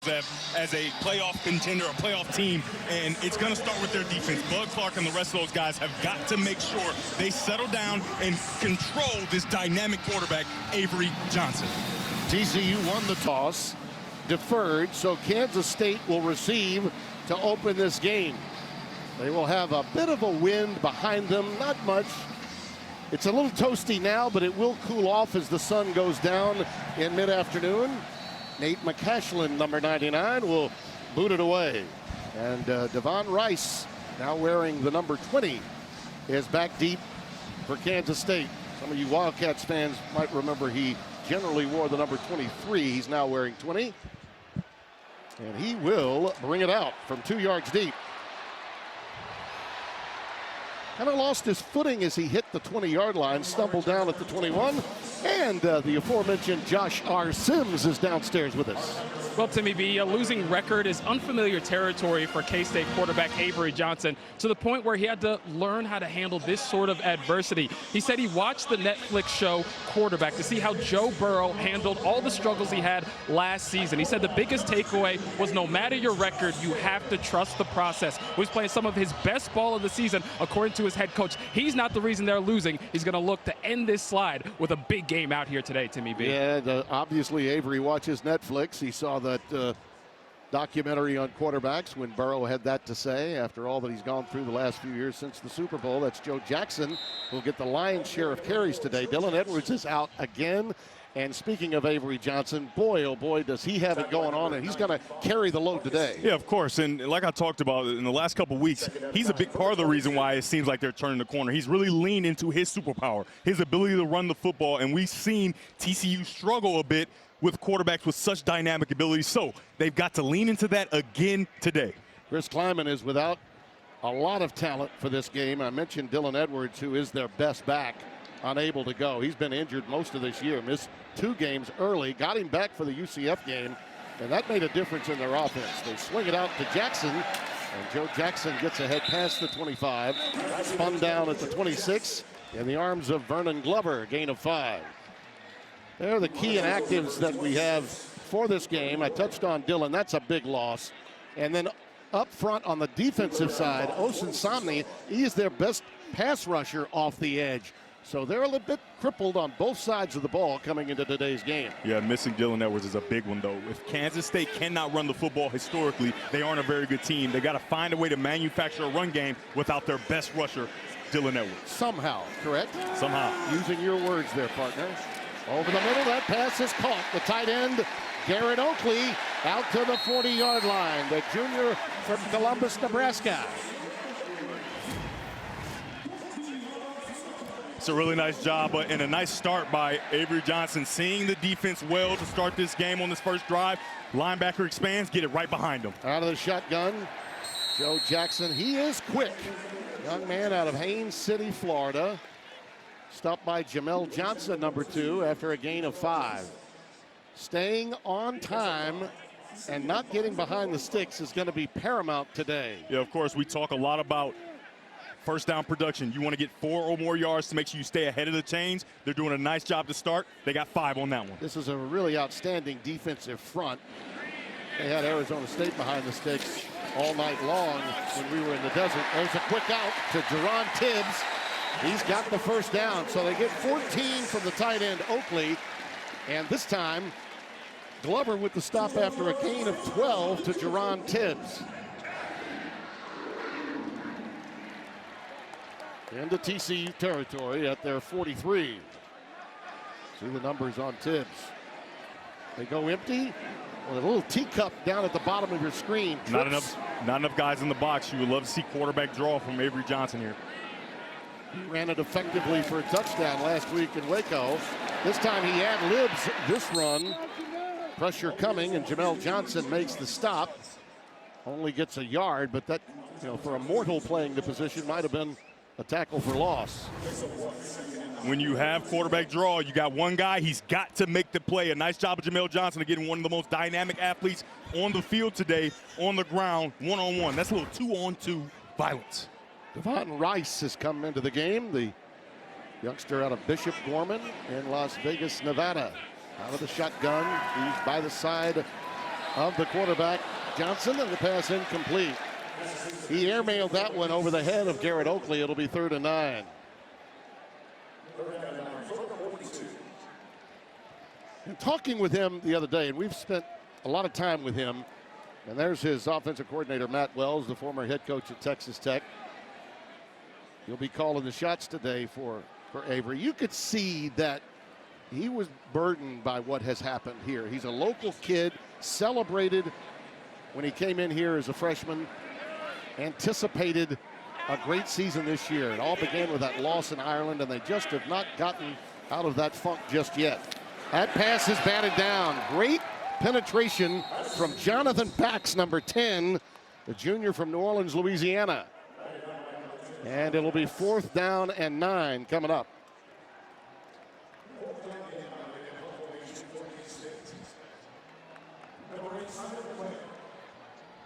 as a playoff contender, a playoff team, and it's going to start with their defense. Bud Clark and the rest of those guys have got to make sure they settle down and control this dynamic quarterback, Avery Johnson. TCU won the toss, deferred, so Kansas State will receive to open this game. They will have a bit of a wind behind them, not much. It's a little toasty now, but it will cool off as the sun goes down in mid-afternoon. Nate McCashlin, number 99, will boot it away. And Devon Rice, now wearing the number 20, is back deep for Kansas State. Some of you Wildcats fans might remember he generally wore the number 23. He's now wearing 20. And he will bring it out from 2 yards deep. Kind of lost his footing as he hit the 20-yard line, stumbled down at the 21. And the aforementioned Josh R. Sims is downstairs with us. Well, Timmy B, a losing record is unfamiliar territory for K-State quarterback Avery Johnson, to the point where he had to learn how to handle this sort of adversity. He said he watched the Netflix show Quarterback to see how Joe Burrow handled all the struggles he had last season. He said the biggest takeaway was no matter your record, you have to trust the process. He was playing some of his best ball of the season, according to his head coach. He's not the reason they're losing. He's going to look to end this slide with a big game out here today, Timmy B. Yeah, obviously Avery watches Netflix. He saw that documentary on quarterbacks when Burrow had that to say after all that he's gone through the last few years since the Super Bowl. That's Joe Jackson, who'll get the lion's share of carries today. Dylan Edwards is out again. And speaking of Avery Johnson, boy, oh boy, does he have it going on, and he's going to carry the load today. Yeah, of course, and like I talked about in the last couple of weeks, he's a big part of the reason why it seems like they're turning the corner. He's really leaned into his superpower, his ability to run the football, and we've seen TCU struggle a bit with quarterbacks with such dynamic ability, so they've got to lean into that again today. Chris Kleiman is without a lot of talent for this game. I mentioned Dylan Edwards, who is their best back, unable to go. He's been injured most of this year, missed 2 games early, got him back for the UCF game, and that made a difference in their offense. They swing it out to Jackson, and Joe Jackson gets ahead past the 25, spun down at the 26 in the arms of Vernon Glover, gain of 5. They're the key inactives that we have for this game. I touched on Dylan, that's a big loss. And then up front on the defensive side, Osen Somni, he is their best pass rusher off the edge. So they're a little bit crippled on both sides of the ball coming into today's game. Yeah, missing Dylan Edwards is a big one, though. If Kansas State cannot run the football historically, they aren't a very good team. They got to find a way to manufacture a run game without their best rusher, Dylan Edwards. Somehow, correct? Somehow. Using your words there, partner. Over the middle, that pass is caught. The tight end, Garrett Oakley, out to the 40-yard line. The junior from Columbus, Nebraska. It's a really nice job and a nice start by Avery Johnson, seeing the defense well to start this game on this first drive. Linebacker expands, get it right behind him. Out of the shotgun, Joe Jackson. He is quick. Young man out of Haines City, Florida. Stopped by Jamel Johnson, number 2, after a gain of 5. Staying on time and not getting behind the sticks is going to be paramount today. Yeah, of course, we talk a lot about first down production. You want to get 4 or more yards to make sure you stay ahead of the chains. They're doing a nice job to start. They got 5 on that one. This is a really outstanding defensive front. They had Arizona State behind the sticks all night long when we were in the desert. There's a quick out to Jerron Tibbs. He's got the first down, so they get 14 from the tight end, Oakley. And this time, Glover with the stop after a gain of 12 to Jerron Tibbs. Into TCU territory at their 43. See the numbers on Tibbs. They go empty. With a little teacup down at the bottom of your screen. Not enough guys in the box. You would love to see quarterback draw from Avery Johnson here. He ran it effectively for a touchdown last week in Waco. This time he ad-libs this run. Pressure coming, and Jamel Johnson makes the stop. Only gets a yard, but that, for a mortal playing the position, might have been a tackle for loss. When you have quarterback draw, you got one guy, he's got to make the play. A nice job of Jamel Johnson of getting one of the most dynamic athletes on the field today, on the ground, one-on-one. That's a little 2-on-2 violence. Devon Rice has come into the game, the youngster out of Bishop Gorman in Las Vegas, Nevada. Out of the shotgun, he's by the side of the quarterback, Johnson, and the pass incomplete. He airmailed that one over the head of Garrett Oakley. It'll be 3rd and 9. And talking with him the other day, and we've spent a lot of time with him, and there's his offensive coordinator, Matt Wells, the former head coach at Texas Tech. He'll be calling the shots today for Avery. You could see that he was burdened by what has happened here. He's a local kid, celebrated when he came in here as a freshman, anticipated a great season this year. It all began with that loss in Ireland, and they just have not gotten out of that funk just yet. That pass is batted down. Great penetration from Jonathan Bax, number 10, the junior from New Orleans, Louisiana. And it'll be 4th down and 9 coming up.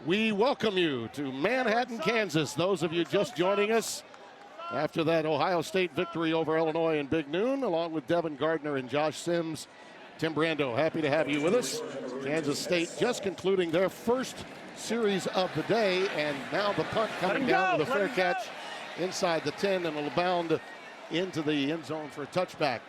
We welcome you to Manhattan, Kansas. Those of you just joining us after that Ohio State victory over Illinois in Big Noon, along with Devin Gardner and Josh Sims. Tim Brando, happy to have you with us. Kansas State just concluding their first series of the day, and now the punt coming down with a fair catch inside the 10, and it'll bound into the end zone for a touchback.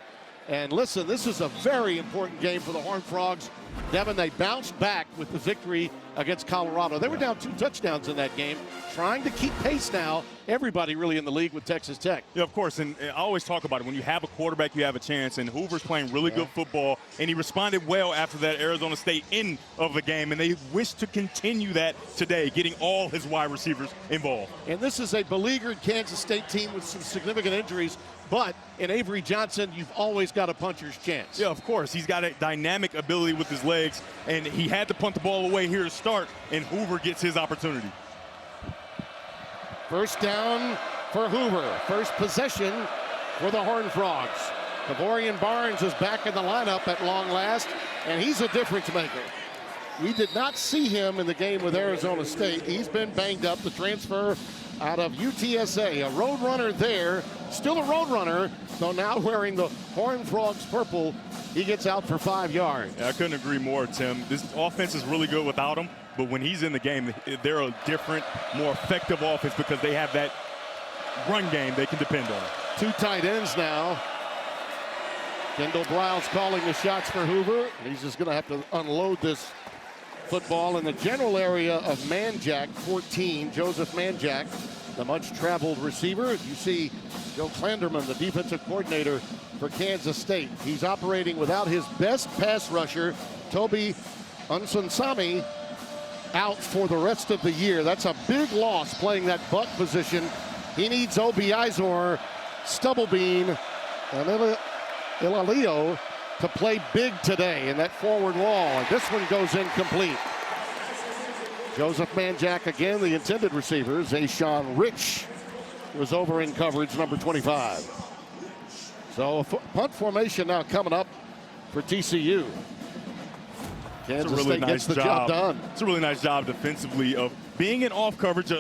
And listen, this is a very important game for the Horned Frogs. Devin, they bounced back with the victory against Colorado. They were down 2 touchdowns in that game, trying to keep pace now. Everybody really in the league with Texas Tech. Yeah, of course, and I always talk about it. When you have a quarterback, you have a chance, and Hoover's playing really good football, and he responded well after that Arizona State end of the game, and they wish to continue that today, getting all his wide receivers involved. And this is a beleaguered Kansas State team with some significant injuries, but in Avery Johnson, you've always got a puncher's chance. Yeah, of course. He's got a dynamic ability with his legs, and he had to punt the ball away here to start, and Hoover gets his opportunity. First down for Hoover. First possession for the Horned Frogs. Kavorian Barnes is back in the lineup at long last, and he's a difference maker. We did not see him in the game with Arizona State. He's been banged up. The transfer out of UTSA, a road runner there, still a road runner, though now wearing the Horned Frogs purple. He gets out for 5 yards. Yeah, I couldn't agree more, Tim. This offense is really good without him, but when he's in the game, they're a different, more effective offense because they have that run game they can depend on. 2 tight ends now. Kendall Briles calling the shots for Hoover. He's just going to have to unload this football in the general area of Manjack, 14, Joseph Manjack, the much-traveled receiver. You see Joe Klanderman, the defensive coordinator for Kansas State. He's operating without his best pass rusher, Toby Unsunsami, out for the rest of the year. That's a big loss playing that buck position. He needs Obi Izor, Stubblebean, and Ilalio to play big today in that forward wall. And this one goes incomplete. Joseph Manjack again, the intended receiver. Zayshawn Rich was over in coverage, number 25. So a punt formation now coming up for TCU. Kansas State gets the job done. It's a really nice job defensively of being in off coverage,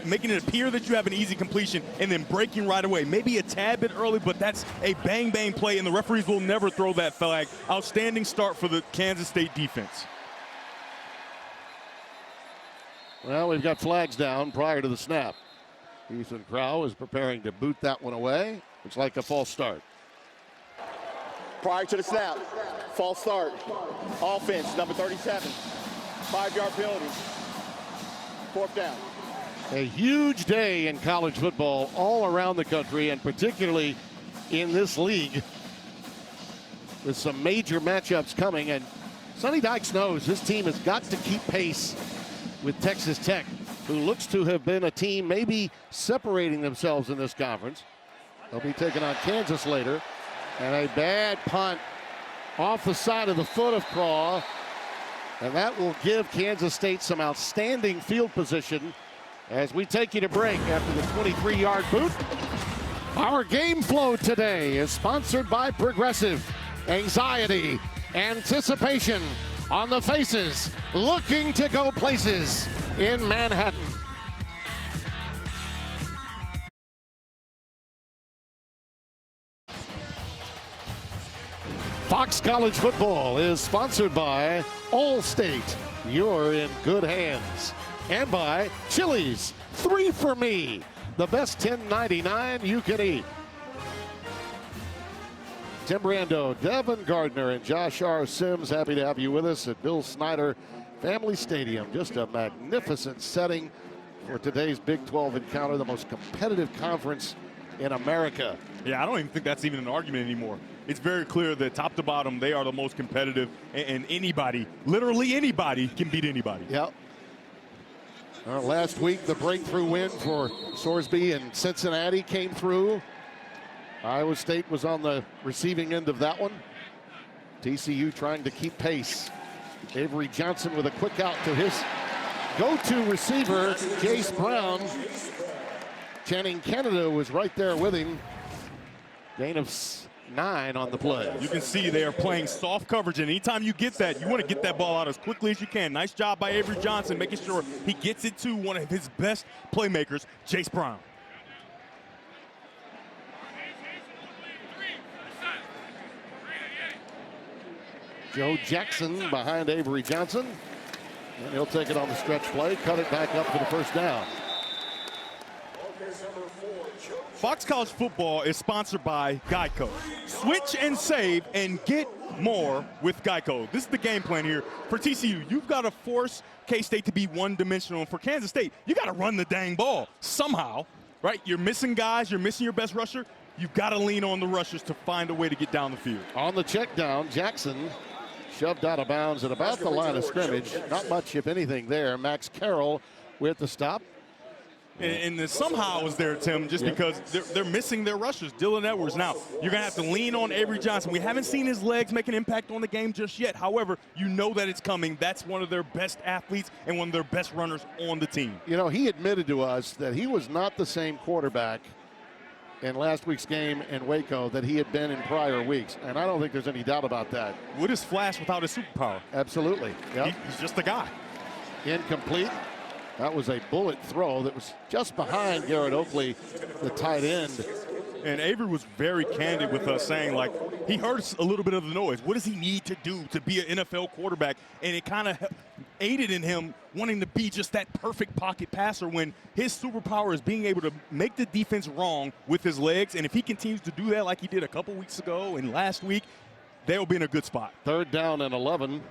making it appear that you have an easy completion, and then breaking right away. Maybe a tad bit early, but that's a bang-bang play, and the referees will never throw that flag. Outstanding start for the Kansas State defense. Well, we've got flags down prior to the snap. Ethan Crow is preparing to boot that one away. It's like a false start. Prior to the snap, false start. Offense, number 37. 5-yard penalty. 4th down. A huge day in college football all around the country, and particularly in this league, with some major matchups coming. And Sonny Dykes knows his team has got to keep pace with Texas Tech, who looks to have been a team maybe separating themselves in this conference. They'll be taking on Kansas later. And a bad punt off the side of the foot of Craw. And that will give Kansas State some outstanding field position as we take you to break after the 23-yard boot. Our game flow today is sponsored by Progressive. Anxiety, anticipation on the faces, looking to go places in Manhattan. Fox College Football is sponsored by Allstate. you're in good hands. And by Chili's, 3 for me. The best $10.99 you can eat. Tim Brando, Devin Gardner, and Josh R. Sims, happy to have you with us at Bill Snyder Family Stadium. Just a magnificent setting for today's Big 12 encounter, the most competitive conference in America. Yeah, I don't even think that's even an argument anymore. It's very clear that top to bottom, they are the most competitive, and anybody, literally anybody, can beat anybody. Yep. Last week, the breakthrough win for Sorsby and Cincinnati came through. Iowa State was on the receiving end of that one. TCU trying to keep pace. Avery Johnson with a quick out to his go-to receiver, Jace Brown. Channing Canada was right there with him. Gain of 9 on the play. You can see they are playing soft coverage, and anytime you get that, you want to get that ball out as quickly as you can. Nice job by Avery Johnson, making sure he gets it to one of his best playmakers, Jace Brown. Joe Jackson behind Avery Johnson. And he'll take it on the stretch play, cut it back up for the first down. Fox College Football is sponsored by Geico. Switch and save and get more with Geico. This is the game plan here for TCU. You've got to force K-State to be one-dimensional. For Kansas State, you got to run the dang ball somehow, right? You're missing guys. You're missing your best rusher. You've got to lean on the rushers to find a way to get down the field. On the check down, Jackson shoved out of bounds at about the line of scrimmage. Not much, if anything, there. Max Carroll with the stop. And the somehow is there, Tim, just because they're missing their rushers. Dylan Edwards. Now, you're going to have to lean on Avery Johnson. We haven't seen his legs make an impact on the game just yet. However, you know that it's coming. That's one of their best athletes and one of their best runners on the team. You know, he admitted to us that he was not the same quarterback in last week's game in Waco that he had been in prior weeks. And I don't think there's any doubt about that. What is Flash without his superpower? Absolutely. Yep. He's just a guy. Incomplete. That was a bullet throw that was just behind Garrett Oakley, the tight end. And Avery was very candid with us, saying, like, he heard a little bit of the noise. What does he need to do to be an NFL quarterback? And it kind of aided in him wanting to be just that perfect pocket passer when his superpower is being able to make the defense wrong with his legs. And if he continues to do that like he did a couple weeks ago and last week, they'll be in a good spot. 3rd down and 11.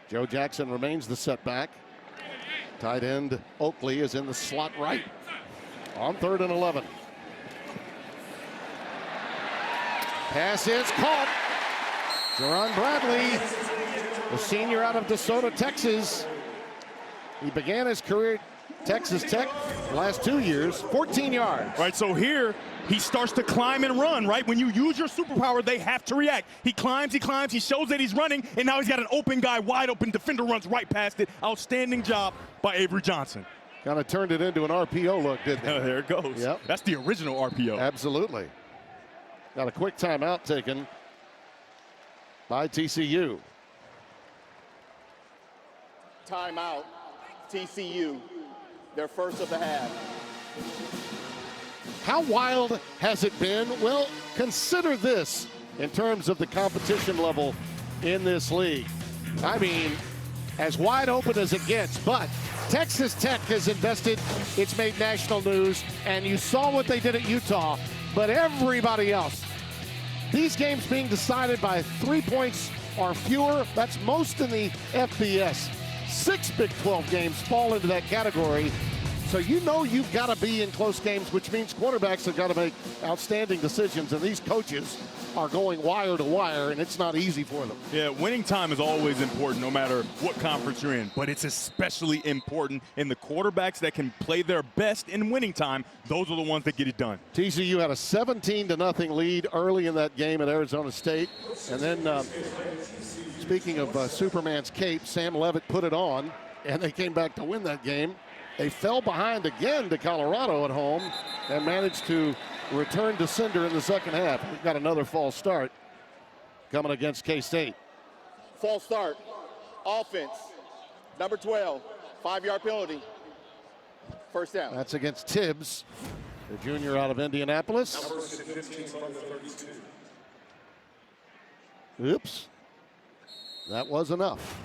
Joe Jackson remains the setback. Tight end Oakley is in the slot right on 3rd and 11. Pass is caught. Jerron Bradley, the senior out of DeSoto, Texas. He began his career at Texas Tech the last 2 years, 14 yards. Right, so here he starts to climb and run, right? When you use your superpower, they have to react. He climbs, he shows that he's running, and now he's got an open guy, wide open. Defender runs right past it. Outstanding job by Avery Johnson. Kind of turned it into an RPO look, didn't it? There it goes. Yep. That's the original RPO. Absolutely. Got a quick timeout taken by TCU. Timeout, TCU, their first of the half. How wild has it been? Well, consider this in terms of the competition level in this league. I mean, as wide open as it gets, but Texas Tech has invested. It's made national news, and you saw what they did at Utah, but everybody else. These games being decided by 3 points or fewer, that's most in the FBS. 6 Big 12 games fall into that category. So you know you've got to be in close games, which means quarterbacks have got to make outstanding decisions, and these coaches are going wire to wire, and it's not easy for them. Yeah, winning time is always important no matter what conference you're in, but it's especially important in the quarterbacks that can play their best in winning time. Those are the ones that get it done. TCU had a 17-0 lead early in that game at Arizona State, and then speaking of Superman's cape, Sam Levitt put it on, and they came back to win that game. They fell behind again to Colorado at home and managed to return to sender in the second half. We've got another false start coming against K-State. False start, offense, number 12, 5-yard penalty, first down. That's against Tibbs, the junior out of Indianapolis. Oops, that was enough.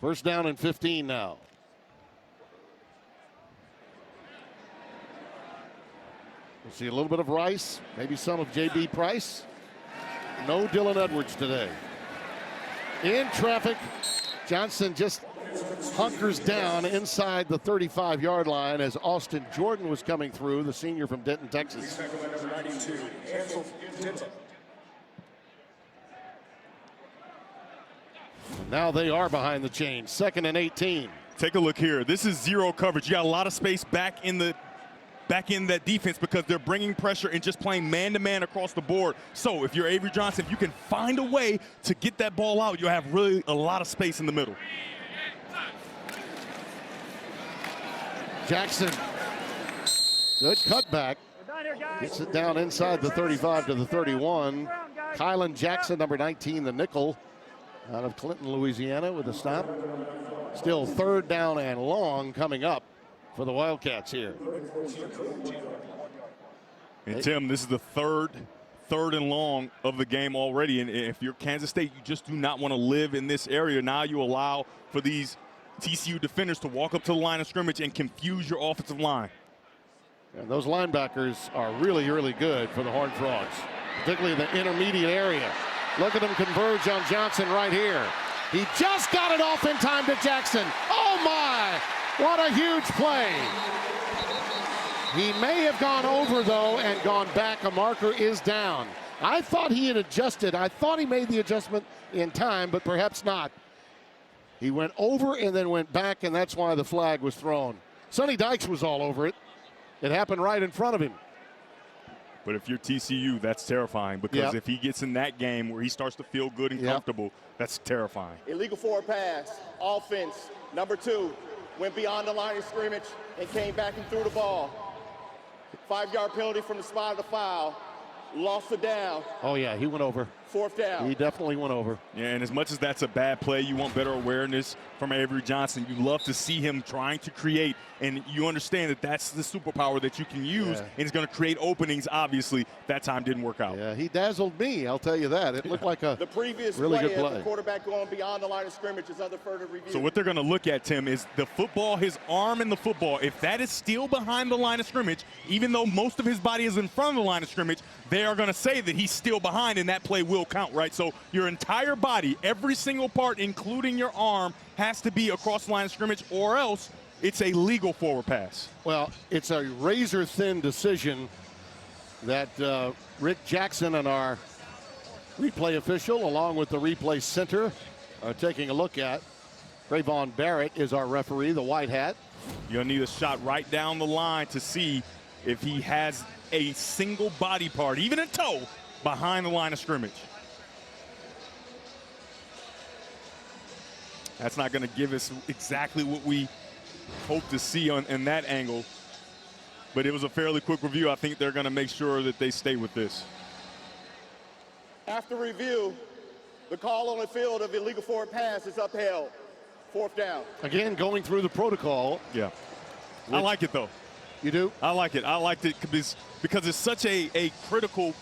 First down and 15 now. We'll see a little bit of Rice, maybe some of J.B. Price. No Dylan Edwards today. In traffic, Johnson just hunkers down inside the 35-yard line as Austin Jordan was coming through, the senior from Denton, Texas. Now they are behind the chain. 2nd and 18. Take a look here. This is zero coverage. You got a lot of space back in that defense because they're bringing pressure and just playing man-to-man across the board. So if you're Avery Johnson, if you can find a way to get that ball out, you'll have really a lot of space in the middle. Jackson, good cutback. Gets it down inside the 35 to the 31. Kylan Jackson, number 19, the nickel, out of Clinton, Louisiana, with a stop. Still 3rd down and long coming up for the Wildcats here. And Tim, this is the third and long of the game already. And if you're Kansas State, you just do not want to live in this area. Now you allow for these TCU defenders to walk up to the line of scrimmage and confuse your offensive line. And those linebackers are really, really good for the Horned Frogs, particularly in the intermediate area. Look at them converge on Johnson right here. He just got it off in time to Jackson. Oh my, what a huge play. He may have gone over though and gone back. A marker is down. I thought he had adjusted. I thought he made the adjustment in time, but perhaps not. He went over and then went back, and that's why the flag was thrown. Sonny Dykes was all over it. It happened right in front of him. But if you're TCU, that's terrifying because if he gets in that game where he starts to feel good and comfortable, that's terrifying. Illegal forward pass, offense, number 2, went beyond the line of scrimmage and came back and threw the ball. 5-yard penalty from the spot of the foul. Lost it down. Oh, yeah, he went over. 4th down. He definitely went over. Yeah, and as much as that's a bad play, you want better awareness from Avery Johnson. You love to see him trying to create, and you understand that that's the superpower that you can use, and it's going to create openings. Obviously, that time didn't work out. Yeah, he dazzled me, I'll tell you that. It looked like a the previous really play good play. The quarterback going beyond the line of scrimmage is under further review. So what they're going to look at, Tim, is the football, his arm in the football. If that is still behind the line of scrimmage, even though most of his body is in front of the line of scrimmage, they are going to say that he's still behind, and that play will count, right? So your entire body, every single part, including your arm, has to be across the line of scrimmage, or else it's a legal forward pass. Well, it's a razor-thin decision that Rick Jackson and our replay official, along with the replay center, are taking a look at. Trayvon Barrett is our referee, the white hat. You'll need a shot right down the line to see if he has a single body part, even a toe, behind the line of scrimmage. That's not going to give us exactly what we hope to see in that angle. But it was a fairly quick review. I think they're going to make sure that they stay with this. After review, the call on the field of illegal forward pass is upheld. 4th down. Again, going through the protocol. Yeah. I like it, though. You do? I like it. I liked it because it's such a critical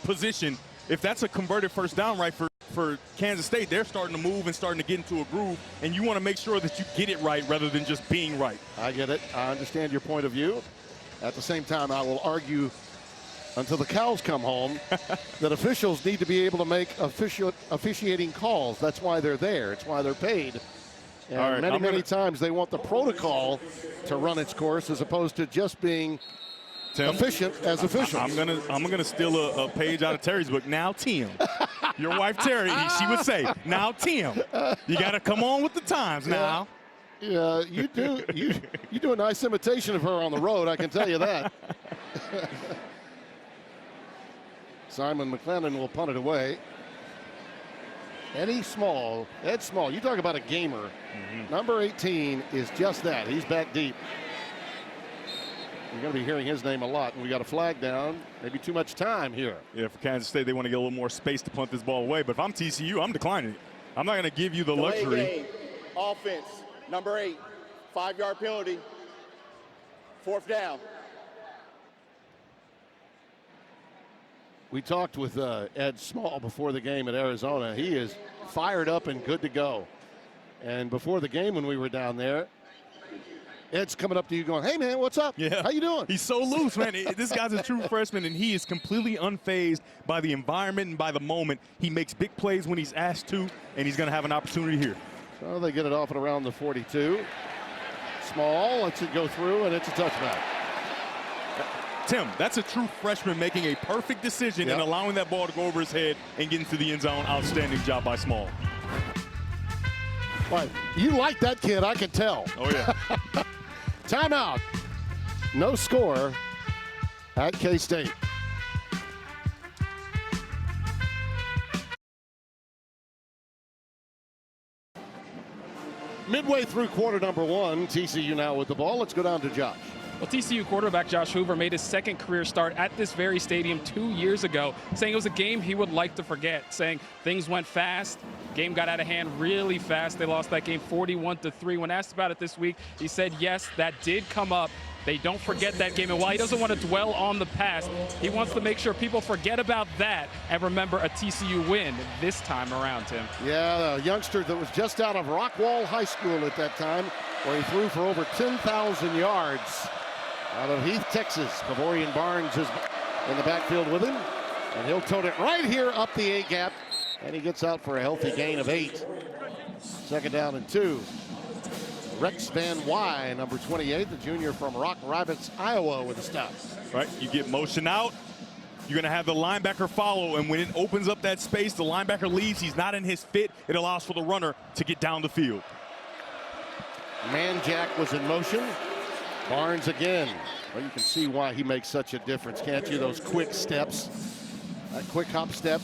position. If that's a converted first down right for Kansas State, they're starting to move and starting to get into a groove, and you want to make sure that you get it right rather than just being right. I get it. I understand your point of view. At the same time, I will argue until the cows come home that officials need to be able to make officiating calls. That's why they're there. It's why they're paid. And many times they want the protocol to run its course as opposed to just being efficient as officials. I'm gonna steal a page out of Terry's book. Now, Tim, your wife Terry, she would say, "Now, Tim, you got to come on with the times now." Yeah, you do. You do a nice imitation of her on the road. I can tell you that. Simon McLennan will punt it away. Ed Small, you talk about a gamer. Number 18 is just that. He's back deep. You're going to be hearing his name a lot, and we got a flag down. Maybe too much time here. Yeah, for Kansas State, they want to get a little more space to punt this ball away. But if I'm TCU, I'm declining it. I'm not going to give you the luxury. Game. Offense, number 8, 5-yard penalty. 4th down. We talked with Ed Small before the game at Arizona. He is fired up and good to go. And before the game when we were down there, Ed's coming up to you going, hey, man, what's up? Yeah. How you doing? He's so loose, man. This guy's a true freshman, and he is completely unfazed by the environment and by the moment. He makes big plays when he's asked to, and he's going to have an opportunity here. So they get it off at around the 42. Small, lets it go through, and it's a touchback. Tim, that's a true freshman making a perfect decision and allowing that ball to go over his head and get into the end zone. Outstanding job by Small. Right. You like that kid, I can tell. Oh, yeah. Timeout. No score at K-State. Midway through quarter number one, TCU now with the ball. Let's go down to Josh. Well, TCU quarterback Josh Hoover made his second career start at this very stadium 2 years ago, saying it was a game he would like to forget, saying things went fast, game got out of hand really fast. They lost that game 41-3. When asked about it this week, he said, yes, that did come up. They don't forget that game. And while he doesn't want to dwell on the past, he wants to make sure people forget about that and remember a TCU win this time around, Tim. Yeah, a youngster that was just out of Rockwall High School at that time, where he threw for over 10,000 yards. Out of Heath, Texas, Kavorian Barnes is in the backfield with him, and he'll tote it right here up the A-gap, and he gets out for a healthy gain of 8. Second down and 2. Rex Van Wy, number 28, the junior from Rock Rapids, Iowa, with a stop. Right, you get motion out. You're going to have the linebacker follow, and when it opens up that space, the linebacker leaves. He's not in his fit. It allows for the runner to get down the field. Manjack was in motion. Barnes again. Well, you can see why he makes such a difference, can't you? Those quick steps, that quick hop step.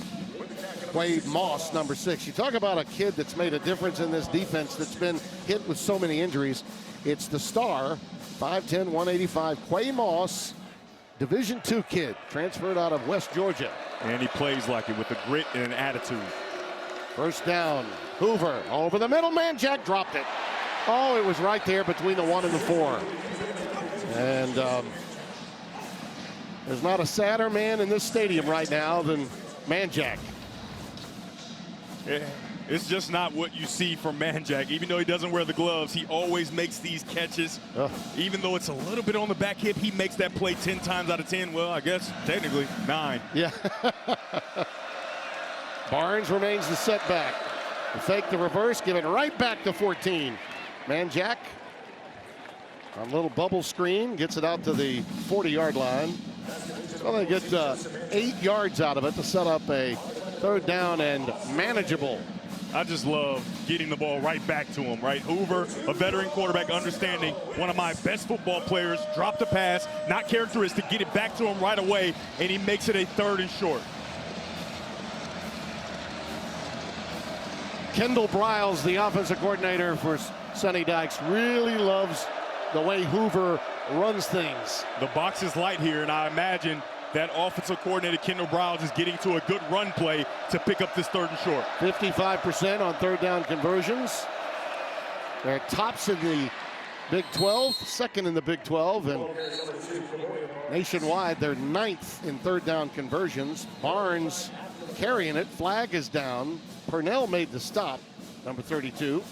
Quay Moss, number 6. You talk about a kid that's made a difference in this defense that's been hit with so many injuries. It's the star, 5'10", 185, Quay Moss, Division II kid, transferred out of West Georgia. And he plays like it with a grit and an attitude. First down, Hoover over the middle. Manjack dropped it. Oh, it was right there between the 1 and the 4. And there's not a sadder man in this stadium right now than Manjack. It's just not what you see from Manjack. Even though he doesn't wear the gloves, he always makes these catches. Even though it's a little bit on the back hip, he makes that play 10 times out of 10. Well, I guess technically 9. Yeah. Barnes remains the setback. The fake the reverse, give it right back to 14. Manjack on a little bubble screen, gets it out to the 40-yard line. Well, they get 8 yards out of it to set up a third down and manageable. I just love getting the ball right back to him, right? Hoover, a veteran quarterback, understanding one of my best football players, dropped the pass, not characteristic, get it back to him right away, and he makes it a 3rd and short. Kendall Briles, the offensive coordinator for Sonny Dykes, really loves the way Hoover runs things. The box is light here, and I imagine that offensive coordinator Kendall Briles is getting to a good run play to pick up this 3rd and short. 55% on third down conversions. They're tops in the Big 12, second in the Big 12, and nationwide they're 9th in third down conversions. Barnes carrying it, flag is down. Purnell made the stop, number 32.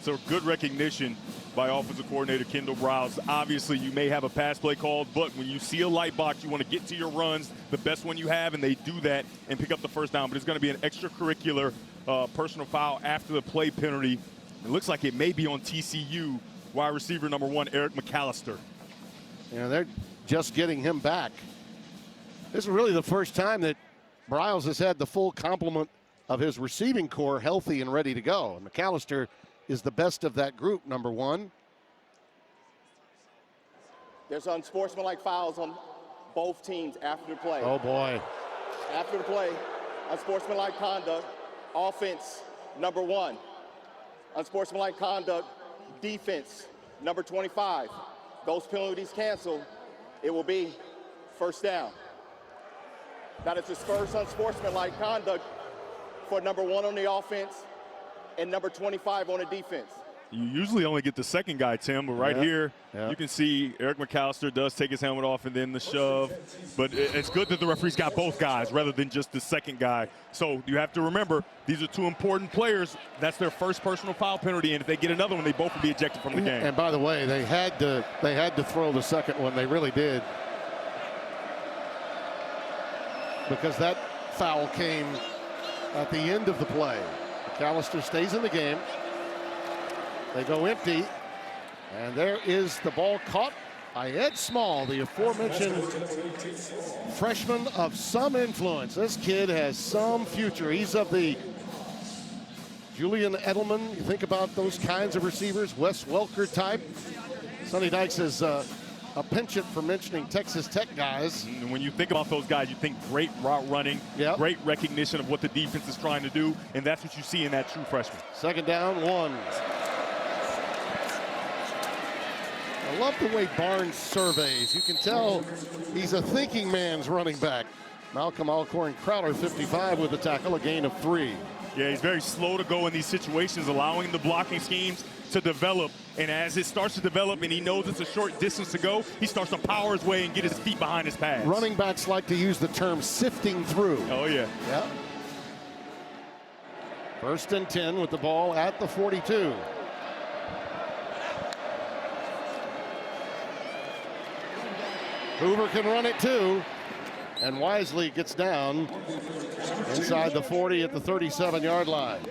So good recognition by offensive coordinator Kendall Briles. Obviously, you may have a pass play called, but when you see a light box, you want to get to your runs, the best one you have, and they do that and pick up the first down. But it's going to be an extracurricular personal foul after the play penalty. It looks like it may be on TCU, wide receiver number 1, Eric McAllister. Yeah, they're just getting him back. This is really the first time that Briles has had the full complement of his receiving core healthy and ready to go. And McAllister is the best of that group, number 1. There's unsportsmanlike fouls on both teams after the play. Oh, boy. After the play, unsportsmanlike conduct, offense, number 1. Unsportsmanlike conduct, defense, number 25. Those penalties canceled, it will be first down. That is his first unsportsmanlike conduct for number 1 on the offense and number 25 on the defense. You usually only get the second guy, Tim, but right here, you can see Eric McAllister does take his helmet off and then the shove. But it's good that the referee's got both guys rather than just the second guy. So you have to remember, these are two important players. That's their first personal foul penalty, and if they get another one, they both will be ejected from the game. And by the way, they had to throw the second one. They really did. Because that foul came at the end of the play. McAllister stays in the game. They go empty, and there is the ball caught by Ed Small, the aforementioned freshman of some influence. This kid has some future. He's of the Julian Edelman. You think about those kinds of receivers, Wes Welker type. Sonny Dykes is a penchant for mentioning Texas Tech guys. And when you think about those guys, you think great route running, great recognition of what the defense is trying to do, and that's what you see in that true freshman. Second down, 1. I love the way Barnes surveys. You can tell he's a thinking man's running back. Malcolm Alcorn Crowder, 55 with the tackle, a gain of 3. Yeah, he's very slow to go in these situations, allowing the blocking schemes to develop. And as it starts to develop and he knows it's a short distance to go, he starts to power his way and get his feet behind his pads. Running backs like to use the term sifting through. Oh, yeah. Yeah. 1st and 10 with the ball at the 42. Hoover can run it too, and wisely gets down inside the 40 at the 37-yard line.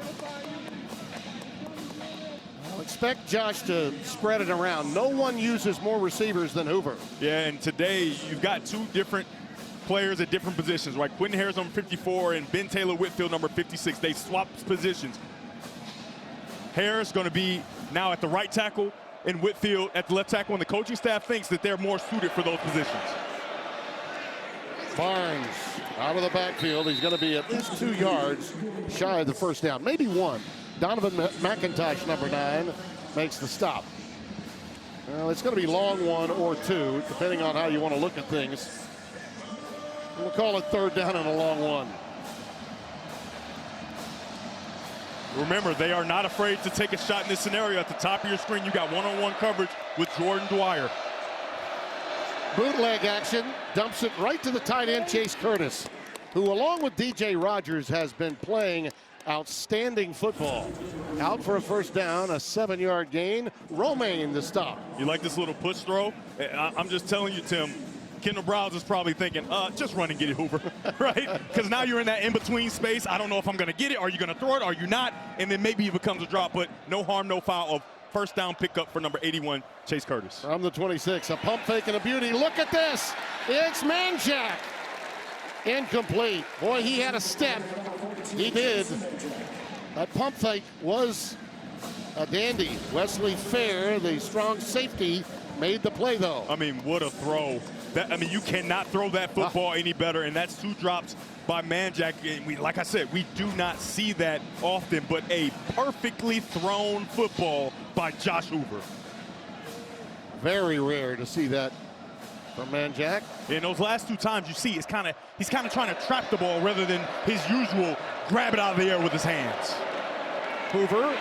Expect Josh to spread it around. No one uses more receivers than Hoover. Yeah, and today you've got two different players at different positions, right? Quentin Harris, number 54, and Ben Taylor Whitfield, number 56. They swapped positions. Harris going to be now at the right tackle, and Whitfield at the left tackle, and the coaching staff thinks that they're more suited for those positions. Barnes out of the backfield. He's going to be at least 2 yards shy of the first down, maybe 1. Donovan McIntosh, number 9, makes the stop. Well, it's going to be long 1 or 2, depending on how you want to look at things. We'll call it 3rd down and a long 1. Remember, they are not afraid to take a shot in this scenario. At the top of your screen, you got one-on-one coverage with Jordan Dwyer. Bootleg action, dumps it right to the tight end, Chase Curtis, who along with DJ Rogers has been playing outstanding football. Out for a first down, a 7-yard gain. Romaine the stop. You like this little push throw? I'm just telling you, Tim, Kendall Browse is probably thinking, just run and get it, Hoover, right? Because now you're in that in-between space. I don't know if I'm going to get it. Are you going to throw it? Are you not? And then maybe it becomes a drop, but no harm, no foul. Of first down pickup for number 81, Chase Curtis. From the 26, a pump fake and a beauty. Look at this. It's Manjack. Incomplete. Boy, he had a step. He did. That pump fake was a dandy. Wesley Fair, the strong safety, made the play, though. I mean, what a throw. You cannot throw that football any better, and that's 2 drops by Manjack. And like I said, we do not see that often, but a perfectly thrown football by Josh Hoover. Very rare to see that from Manjack. In those last 2 times, you see he's kind of trying to trap the ball rather than his usual grab it out of the air with his hands. Hoover,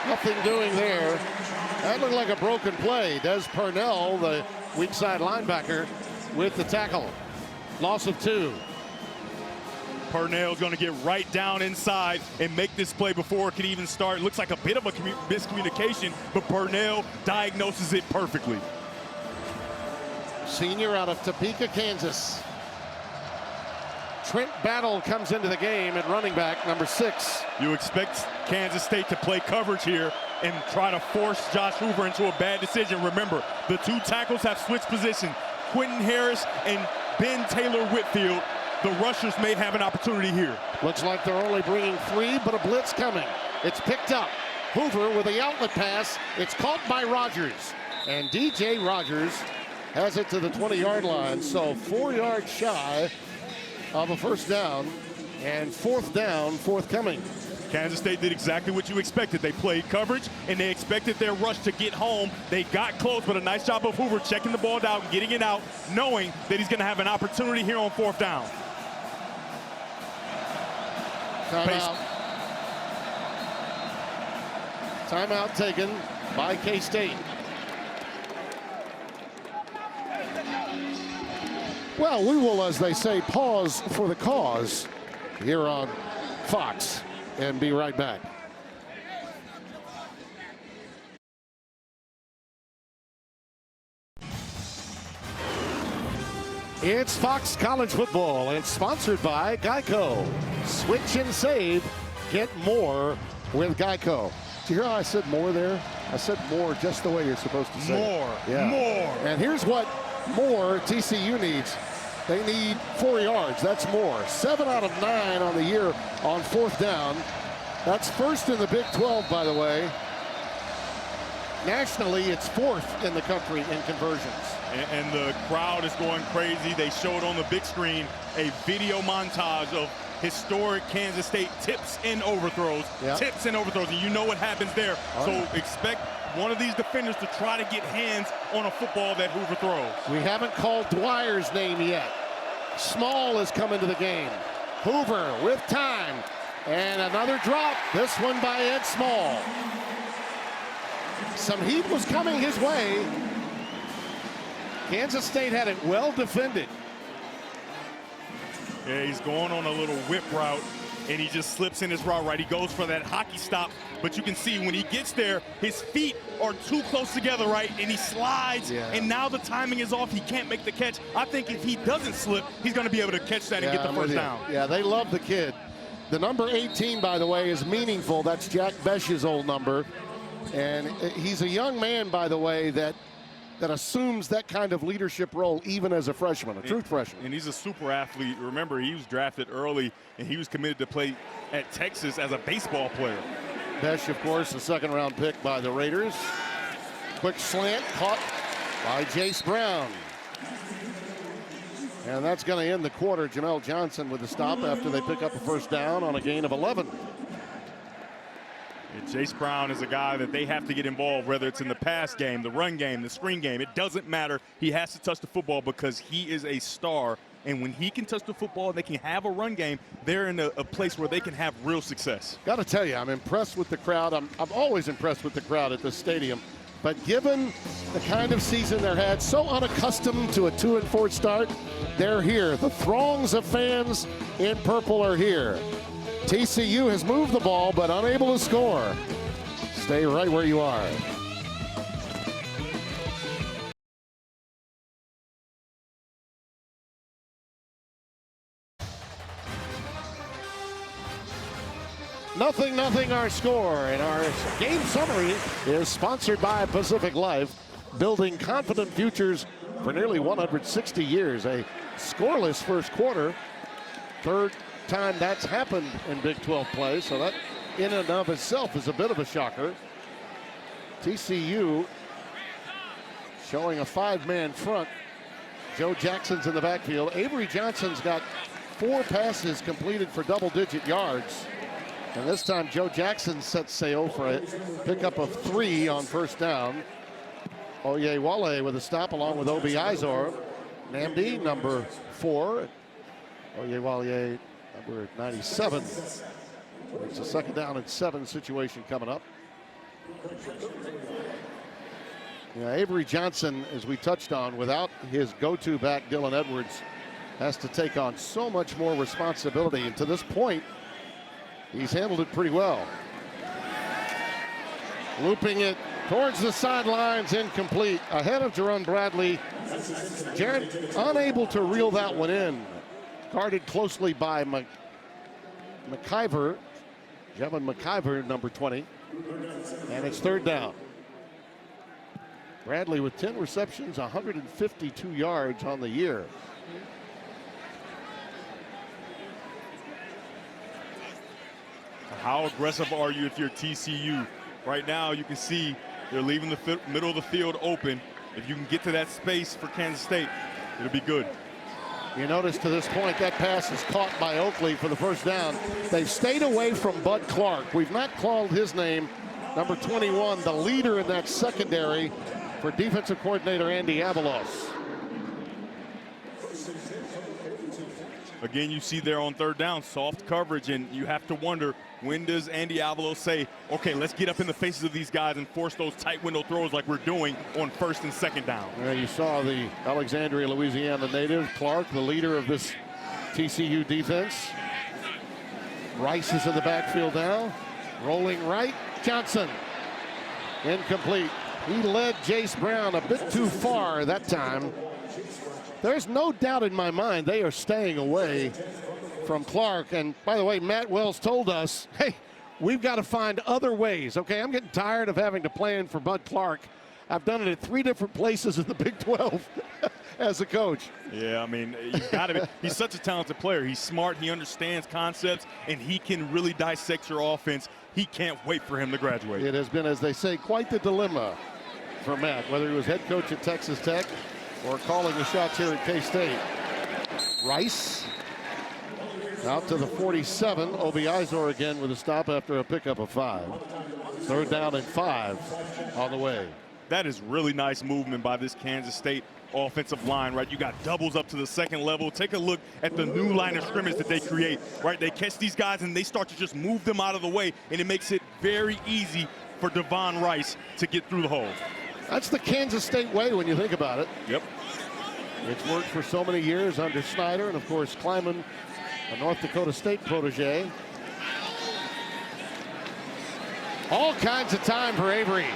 nothing doing there. That looked like a broken play. Des Purnell, the weak side linebacker, with the tackle. Loss of 2. Purnell's going to get right down inside and make this play before it can even start. It looks like a bit of a miscommunication, but Purnell diagnoses it perfectly. Senior out of Topeka, Kansas. Trent Battle comes into the game at running back, number 6. You expect Kansas State to play coverage here and try to force Josh Hoover into a bad decision. Remember, the 2 tackles have switched position. Quentin Harris and Ben Taylor Whitfield. The rushers may have an opportunity here. Looks like they're only bringing 3, but a blitz coming. It's picked up. Hoover with the outlet pass. It's caught by Rogers. And DJ Rogers has it to the 20-yard line. So 4 yards shy of a first down, and 4th down forthcoming. Kansas State did exactly what you expected. They played coverage, and they expected their rush to get home. They got close, but a nice job of Hoover checking the ball down, getting it out, knowing that he's going to have an opportunity here on 4th down. Timeout. Timeout taken by K-State. Well, we will, as they say, pause for the cause here on Fox and be right back. It's Fox College Football. It's sponsored by Geico. Switch and save. Get more with Geico. Did you hear how I said more there? I said more just the way you're supposed to say More. it. Yeah. More. And here's what more TCU needs. They need 4 yards. That's more. 7 out of 9 on the year on fourth down. That's first in the Big 12, by the way. Nationally, it's fourth in the country in conversions. And the crowd is going crazy. They showed on the big screen a video montage of historic Kansas State tips and overthrows. Yep. Tips and overthrows. And you know what happens there. Oh, so yeah. expect one of these defenders to try to get hands on a football that Hoover throws. We haven't called Dwyer's name yet. Small has come into the game. Hoover with time. And another drop. This one by Ed Small. Some heat was coming his way. Kansas State had it well defended. Yeah, he's going on a little whip route, and he just slips in his route right. He goes for that hockey stop, but you can see when he gets there, his feet are too close together, right? And he slides, and now the timing is off. He can't make the catch. I think if he doesn't slip, he's going to be able to catch that and get the first down. Yeah, they love the kid. The number 18, by the way, is meaningful. That's Jack Besch's old number. And he's a young man, by the way, that assumes that kind of leadership role even as a freshman, a true freshman. And he's a super athlete. Remember, he was drafted early, and he was committed to play at Texas as a baseball player. Besch, of course, a second-round pick by the Raiders. Quick slant caught by Jace Brown. And that's going to end the quarter. Jamel Johnson with the stop after they pick up a first down on a gain of 11. And Jace Brown is a guy that they have to get involved, whether it's in the pass game, the run game, the screen game. It doesn't matter. He has to touch the football because he is a star. And when he can touch the football and they can have a run game, they're in a place where they can have real success. Got to tell you, I'm impressed with the crowd. I'm always impressed with the crowd at this stadium. But given the kind of season they're had, so unaccustomed to a 2-4 start, they're here. The throngs of fans in purple are here. TCU has moved the ball, but unable to score. Stay right where you are. Nothing, our score. And our game summary is sponsored by Pacific Life, building confident futures for nearly 160 years. A scoreless first quarter. Third time that's happened in Big 12 play, so that in and of itself is a bit of a shocker. TCU showing a 5-man front. Joe Jackson's in the backfield. Avery Johnson's got 4 passes completed for double-digit yards. And this time Joe Jackson sets sail for a pickup of 3 on first down. Oyewale with a stop along with Obi Izor. Namdi, number 4. Oyewale, number 97. It's a second down and 7 situation coming up. Yeah, Avery Johnson, as we touched on, without his go-to back, Dylan Edwards, has to take on so much more responsibility. And to this point, he's handled it pretty well. Looping it towards the sidelines, incomplete. Ahead of Jerome Bradley. Jared unable to reel that one in. Guarded closely by McIver. Jevon McIver, number 20. And it's third down. Bradley with 10 receptions, 152 yards on the year. How aggressive are you if you're TCU? Right now, you can see they're leaving the middle of the field open. If you can get to that space for Kansas State, it'll be good. You notice to this point that pass is caught by Oakley for the first down. They've stayed away from Bud Clark. We've not called his name. Number 21, the leader in that secondary for defensive coordinator Andy Avalos. Again, you see there on third down, soft coverage, and you have to wonder, when does Andy Avalos say, okay, let's get up in the faces of these guys and force those tight window throws like we're doing on first and second down? You saw the Alexandria, Louisiana native, Clark, the leader of this TCU defense. Rice is in the backfield now. Rolling right, Johnson. Incomplete. He led Jace Brown a bit too far that time. There's no doubt in my mind they are staying away from Clark. And by the way, Matt Wells told us, hey, we've got to find other ways. Okay, I'm getting tired of having to plan for Bud Clark. I've done it at 3 different places in the Big 12 as a coach. Yeah, I mean, you've got to be. He's such a talented player. He's smart. He understands concepts, and he can really dissect your offense. He can't wait for him to graduate. It has been, as they say, quite the dilemma for Matt, whether he was head coach at Texas Tech or calling the shots here at K-State. Rice out to the 47. Obi Izor again with a stop after a pickup of 5. Third down and 5 on the way. That is really nice movement by this Kansas State offensive line, right? You got doubles up to the second level. Take a look at the new line of scrimmage that they create, right? They catch these guys and they start to just move them out of the way, and it makes it very easy for Devon Rice to get through the hole. That's the Kansas State way when you think about it. Yep. It's worked for so many years under Snyder, and of course Kleiman, a North Dakota State protege. All kinds of time for Avery.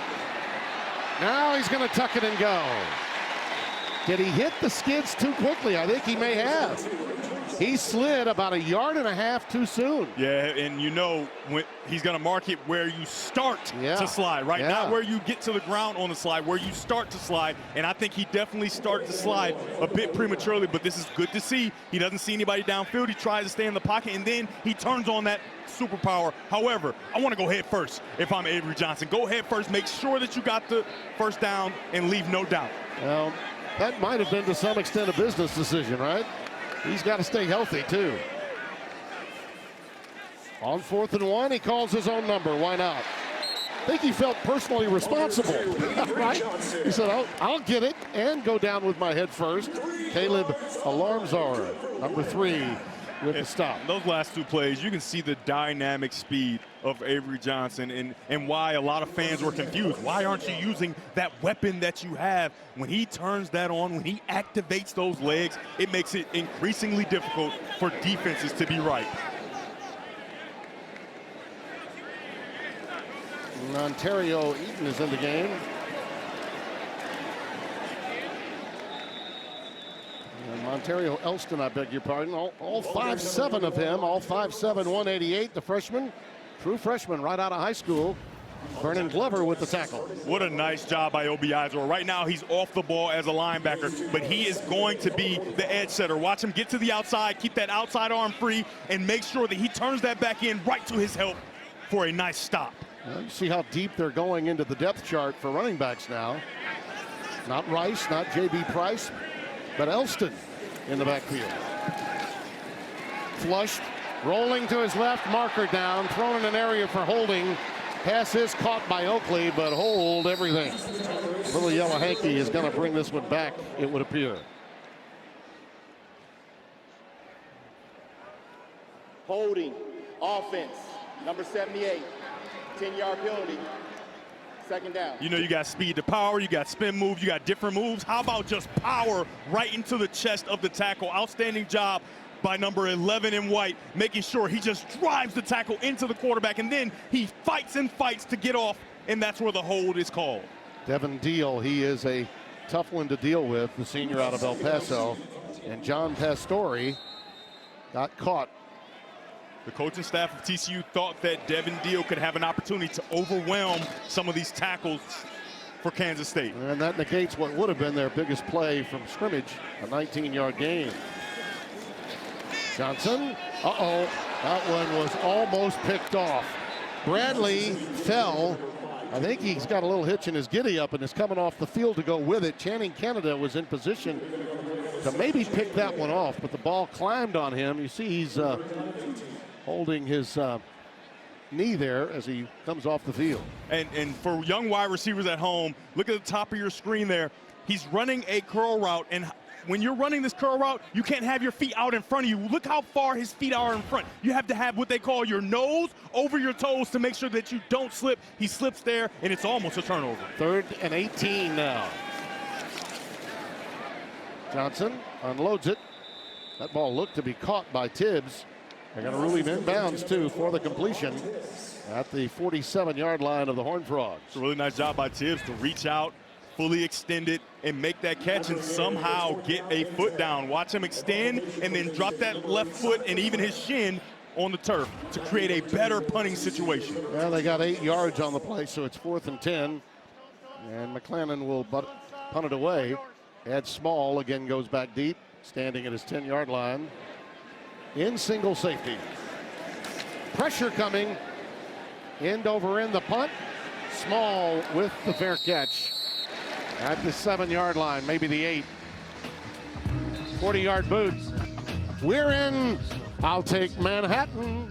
Now he's going to tuck it and go. Did he hit the skids too quickly? I think he may have. He slid about 1.5 yards too soon. Yeah, and you know when he's going to mark it where you start to slide, right? Not where you get to the ground on the slide, where you start to slide. And I think he definitely started to slide a bit prematurely, but this is good to see. He doesn't see anybody downfield. He tries to stay in the pocket, and then he turns on that superpower. However, I want to go head first if I'm Avery Johnson. Go head first. Make sure that you got the first down and leave no doubt. Well, that might have been to some extent a business decision, right? He's got to stay healthy, too. On 4th and 1, he calls his own number. Why not? I think he felt personally responsible, right? He said, I'll get it and go down with my head first. Caleb Alarmzar, number 3, with the stop. Those last 2 plays, you can see the dynamic speed of Avery Johnson and why a lot of fans were confused. Why aren't you using that weapon that you have? When he turns that on, when he activates those legs, it makes it increasingly difficult for defenses to be right. Ontario Eaton is in the game. Ontario Elston, I beg your pardon. All 5'7" of him, all 5'7", 188. The freshman, true freshman right out of high school. Vernon Glover with the tackle. What a nice job by Obi Izor. Right now he's off the ball as a linebacker, but he is going to be the edge setter. Watch him get to the outside, keep that outside arm free, and make sure that he turns that back in right to his help for a nice stop. Well, you see how deep they're going into the depth chart for running backs now. Not Rice, not J.B. Price, but Elston in the backfield. Flushed, rolling to his left, marker down, thrown in an area for holding. Pass is caught by Oakley, but hold everything. Little Yellow Hanky is going to bring this one back, it would appear. Holding, offense, number 78, 10-yard penalty, second down. You know, you got speed to power, you got spin move, you got different moves. How about just power right into the chest of the tackle? Outstanding job by number 11 in white, making sure he just drives the tackle into the quarterback, and then he fights and fights to get off, and that's where the hold is called. Devin Deal, he is a tough one to deal with, the senior out of El Paso. And John Pastore got caught. The coaching staff of TCU thought that Devin Deal could have an opportunity to overwhelm some of these tackles for Kansas State. And that negates what would have been their biggest play from scrimmage, a 19-yard gain. Johnson, that one was almost picked off. Bradley fell. I think he's got a little hitch in his giddy up and is coming off the field to go with it. Channing Canada was in position to maybe pick that one off, but the ball climbed on him. You see he's holding his knee there as he comes off the field. And for young wide receivers at home, look at the top of your screen there. He's running a curl route, and when you're running this curl route, you can't have your feet out in front of you. Look how far his feet are in front. You have to have what they call your nose over your toes to make sure that you don't slip. He slips there, and it's almost a turnover. 3rd and 18 now. Johnson unloads it. That ball looked to be caught by Tibbs. They're going to rule him inbounds, too, for the completion at the 47-yard line of the Horned Frogs. It's a really nice job by Tibbs to reach out, fully extend it, and make that catch and somehow get a foot down. Watch him extend and then drop that left foot and even his shin on the turf to create a better punting situation. Well, they got 8 yards on the play, so it's 4th and 10. And McClellan will punt it away. Ed Small again goes back deep, standing at his 10-yard line in single safety. Pressure coming. End over end the punt. Small with the fair catch at the 7-yard line, maybe the 8. 40-yard boot. We're in. I'll take Manhattan.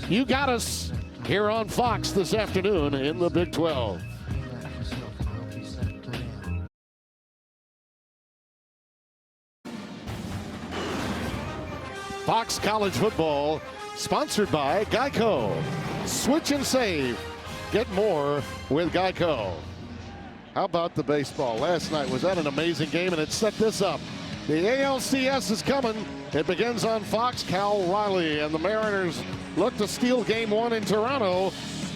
You got us here on Fox this afternoon in the Big 12. Fox College Football, sponsored by Geico. Switch and save. Get more with Geico. How about the baseball? Last night, was that an amazing game? And it set this up. The ALCS is coming. It begins on Fox. Cal Riley and the Mariners look to steal game 1 in Toronto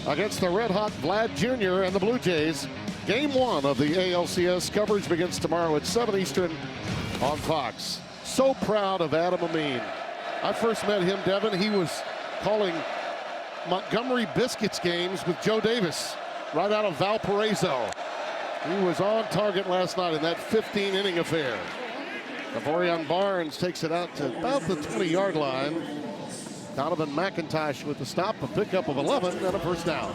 against the red-hot Vlad Jr. and the Blue Jays. Game 1 of the ALCS coverage begins tomorrow at 7 Eastern on Fox. So proud of Adam Amin. I first met him, Devin. He was calling Montgomery Biscuits games with Joe Davis right out of Valparaiso. He was on target last night in that 15-inning affair. Avorion Barnes takes it out to about the 20-yard line. Donovan McIntosh with the stop, a pickup of 11 and a first down.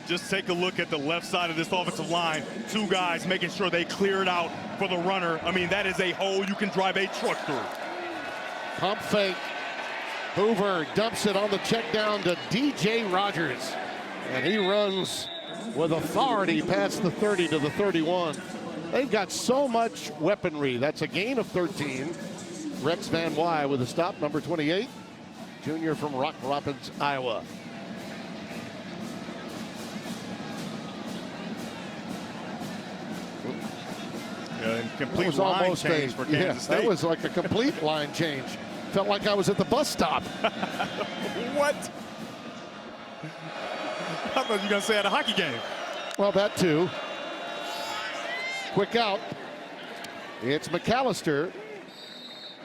Just take a look at the left side of this offensive line. 2 guys making sure they clear it out for the runner. I mean, that is a hole you can drive a truck through. Pump fake. Hoover dumps it on the check down to DJ Rogers. And he runs with authority past the 30 to the 31. They've got so much weaponry. That's a gain of 13. Rex Van Wy with a stop, number 28. Junior from Rock Rapids, Iowa. Complete line change for Kansas State. That was like a complete line change. Felt like I was at the bus stop. What? I thought you were going to say at a hockey game. Well, that too. Quick out. It's McAllister.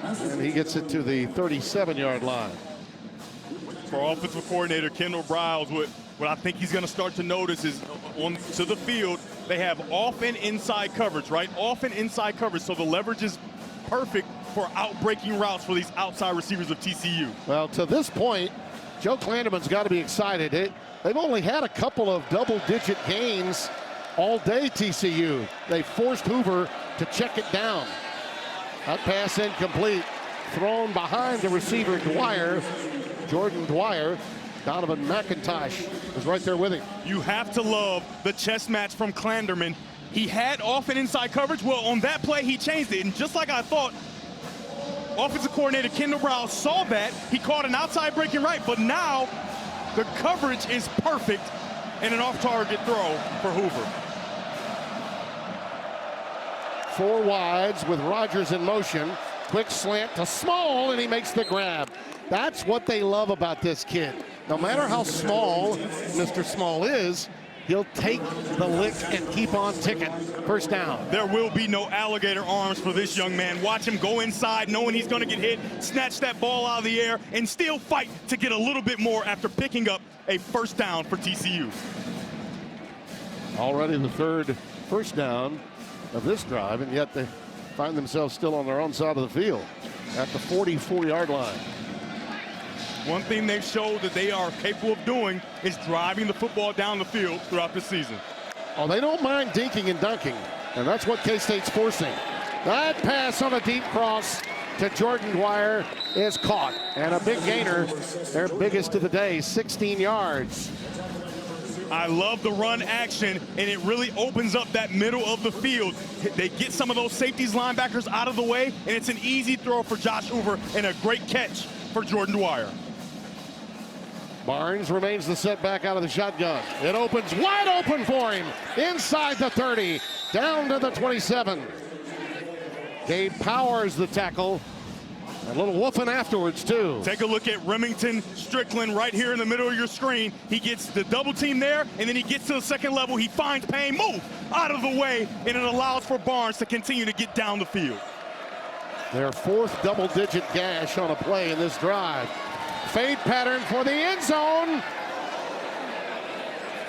And he gets it to the 37-yard line. For offensive coordinator Kendall Briles, what I think he's going to start to notice is on to the field, they have off and inside coverage, right? Off and inside coverage, so the leverage is perfect for out-breaking routes for these outside receivers of TCU. Well, to this point, Joe Clanderman's got to be excited. They've only had a couple of double-digit gains all day, TCU. They forced Hoover to check it down. That pass incomplete. Thrown behind the receiver, Dwyer. Jordan Dwyer. Donovan McIntosh was right there with him. You have to love the chess match from Clanderman. He had off and inside coverage. Well, on that play, he changed it. And just like I thought, offensive coordinator Kendall Briles saw that. He caught an outside breaking right, but now the coverage is perfect and an off-target throw for Hoover. 4 wides with Rogers in motion. Quick slant to Small, and he makes the grab. That's what they love about this kid. No matter how small Mr. Small is, he'll take the lick and keep on ticking. First down. There will be no alligator arms for this young man. Watch him go inside, knowing he's going to get hit, snatch that ball out of the air, and still fight to get a little bit more after picking up a first down for TCU. Already the 3rd first down of this drive, and yet they find themselves still on their own side of the field at the 44-yard line. One thing they've showed that they are capable of doing is driving the football down the field throughout the season. Oh, they don't mind dinking and dunking, and that's what K-State's forcing. That pass on a deep cross to Jordan Dwyer is caught, and a big gainer, their biggest of the day, 16 yards. I love the run action, and it really opens up that middle of the field. They get some of those safeties, linebackers out of the way, and it's an easy throw for Josh Hoover and a great catch for Jordan Dwyer. Barnes remains the setback out of the shotgun. It opens wide open for him. Inside the 30, down to the 27. Gabe Powers the tackle. A little woofing afterwards, too. Take a look at Remington Strickland right here in the middle of your screen. He gets the double team there, and then he gets to the second level. He finds Payne, move out of the way, and it allows for Barnes to continue to get down the field. Their fourth double-digit gash on a play in this drive. Fade pattern for the end zone.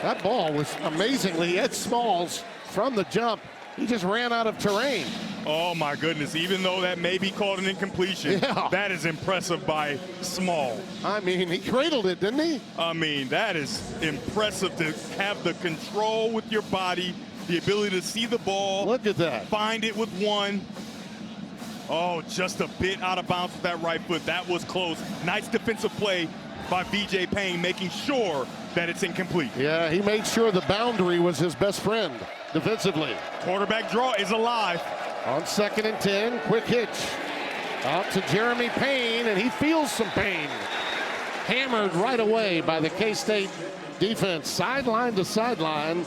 That ball was amazingly Ed Smalls from the jump. He just ran out of terrain. Oh, my goodness. Even though that may be called an incompletion, that is impressive by Small. I mean, he cradled it, didn't he? I mean, that is impressive to have the control with your body, the ability to see the ball. Look at that. Find it with one. Oh, just a bit out of bounds with that right foot. That was close. Nice defensive play by B.J. Payne, making sure that it's incomplete. Yeah, he made sure the boundary was his best friend defensively. Quarterback draw is alive. On 2nd and 10, quick hitch. Out to Jeremy Payne, and he feels some pain. Hammered right away by the K-State defense, sideline to sideline.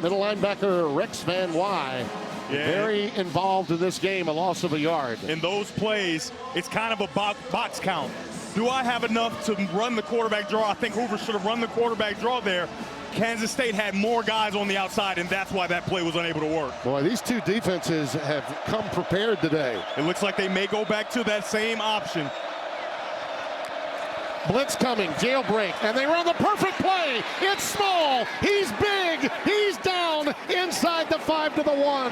Middle linebacker Rex Van Wy. Yeah. Very involved in this game, a loss of a yard. In those plays, it's kind of a box count. Do I have enough to run the quarterback draw? I think Hoover should have run the quarterback draw there. Kansas State had more guys on the outside, and that's why that play was unable to work. Boy, these two defenses have come prepared today. It looks like they may go back to that same option. Blitz coming, jailbreak, and they run the perfect play. It's Small. He's big. He's down inside the 5 to the 1.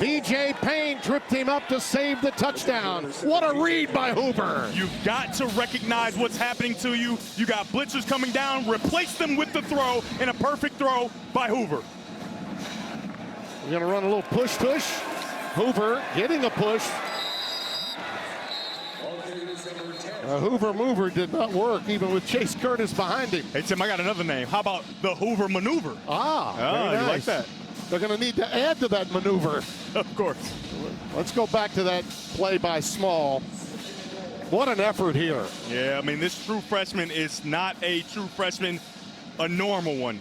B.J. Payne tripped him up to save the touchdown. What a read by Hoover. You've got to recognize what's happening to you. You got blitzers coming down. Replace them with the throw, and a perfect throw by Hoover. We're going to run a little push. Hoover getting a push. Hoover mover did not work, even with Chase Curtis behind him. Hey, Tim, I got another name. How about the Hoover maneuver? Very nice. You like that? They're going to need to add to that maneuver. Of course. Let's go back to that play by Small. What an effort here. Yeah, I mean, this true freshman is not a true freshman, a normal one.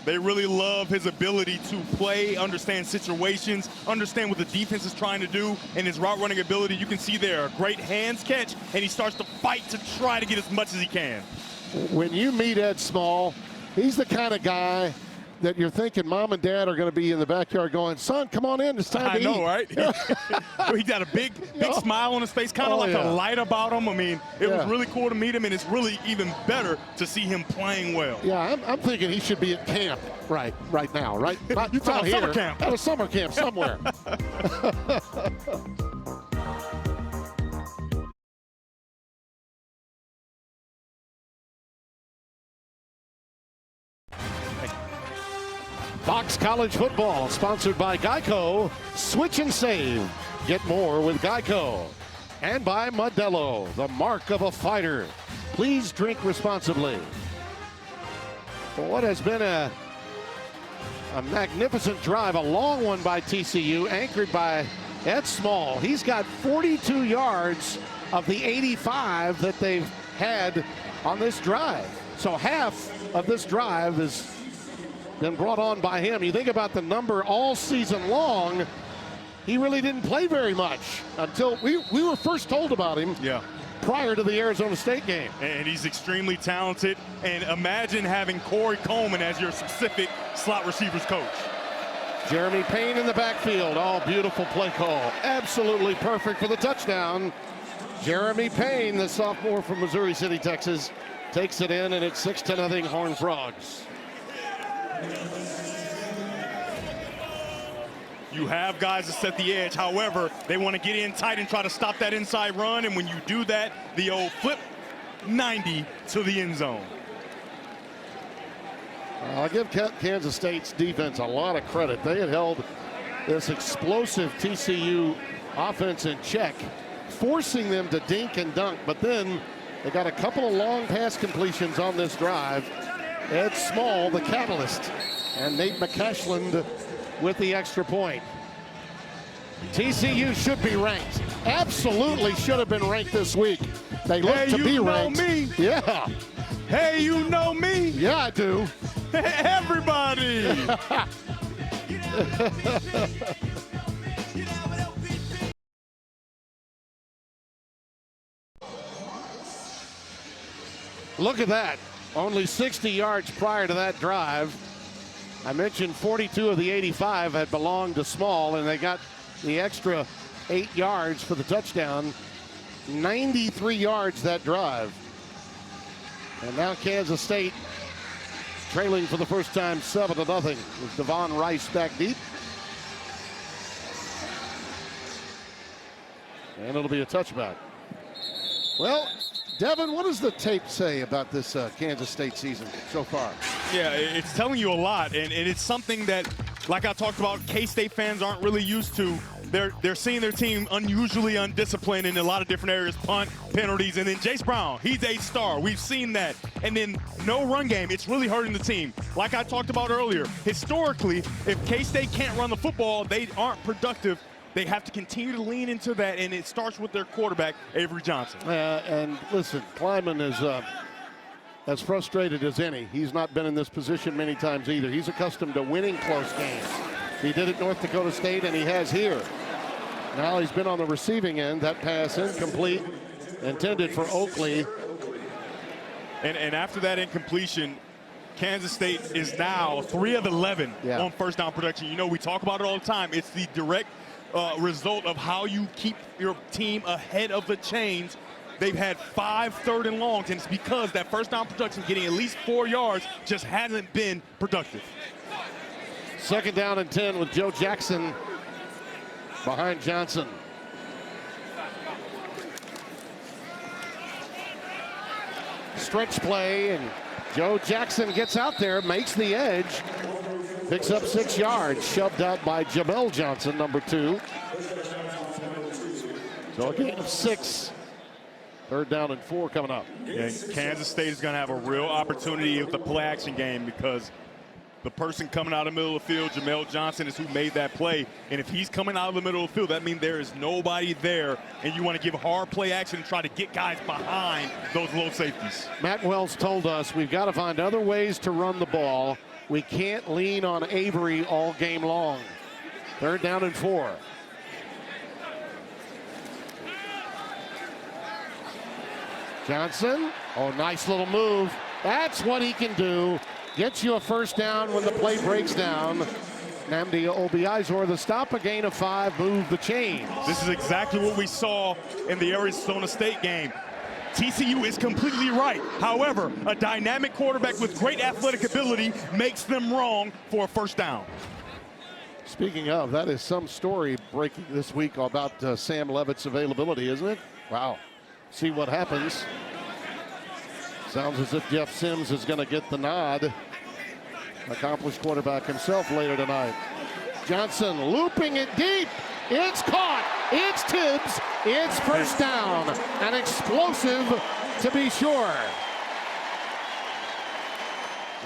They really love his ability to play, understand situations, understand what the defense is trying to do, and his route running ability. You can see there a great hands catch, and he starts to fight to try to get as much as he can. When you meet Ed Small, he's the kind of guy that you're thinking mom and dad are going to be in the backyard going, son, come on in, it's time to eat. I know, right? He got a big smile on his face, kind of a light about him. I mean, it was really cool to meet him, and it's really even better to see him playing well. Yeah, I'm thinking he should be at camp right now, right? Not talking here, summer camp. At a summer camp somewhere. Fox College Football, sponsored by Geico. Switch and save. Get more with Geico. And by Modelo, the mark of a fighter. Please drink responsibly. For what has been a magnificent drive, a long one by TCU, anchored by Ed Small. He's got 42 yards of the 85 that they've had on this drive. So half of this drive has been brought on by him. You think about the number all season long, he really didn't play very much until we were first told about him prior to the Arizona State game. And he's extremely talented. And imagine having Corey Coleman as your specific slot receivers coach. Jeremy Payne in the backfield. Oh, beautiful play call. Absolutely perfect for the touchdown. Jeremy Payne, the sophomore from Missouri City, Texas, takes it in, and it's 6-0 Horned Frogs. You have guys to set the edge. However, they want to get in tight and try to stop that inside run. And when you do that, the old flip 90 to the end zone. I'll give Kansas State's defense a lot of credit. They had held this explosive TCU offense in check, forcing them to dink and dunk. But then they got a couple of long pass completions on this drive. Ed Small, the catalyst, and Nate McCashland with the extra point. TCU should be ranked. Absolutely should have been ranked this week. They look to be ranked. Me. Yeah. Hey, you know me. Yeah, I do. Everybody. Look at that. Only 60 yards prior to that drive. I mentioned 42 of the 85 had belonged to Small, and they got the extra 8 yards for the touchdown. 93 yards that drive. And now Kansas State trailing for the first time 7-0 with Devon Rice back deep. And it'll be a touchback. Well, Devin, what does the tape say about this Kansas State season so far? Yeah, it's telling you a lot, and it's something that, like I talked about, K-State fans aren't really used to. They're seeing their team unusually undisciplined in a lot of different areas, punt, penalties, and then Jace Brown, he's a star. We've seen that. And then no run game, it's really hurting the team. Like I talked about earlier, historically, if K-State can't run the football, they aren't productive. They have to continue to lean into that, and it starts with their quarterback, Avery Johnson. And listen, Kleiman is as frustrated as any. He's not been in this position many times either. He's accustomed to winning close games. He did at North Dakota State, and he has here. Now he's been on the receiving end. That pass incomplete, intended for Oakley. And after that incompletion, Kansas State is now 3 of 11 on first down production. You know, we talk about it all the time. It's the direct result of how you keep your team ahead of the chains. They've had 5 third and longs, and it's because that first down production, getting at least 4 yards, just hasn't been productive. 2nd down and 10 with Joe Jackson behind Johnson. Stretch play, and Joe Jackson gets out there, makes the edge, picks up 6 yards, shoved out by Jamel Johnson, number 2. So a gain of 6. 3rd down and 4 coming up. And Kansas State is going to have a real opportunity with the play action game, because the person coming out of the middle of the field, Jamel Johnson, is who made that play. And if he's coming out of the middle of the field, that means there is nobody there, and you want to give hard play action and try to get guys behind those low safeties. Matt Wells told us we've got to find other ways to run the ball. We can't lean on Avery all game long. 3rd down and 4. Johnson, oh, nice little move. That's what he can do. Gets you a first down when the play breaks down. Nnamdi Obiizor, the stop, a gain of 5, move the chains. This is exactly what we saw in the Arizona State game. TCU is completely right. However, a dynamic quarterback with great athletic ability makes them wrong for a first down. Speaking of, that is some story breaking this week about Sam Levitt's availability, isn't it? Wow. See what happens. Sounds as if Jeff Sims is going to get the nod. Accomplished quarterback himself later tonight. Johnson looping it deep. It's caught. It's Tibbs. It's first down. An explosive to be sure.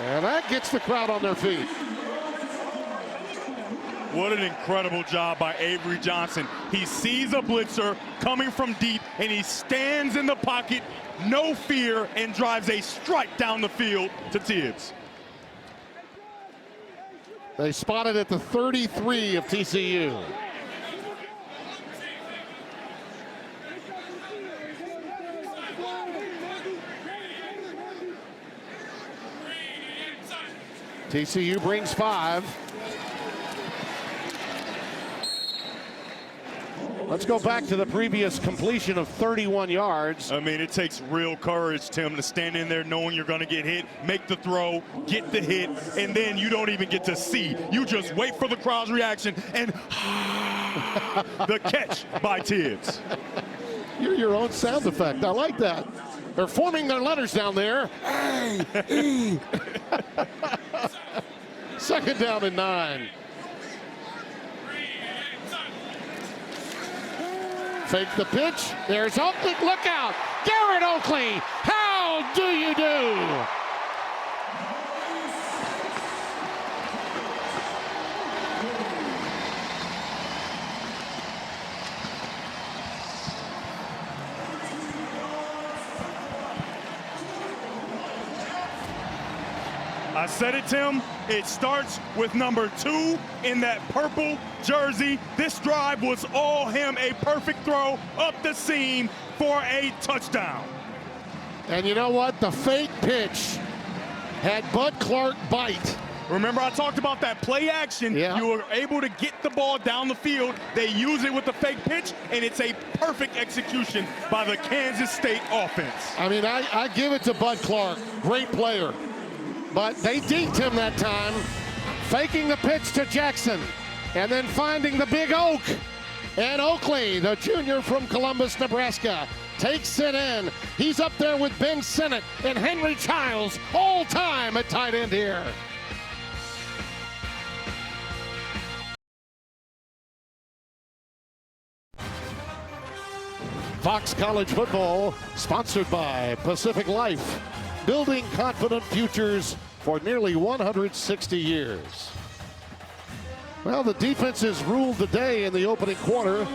And that gets the crowd on their feet. What an incredible job by Avery Johnson. He sees a blitzer coming from deep, and he stands in the pocket, no fear, and drives a strike down the field to Tibbs. They spotted at the 33 of TCU. TCU brings 5. Let's go back to the previous completion of 31 yards. I mean, it takes real courage, Tim, to stand in there knowing you're going to get hit, make the throw, get the hit, and then you don't even get to see. You just wait for the crowd's reaction, and the catch by Tibbs. You're your own sound effect. I like that. They're forming their letters down there. 2nd down and 9. Fake the pitch. There's Oakley. Look out. Garrett Oakley. How do you do? I said it, Tim. It starts with number 2 in that purple jersey. This drive was all him, a perfect throw up the seam for a touchdown. And you know what? The fake pitch had Bud Clark bite. Remember, I talked about that play action. Yeah. You were able to get the ball down the field. They use it with the fake pitch, and it's a perfect execution by the Kansas State offense. I mean, I give it to Bud Clark. Great player. But they deked him that time, faking the pitch to Jackson, and then finding the big Oak. And Oakley, the junior from Columbus, Nebraska, takes it in. He's up there with Ben Sinnott and Henry Childs, all time at tight end here. Fox College Football, sponsored by Pacific Life, building confident futures for nearly 160 years. Well, the defenses ruled the day in the opening quarter.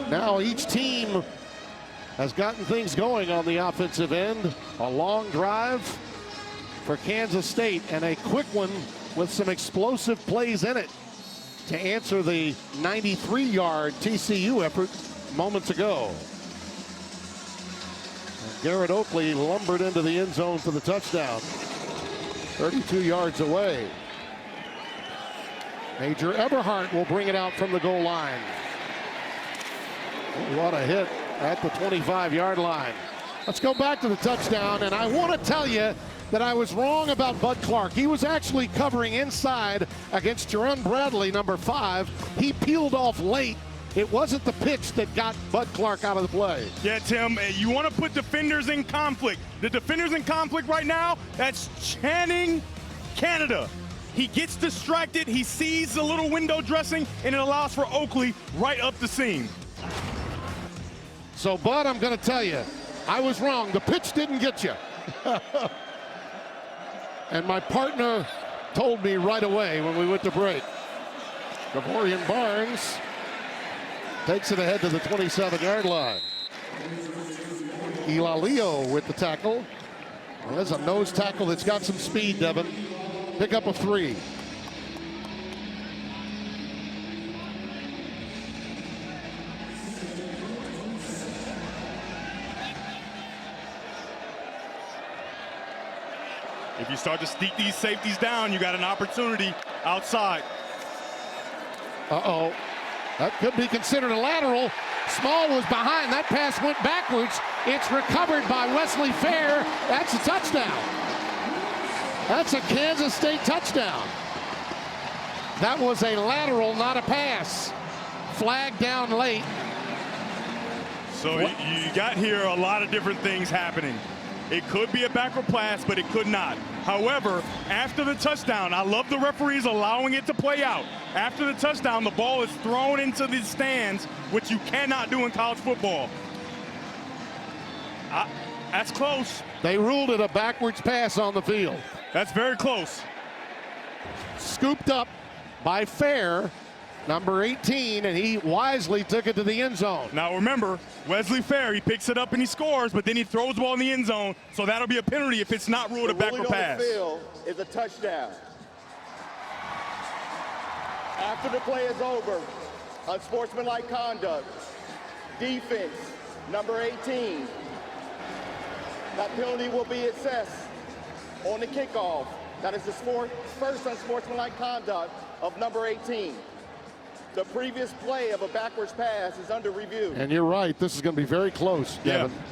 Now each team has gotten things going on the offensive end. A long drive for Kansas State and a quick one with some explosive plays in it to answer the 93-yard TCU effort moments ago. Garrett Oakley lumbered into the end zone for the touchdown. 32 yards away. Major Eberhardt will bring it out from the goal line. What a hit at the 25-yard line. Let's go back to the touchdown, and I want to tell you that I was wrong about Bud Clark. He was actually covering inside against Jerron Bradley, number 5. He peeled off late. It wasn't the pitch that got Bud Clark out of the play. Yeah, Tim, you want to put defenders in conflict. The defenders in conflict right now, that's Channing Canada. He gets distracted, he sees the little window dressing, and it allows for Oakley right up the seam. So, Bud, I'm going to tell you, I was wrong. The pitch didn't get you. And my partner told me right away when we went to break. Gavorian Barnes takes it ahead to the 27-yard line. Elalio with the tackle. Well, there's a nose tackle that's got some speed, Devin. Pick up a 3. If you start to sneak these safeties down, you got an opportunity outside. Uh-oh. That could be considered a lateral. Small was behind. That pass went backwards. It's recovered by Wesley Fair. That's a touchdown. That's a Kansas State touchdown. That was a lateral, not a pass. Flag down late. So you got here a lot of different things happening. It could be a backward pass, but it could not. However, after the touchdown, I love the referees allowing it to play out. After the touchdown, the ball is thrown into the stands, which you cannot do in college football. That's close. They ruled it a backwards pass on the field. That's very close. Scooped up by Fair, number 18, and he wisely took it to the end zone. Now remember, Wesley Fair, he picks it up and he scores, but then he throws the ball in the end zone, so that'll be a penalty if it's not ruled a backward pass. The field is a touchdown. After the play is over, unsportsmanlike conduct, defense, number 18. That penalty will be assessed on the kickoff. That is the first unsportsmanlike conduct of number 18. The previous play of a backwards pass is under review. And you're right, this is going to be very close, Devin. Yeah.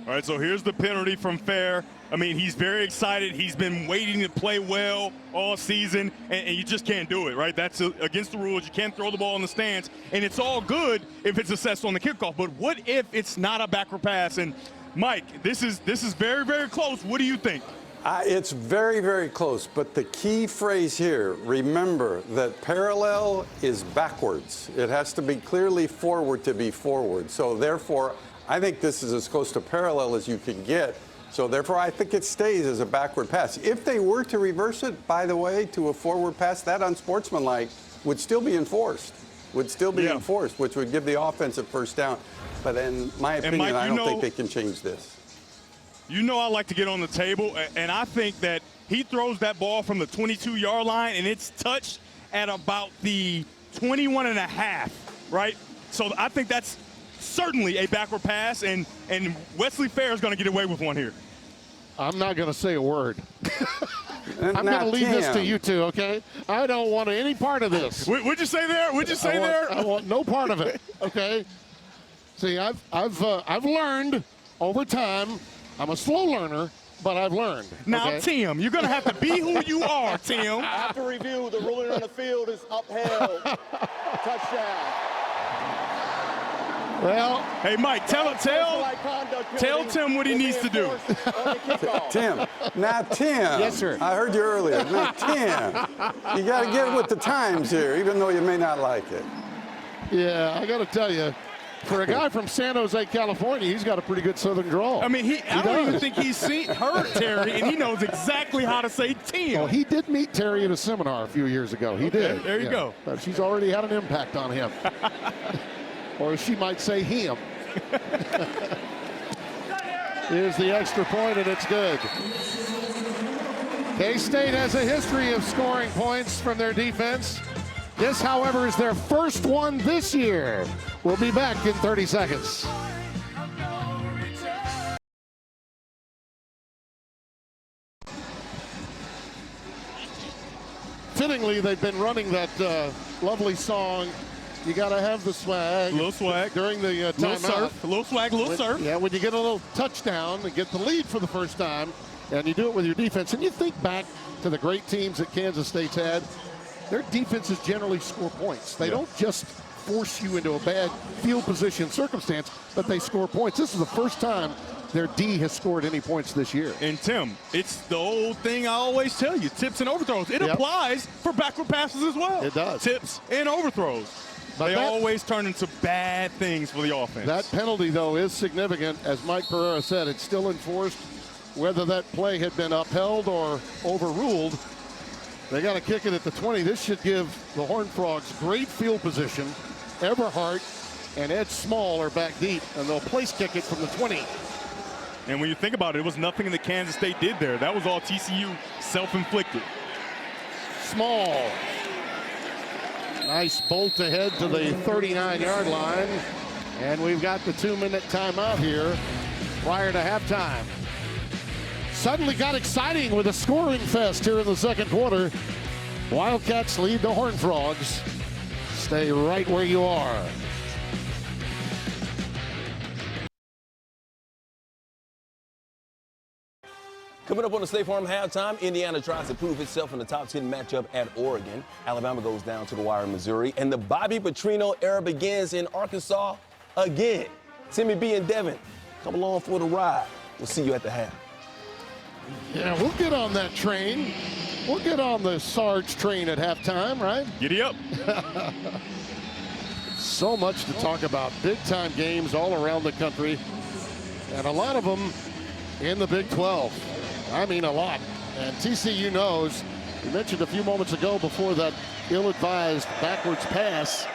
All right, so here's the penalty from Fair. I mean, he's very excited. He's been waiting to play well all season, and you just can't do it, right? That's against the rules. You can't throw the ball in the stands, and it's all good if it's assessed on the kickoff. But what if it's not a backward pass? And Mike, this is very, very close. What do you think? It's very, very close, but the key phrase here, remember that parallel is backwards. It has to be clearly forward to be forward. So therefore, I think this is as close to parallel as you can get. So therefore, I think it stays as a backward pass. If they were to reverse it, by the way, to a forward pass, that unsportsmanlike would still be enforced, which would give the offense a first down. But in my opinion, I don't think they can change this. You know I like to get on the table, and I think that he throws that ball from the 22-yard line, and it's touched at about the 21.5, right? So I think that's certainly a backward pass, and Wesley Fair is going to get away with one here. I'm not going to say a word. I'm going to leave this to you two, okay? I don't want any part of this. What'd you say there? What'd you say there? I want no part of it, okay? See, I've learned over time. I'm a slow learner, but I've learned. Now, okay? Tim, you're going to have to be who you are, Tim. After review, the ruling on the field is upheld. Touchdown. Well, hey, Mike, tell Tim what he needs to do. Tim. Now, Tim. Yes, sir. I heard you earlier. Now, Tim, you got to get with the times here, even though you may not like it. Yeah, I got to tell you, for a guy from San Jose, California, he's got a pretty good Southern drawl. I mean, I don't even think he's heard Terry, and he knows exactly how to say Tim. Well, he did meet Terry at a seminar a few years ago. He did. There you go. But she's already had an impact on him. Or she might say him. Here's the extra point, and it's good. K-State has a history of scoring points from their defense. This, however, is their first one this year. We'll be back in 30 seconds. Fittingly, they've been running that lovely song, "You Gotta Have the Swag." A little swag. During the little timeout. surf. A little swag, a little surf. Yeah, when you get a little touchdown and get the lead for the first time, and you do it with your defense, and you think back to the great teams that Kansas State's had, their defenses generally score points. They don't just force you into a bad field position circumstance, but they score points. This is the first time their D has scored any points this year. And Tim, it's the old thing I always tell you, tips and overthrows. It applies for backward passes as well. It does. Tips and overthrows. But they always turn into bad things for the offense. That penalty, though, is significant. As Mike Pereira said, it's still enforced. Whether that play had been upheld or overruled, they got to kick it at the 20. This should give the Horned Frogs great field position. Everhart and Ed Small are back deep, and they'll place kick it from the 20. And when you think about it, it was nothing that Kansas State did there. That was all TCU self-inflicted. Small. Nice bolt ahead to the 39-yard line. And we've got the 2-minute timeout here prior to halftime. Suddenly got exciting with a scoring fest here in the second quarter. Wildcats lead the Horned Frogs. Stay right where you are. Coming up on the State Farm halftime, Indiana tries to prove itself in the top 10 matchup at Oregon. Alabama goes down to the wire in Missouri. And the Bobby Petrino era begins in Arkansas again. Timmy B and Devin, come along for the ride. We'll see you at the half. Yeah, we'll get on that train. We'll get on the Sarge train at halftime, right? Giddy up. So much to talk about. Big-time games all around the country. And a lot of them in the Big 12. I mean, a lot. And TCU knows. We mentioned a few moments ago before that ill-advised backwards pass,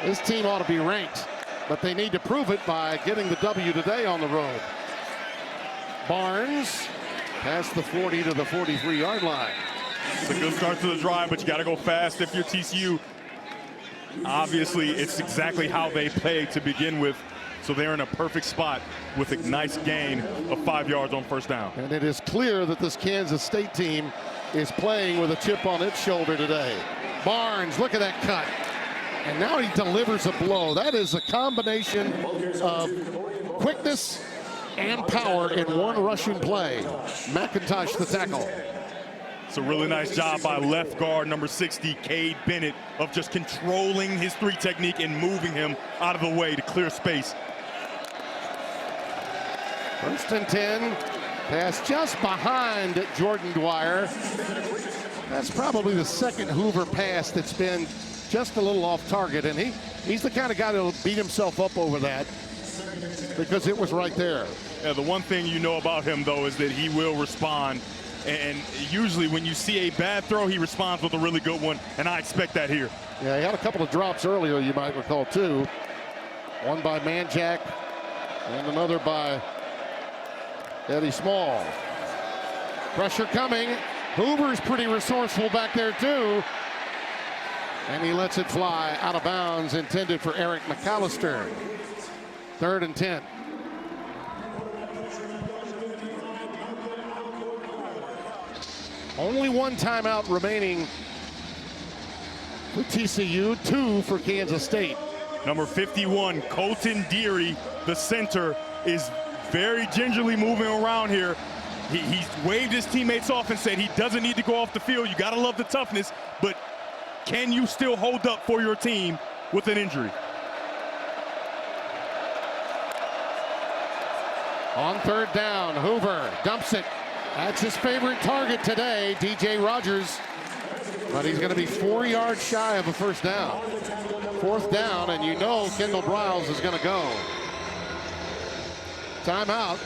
this team ought to be ranked. But they need to prove it by getting the W today on the road. Barnes past the 40 to the 43-yard line. It's a good start to the drive, but you got to go fast if you're TCU. Obviously, it's exactly how they play to begin with. So they're in a perfect spot with a nice gain of 5 yards on first down. And it is clear that this Kansas State team is playing with a chip on its shoulder today. Barnes, look at that cut. And now he delivers a blow. That is a combination of quickness and power in one rushing play. McIntosh the tackle. It's a really nice job by left guard number 60, Cade Bennett, of just controlling his 3 technique and moving him out of the way to clear space. First and 10, pass just behind Jordan Dwyer. That's probably the second Hoover pass that's been just a little off target, and he's the kind of guy that'll beat himself up over that because it was right there. Yeah, the one thing you know about him, though, is that he will respond. And usually when you see a bad throw, he responds with a really good one, and I expect that here. Yeah, he had a couple of drops earlier, you might recall, too. One by Manjack and another by Eddie Small. Pressure coming. Hoover's pretty resourceful back there too. And he lets it fly out of bounds, intended for Eric McAllister. 3rd and 10. Only one timeout remaining for TCU, 2 for Kansas State. Number 51, Colton Deary, the center, is very gingerly moving around here. He's waved his teammates off and said he doesn't need to go off the field. You gotta love the toughness, but can you still hold up for your team with an injury? On 3rd down, Hoover dumps it. That's his favorite target today, DJ Rogers. But he's going to be 4 yards shy of a first down. 4th down, and you know Kendall Briles is going to go. Timeout.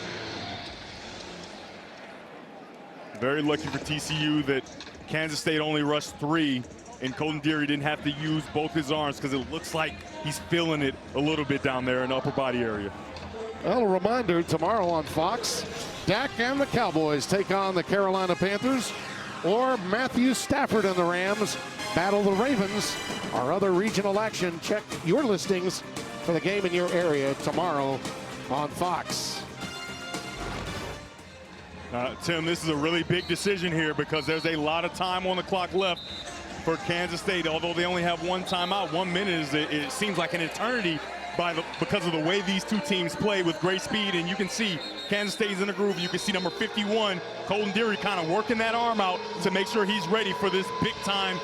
Very lucky for TCU that Kansas State only rushed 3, and Colton Deary didn't have to use both his arms because it looks like he's feeling it a little bit down there in the upper body area. Well, a reminder, tomorrow on Fox, Dak and the Cowboys take on the Carolina Panthers, or Matthew Stafford and the Rams battle the Ravens. Our other regional action, check your listings for the game in your area tomorrow on Fox. Tim, this is a really big decision here because there's a lot of time on the clock left for Kansas State. Although they only have one timeout, 1 minute it seems like an eternity because of the way these two teams play with great speed. And you can see Kansas State's in the groove. You can see number 51, Colton Deary, kind of working that arm out to make sure he's ready for this big-time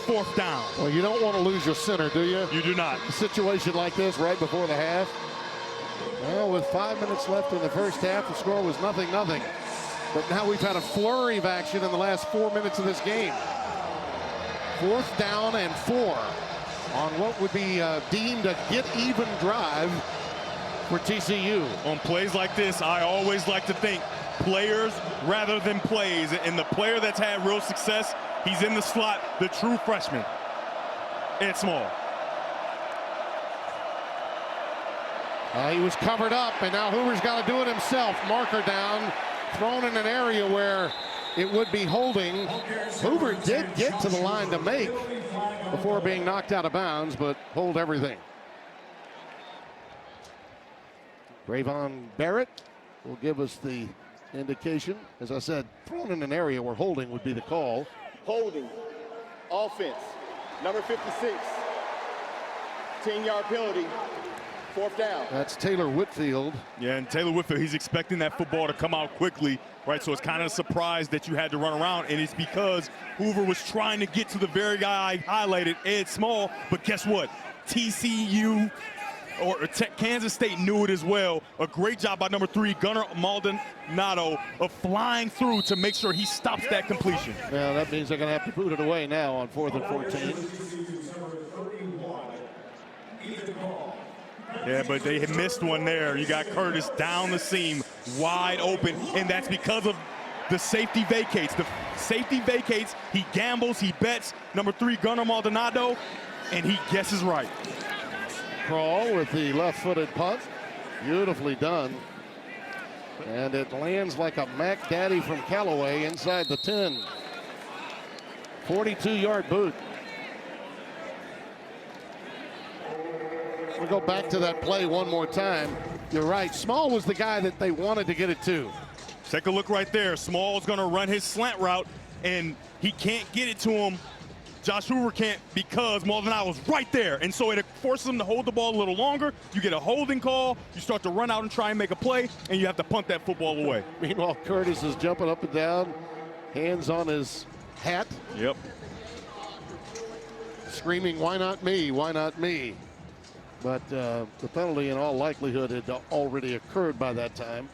4th down. Well, you don't want to lose your center, do you? You do not. A situation like this right before the half. Well, with 5 minutes left in the first half, the score was 0-0. But now we've had a flurry of action in the last 4 minutes of this game. 4th down and 4 on what would be deemed a get-even drive for TCU. On plays like this, I always like to think players rather than plays. And the player that's had real success, he's in the slot, the true freshman, Ed Small. He was covered up, and now Hoover's got to do it himself. Marker down, thrown in an area where it would be holding. Hoover did get to the line to make before being knocked out of bounds, but hold everything. Rayvon Barrett will give us the indication. As I said, thrown in an area where holding would be the call. Holding, offense, number 56, 10-yard penalty, 4th down. That's Taylor Whitfield. Yeah, and Taylor Whitfield, he's expecting that football to come out quickly, right? So it's kind of a surprise that you had to run around, and it's because Hoover was trying to get to the very guy I highlighted, Ed Small, but guess what? TCU or Kansas State knew it as well. A great job by number 3, Gunnar Maldonado, of flying through to make sure he stops that completion. Well, that means they're going to have to boot it away now on 4th and 14. Yeah, but they had missed one there. You got Curtis down the seam, wide open, and that's because of the safety vacates. The safety vacates, he gambles, he bets. Number 3, Gunnar Maldonado, and he guesses right. Crawl with the left-footed punt. Beautifully done. And it lands like a Mac Daddy from Callaway inside the 10. 42-yard boot. We'll go back to that play one more time. You're right. Small was the guy that they wanted to get it to. Take a look right there. Small's going to run his slant route, and he can't get it to him. Josh Hoover can't because Maldonado was right there. And so it forces him to hold the ball a little longer. You get a holding call. You start to run out and try and make a play, and you have to punt that football away. Meanwhile, Curtis is jumping up and down, hands on his hat. Yep. Screaming, "Why not me? Why not me?" But the penalty in all likelihood had already occurred by that time.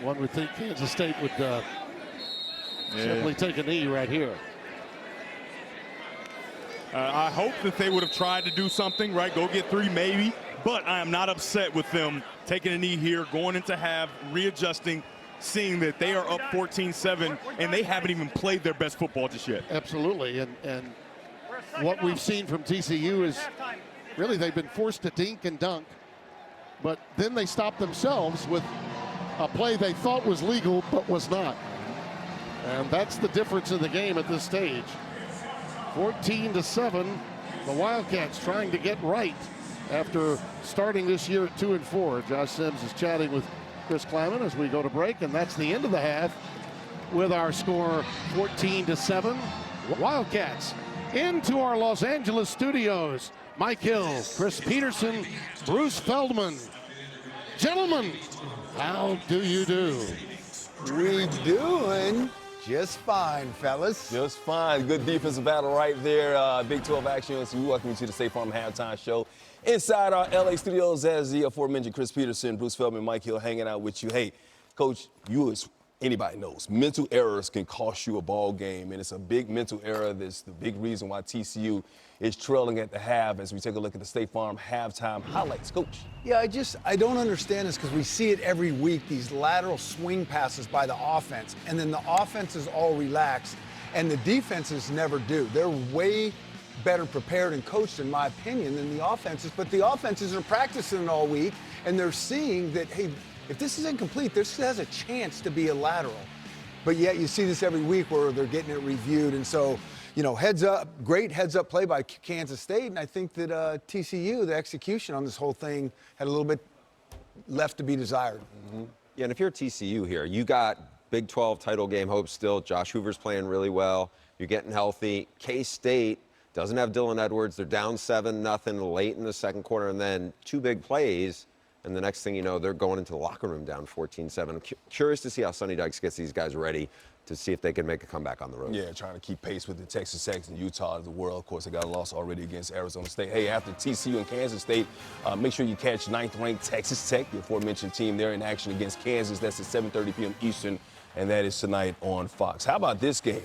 One would think Kansas State would simply take a knee right here. I hope that they would have tried to do something, right? Go get 3 maybe. But I am not upset with them taking a knee here, going into half, readjusting, seeing that they are up 14-7, and they haven't even played their best football just yet. Absolutely. And what we've seen from TCU is really they've been forced to dink and dunk. but then they stopped themselves with a play they thought was legal but was not. And that's the difference in the game at this stage. 14-7, the Wildcats trying to get right after starting this year at 2-4. Josh Sims is chatting with Chris Kleiman as we go to break, and that's the end of the half with our score 14-7. Wildcats into our Los Angeles studios. Mike Hill, Chris Peterson, Bruce Feldman. Gentlemen, how do you do? We doing just fine, fellas. Just fine. Good defensive battle right there. Big 12 action. So we welcome you to the State Farm Halftime Show. Inside our LA studios, as the aforementioned Chris Peterson, Bruce Feldman, Mike Hill hanging out with you. Hey, Coach, you as anybody knows, mental errors can cost you a ball game, and it's a big mental error. That's the big reason why TCU is trailing at the half as we take a look at the State Farm halftime highlights. Coach. Yeah, I don't understand this because we see it every week, these lateral swing passes by the offense, and then the offenses all relax, and the defenses never do. They're way better prepared and coached, in my opinion, than the offenses, but the offenses are practicing it all week, and they're seeing that, hey, if this is incomplete, this has a chance to be a lateral. But yet you see this every week where they're getting it reviewed. And so, you know, heads up, great heads up play by Kansas State. And I think that TCU, the execution on this whole thing, had a little bit left to be desired. Mm-hmm. Yeah, and if you're TCU here, you got Big 12 title game hopes still. Josh Hoover's playing really well. You're getting healthy. K-State doesn't have Dylan Edwards. They're down 7-0 late in the second quarter, and then two big plays. And the next thing you know, they're going into the locker room down 14-7. I'm curious to see how Sonny Dykes gets these guys ready to see if they can make a comeback on the road. Yeah, trying to keep pace with the Texas Techs and Utah of the world. Of course, they got a loss already against Arizona State. Hey, after TCU and Kansas State, make sure you catch 9th-ranked Texas Tech, the aforementioned team there in action against Kansas. That's at 7:30 p.m. Eastern, and that is tonight on Fox. How about this game?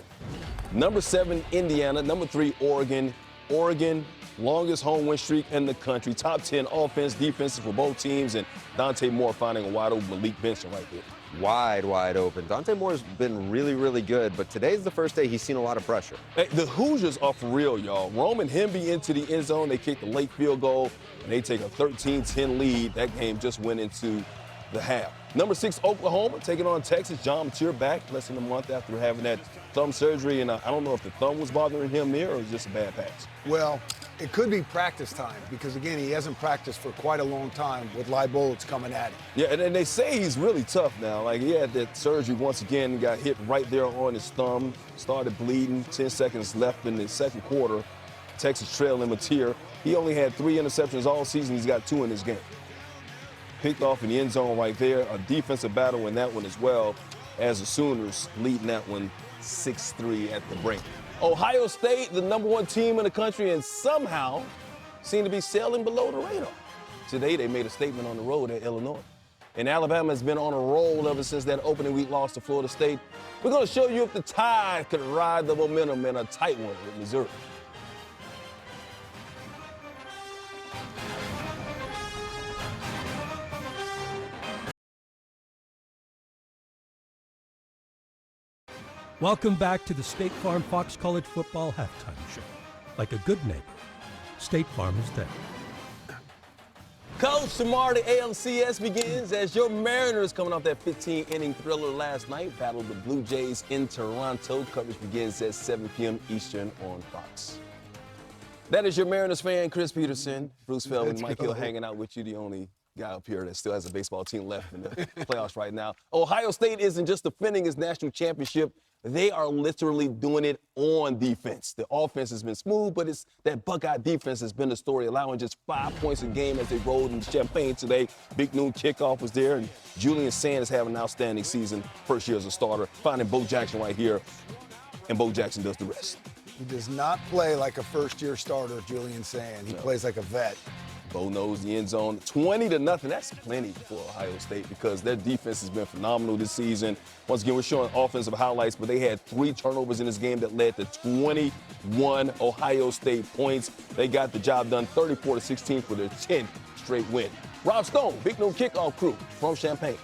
Number 7, Indiana. Number 3, Oregon. Oregon, longest home win streak in the country. Top 10 offense, defenses for both teams, and Dante Moore finding a wide open Malik Benson right there. Wide open. Dante Moore's been really, really good, but today's the first day he's seen a lot of pressure. Hey, the Hoosiers are for real, y'all. Roman Hemby into the end zone. They kick the late field goal, and they take a 13-10 lead. That game just went into the half. Number 6, Oklahoma, taking on Texas. John Mateer back less than a month after having that thumb surgery, and I don't know if the thumb was bothering him there or it was just a bad pass. Well, it could be practice time because, again, he hasn't practiced for quite a long time with live bullets coming at him. Yeah, and they say he's really tough now. Like, he had that surgery once again, got hit right there on his thumb, started bleeding, 10 seconds left in the second quarter. Texas trailing Mateer. He only had 3 interceptions all season. He's got 2 in this game. Picked off in the end zone right there. A defensive battle in that one as well, as the Sooners leading that one 6-3 at the break. Ohio State, the number 1 team in the country, and somehow seem to be sailing below the radar. Today, they made a statement on the road at Illinois. And Alabama has been on a roll ever since that opening week loss to Florida State. We're going to show you if the Tide could ride the momentum in a tight one with Missouri. Welcome back to the State Farm Fox College Football Halftime Show. Like a good neighbor, State Farm is there. Coach, tomorrow the ALCS begins as your Mariners, coming off that 15-inning thriller last night, battled the Blue Jays in Toronto. Coverage begins at 7 p.m. Eastern on Fox. That is your Mariners fan, Chris Peterson, Bruce Feldman, Mike Hill hanging out with you, the only guy up here that still has a baseball team left in the playoffs right now. Ohio State isn't just defending its national championship. They are literally doing it on defense. The offense has been smooth, but it's that Buckeye defense has been the story, allowing just 5 points a game as they rolled in Champaign today. Big noon kickoff was there, and Julian Sand is having an outstanding season, first year as a starter, finding Bo Jackson right here, and Bo Jackson does the rest. He does not play like a first-year starter, Julian Sand. He plays like a vet. Bo knows the end zone. 20-0. That's plenty for Ohio State because their defense has been phenomenal this season. Once again, we're showing offensive highlights, but they had 3 turnovers in this game that led to 21 Ohio State points. They got the job done 34-16 for their 10th straight win. Rob Stone, Big Noon Kickoff crew from Champaign.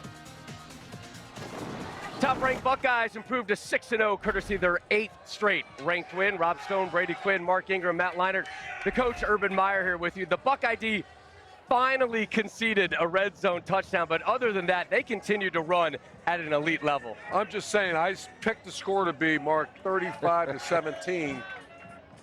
Top-ranked Buckeyes improved to 6-0, courtesy of their 8th straight ranked win. Rob Stone, Brady Quinn, Mark Ingram, Matt Leinart, the coach Urban Meyer here with you. The Buckeye D finally conceded a red zone touchdown, but other than that, they continue to run at an elite level. I'm just saying, I picked the score to be marked 35-17.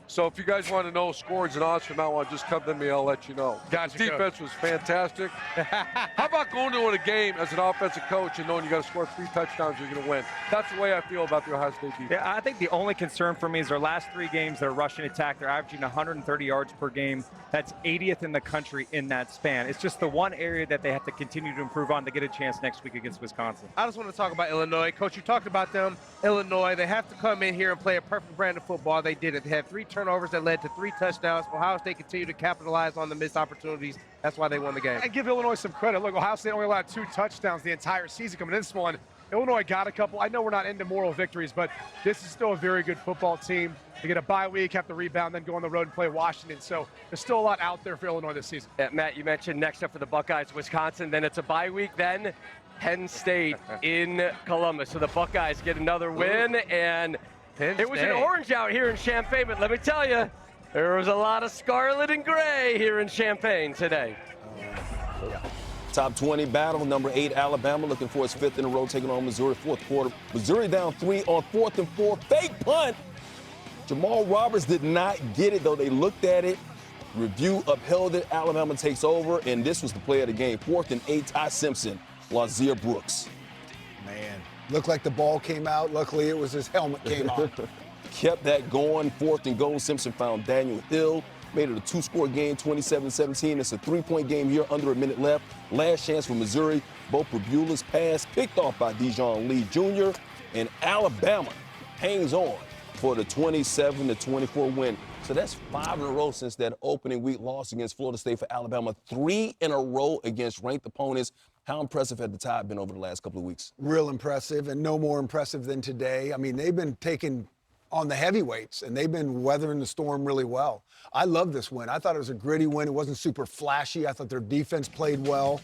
So if you guys want to know scores and odds from now on, just come to me. I'll let you know. Gotcha, The defense was fantastic. How about going to a game as an offensive coach and knowing you got to score 3 touchdowns, you're going to win? That's the way I feel about the Ohio State defense. Yeah, I think the only concern for me is their last 3 games, their rushing attack. They're averaging 130 yards per game. That's 80th in the country in that span. It's just the one area that they have to continue to improve on to get a chance next week against Wisconsin. I just want to talk about Illinois. Coach, you talked about them. Illinois, they have to come in here and play a perfect brand of football. They did it. They had 3 turnovers that led to 3 touchdowns. Ohio State continued to capitalize on the missed opportunities. That's why they won the game. And give Illinois some credit. Look, Ohio State only allowed 2 touchdowns the entire season coming in this one. Illinois got a couple. I know we're not into moral victories, but this is still a very good football team. They get a bye week, have to rebound, then go on the road and play Washington. So there's still a lot out there for Illinois this season. Yeah, Matt, you mentioned next up for the Buckeyes, Wisconsin. Then it's a bye week. Then Penn State in Columbus. So the Buckeyes get another win. And it was an orange out here in Champaign, but let me tell you, there was a lot of scarlet and gray here in Champaign today. Top 20 battle, number 8 Alabama looking for its 5th in a row, taking on Missouri, 4th quarter. Missouri down 3 on 4th and 4, fake punt. Jamal Roberts did not get it, though. They looked at it, review upheld it. Alabama takes over, and this was the play of the game. 4th and 8, Ty Simpson, Lazir Brooks. Man, looked like the ball came out. Luckily, it was his helmet came off. Kept that going, 4th and goal. Simpson found Daniel Hill. Made it a 2-score game, 27-17. It's a 3-point game here, under a minute left. Last chance for Missouri. Bo Pribula's pass picked off by Dijon Lee Jr. And Alabama hangs on for the 27-24 win. So that's 5 in a row since that opening week loss against Florida State for Alabama. 3 in a row against ranked opponents. How impressive had the Tide been over the last couple of weeks? Real impressive, and no more impressive than today. I mean, they've been taking on the heavyweights, and they've been weathering the storm really well. I love this win. I thought it was a gritty win. It wasn't super flashy. I thought their defense played well.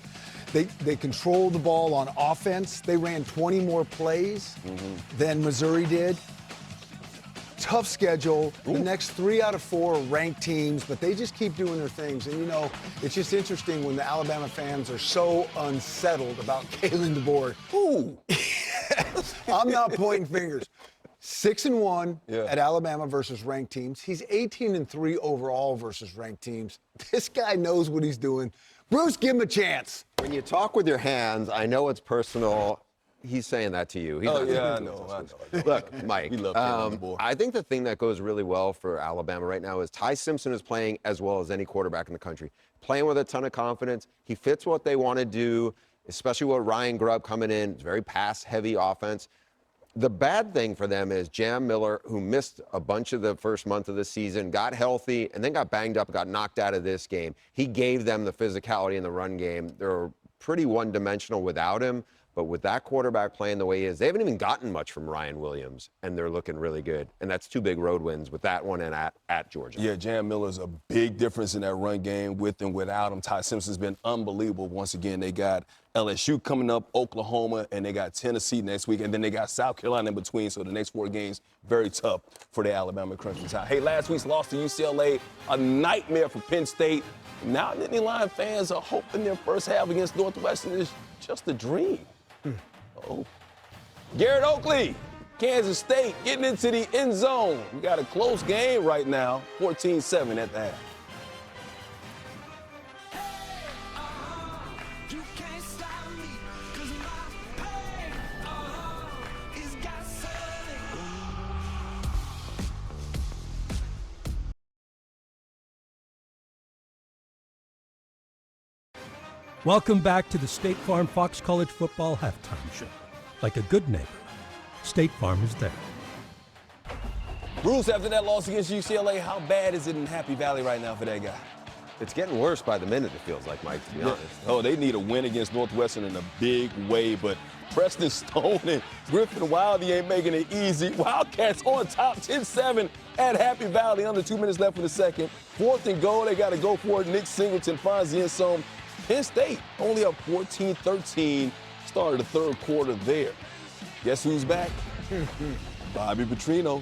They controlled the ball on offense. They ran 20 more plays than Missouri did. Tough schedule. The next 3 out of 4 are ranked teams, but they just keep doing their things. And, you know, it's just interesting when the Alabama fans are so unsettled about Kalen DeBoer. Ooh. I'm not pointing fingers. 6-1 at Alabama versus ranked teams. He's 18-3 overall versus ranked teams. This guy knows what he's doing. Bruce, give him a chance. When you talk with your hands, I know it's personal. He's saying that to you. He's I know. Look, Mike, I think the thing that goes really well for Alabama right now is Ty Simpson is playing as well as any quarterback in the country. Playing with a ton of confidence. He fits what they want to do, especially with Ryan Grubb coming in. It's a very pass-heavy offense. The bad thing for them is Jam Miller, who missed a bunch of the first month of the season, got healthy, and then got banged up, got knocked out of this game. He gave them the physicality in the run game. They're pretty one-dimensional without him, but with that quarterback playing the way he is, they haven't even gotten much from Ryan Williams, and they're looking really good. And that's 2 big road wins with that one and at Georgia. Yeah, Jam Miller's a big difference in that run game with and without him. Ty Simpson's been unbelievable. Once again, they got LSU coming up, Oklahoma, and they got Tennessee next week, and then they got South Carolina in between. So the next 4 games, very tough for the Alabama Crimson Tide. Hey, last week's loss to UCLA, a nightmare for Penn State. Now Nittany Lion fans are hoping their first half against Northwestern is just a dream. Oh. Garrett Oakley, Kansas State getting into the end zone. We got a close game right now, 14-7 at the half. Welcome back to the State Farm Fox College Football Halftime Show. Like a good neighbor, State Farm is there. Bruce, after that loss against UCLA, how bad is it in Happy Valley right now for that guy? It's getting worse by the minute, it feels like, Mike, to be honest. Oh, they need a win against Northwestern in a big way, but Preston Stone and Griffin Wildy ain't making it easy. Wildcats on top, 10-7 at Happy Valley, under 2 minutes left in the second. 4th and goal, they got to go for it. Nick Singleton finds the end zone. Penn State only up 14-13, started the 3rd quarter there. Guess who's back? Bobby Petrino.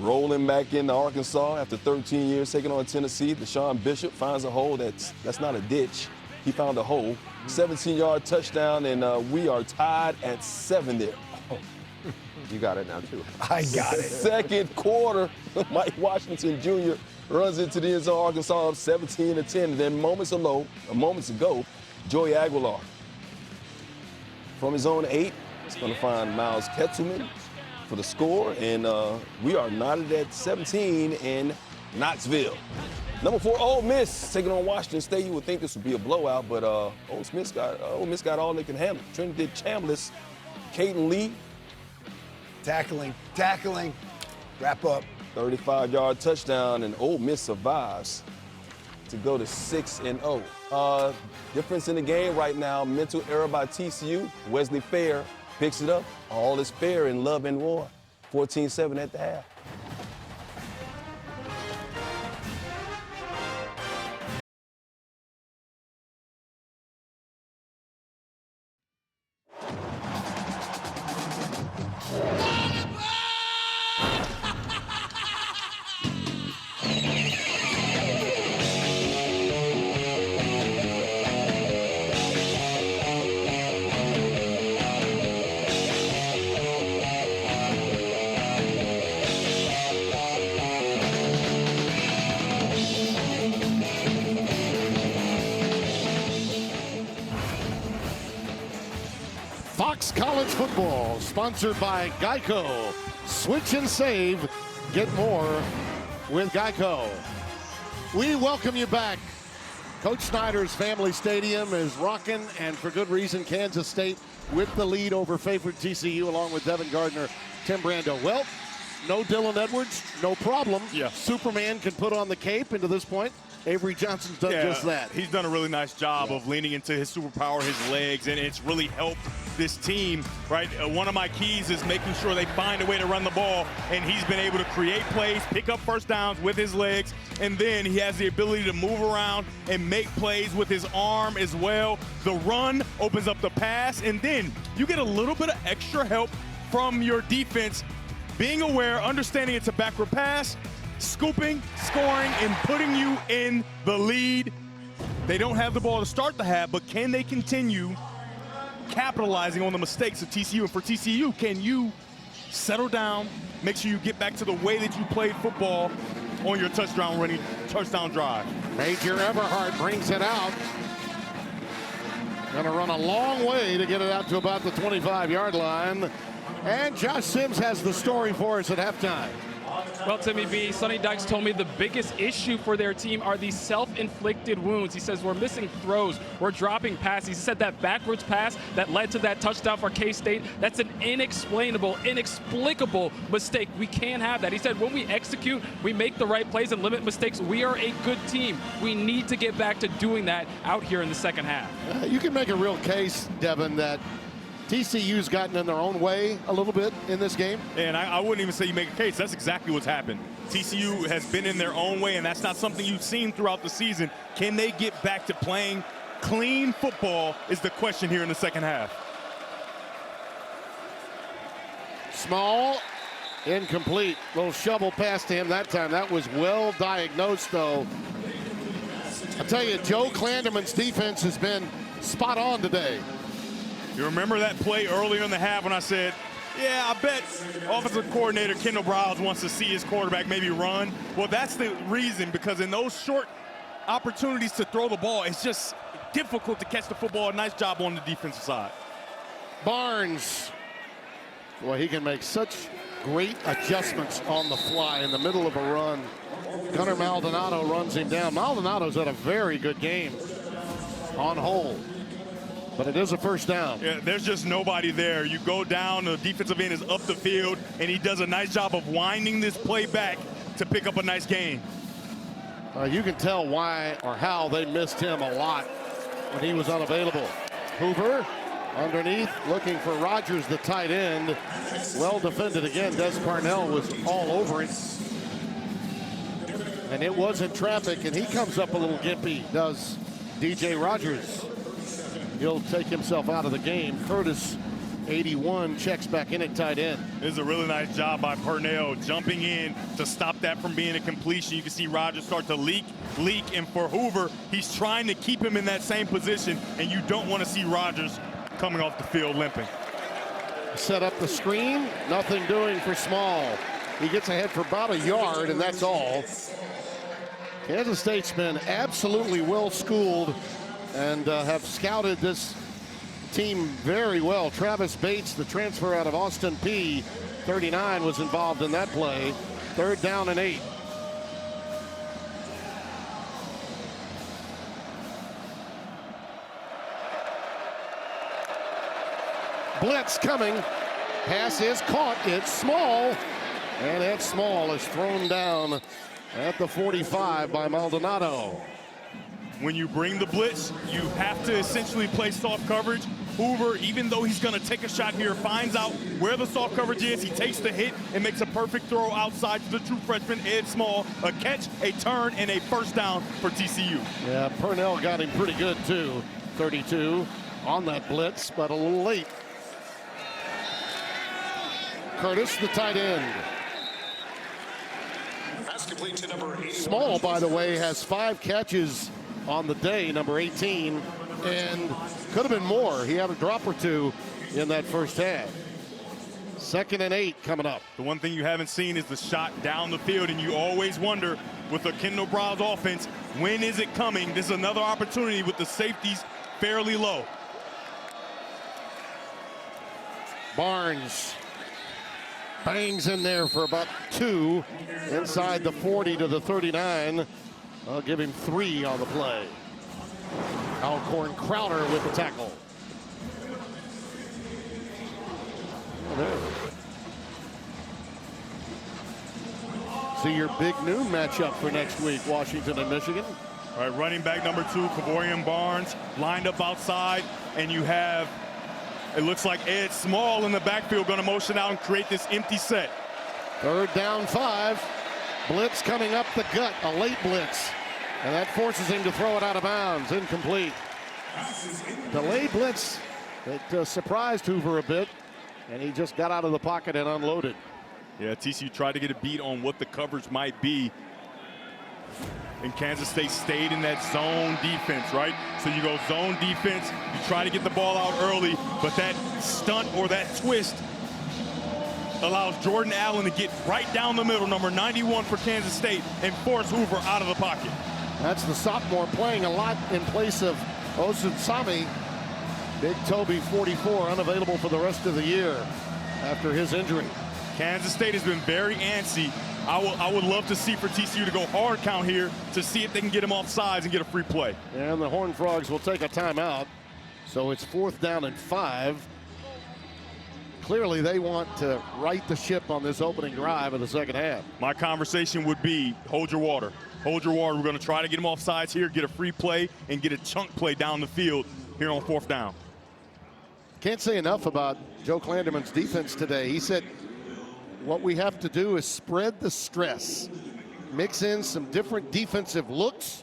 Rolling back into Arkansas after 13 years taking on Tennessee. Deshaun Bishop finds a hole that's not a ditch. He found a hole. 17-yard touchdown, and we are tied at 7 there. You got it now, too. I got it. Second quarter, Mike Washington Jr. runs into the end zone, Arkansas up 17-10. And then moments ago, Joey Aguilar from his own 8 is going to find Miles Kettleman for the score. And we are knotted at 17 in Knoxville. Number 4, Ole Miss taking on Washington State. You would think this would be a blowout, but Ole Miss got all they can handle. Trinity Chambliss, Caden Lee. Tackling, wrap up. 35-yard touchdown, and Ole Miss survives to go to 6-0. Difference in the game right now, mental error by TCU. Wesley Fair picks it up. All is fair in love and war. 14-7 at the half. Fox College Football, sponsored by Geico. Switch and save. Get more with Geico. We welcome you back. Coach Snyder's Family Stadium is rocking, and for good reason. Kansas State with the lead over favorite TCU, along with Devin Gardner, Tim Brando. Well, no Dylan Edwards, no problem. Yeah. Superman can put on the cape, and to this point, Avery Johnson's done just that. He's done a really nice job of leaning into his superpower, his legs, and it's really helped this team, right? One of my keys is making sure they find a way to run the ball, and he's been able to create plays, pick up first downs with his legs, and then he has the ability to move around and make plays with his arm as well. The run opens up the pass, and then you get a little bit of extra help from your defense, being aware, understanding it's a backward pass, scooping, scoring, and putting you in the lead. They don't have the ball to start the half, but can they continue capitalizing on the mistakes of TCU? And for TCU, can you settle down, make sure you get back to the way that you played football on your touchdown drive? Major Everhart brings it out. Gonna run a long way to get it out to about the 25-yard line. And Josh Sims has the story for us at halftime. Well, Timmy B, Sonny Dykes told me the biggest issue for their team are these self-inflicted wounds. He says we're missing throws, we're dropping passes. He said that backwards pass that led to that touchdown for K-State, that's an inexplicable mistake. We can't have that. He said when we execute, we make the right plays and limit mistakes. We are a good team. We need to get back to doing that out here in the second half. You can make a real case, Devin, that TCU's gotten in their own way a little bit in this game. And I wouldn't even say you make a case. That's exactly what's happened. TCU has been in their own way, and that's not something you've seen throughout the season. Can they get back to playing clean football is the question here in the second half. Small, incomplete. Little shovel pass to him that time. That was well diagnosed, though. I tell you, Joe Clanderman's defense has been spot on today. You remember that play earlier in the half when I said, yeah, I bet offensive coordinator Kendall Briles wants to see his quarterback maybe run. Well, that's the reason, because in those short opportunities to throw the ball, it's just difficult to catch the football. Nice job on the defensive side. Barnes. Boy, he can make such great adjustments on the fly in the middle of a run. Gunnar Maldonado runs him down. Maldonado's had a very good game on hold. But it is a first down. Yeah, there's just nobody there. You go down, the defensive end is up the field, and he does a nice job of winding this play back to pick up a nice gain. You can tell why or how they missed him a lot when he was unavailable. Hoover underneath, looking for Rogers, the tight end. Well defended again. Des Parnell was all over it. And it was in traffic, and he comes up a little gimpy, does DJ Rogers. He'll take himself out of the game. Curtis 81 checks back in at tight end. This is a really nice job by Purnell jumping in to stop that from being a completion. You can see Rogers start to leak, and for Hoover, he's trying to keep him in that same position, and you don't want to see Rogers coming off the field limping. Set up the screen, nothing doing for Small. He gets ahead for about a yard, and that's all. Kansas State's been absolutely well schooled and have scouted this team very well. Travis Bates, the transfer out of Austin P, 39, was involved in that play. 3rd down and 8. Blitz coming. Pass is caught. It's Small. And Ed Small is thrown down at the 45 by Maldonado. When you bring the blitz, you have to essentially play soft coverage. Hoover, even though he's going to take a shot here, finds out where the soft coverage is. He takes the hit and makes a perfect throw outside to the true freshman, Ed Small. A catch, a turn, and a first down for TCU. Yeah, Purnell got him pretty good, too. 32 on that blitz, but a little late. Curtis, the tight end. Pass complete to number 81. Small, by the way, has 5 catches on the day, number 18, and could have been more. He had a drop or 2 in that first half. 2nd and 8 coming up. The one thing you haven't seen is the shot down the field, and you always wonder with the Kendall Browse offense, when is it coming? This is another opportunity with the safeties fairly low. Barnes bangs in there for about 2 inside the 40 to the 39. I'll give him 3 on the play. Alcorn Crowder with the tackle. See your big noon matchup for next week, Washington and Michigan. All right, running back number 2, Kavorian Barnes, lined up outside, and you have, it looks like Ed Small in the backfield going to motion out and create this empty set. 3rd down 5. Blitz coming up the gut, a late blitz. And that forces him to throw it out of bounds, incomplete. Delayed blitz that surprised Hoover a bit, and he just got out of the pocket and unloaded. Yeah, TCU tried to get a beat on what the coverage might be. And Kansas State stayed in that zone defense, right? So you go zone defense, you try to get the ball out early, but that stunt or that twist allows Jordan Allen to get right down the middle, number 91 for Kansas State, and force Hoover out of the pocket. That's the sophomore playing a lot in place of Osunsami. Big Toby, 44, unavailable for the rest of the year after his injury. Kansas State has been very antsy. I would love to see for TCU to go hard count here to see if they can get him off sides and get a free play. And the Horned Frogs will take a timeout. So it's 4th down and 5. Clearly they want to right the ship on this opening drive of the second half. My conversation would be hold your water. Hold your water. We're going to try to get him off sides here, get a free play, and get a chunk play down the field here on 4th down. Can't say enough about Joe Klanderman's defense today. He said, what we have to do is spread the stress, mix in some different defensive looks,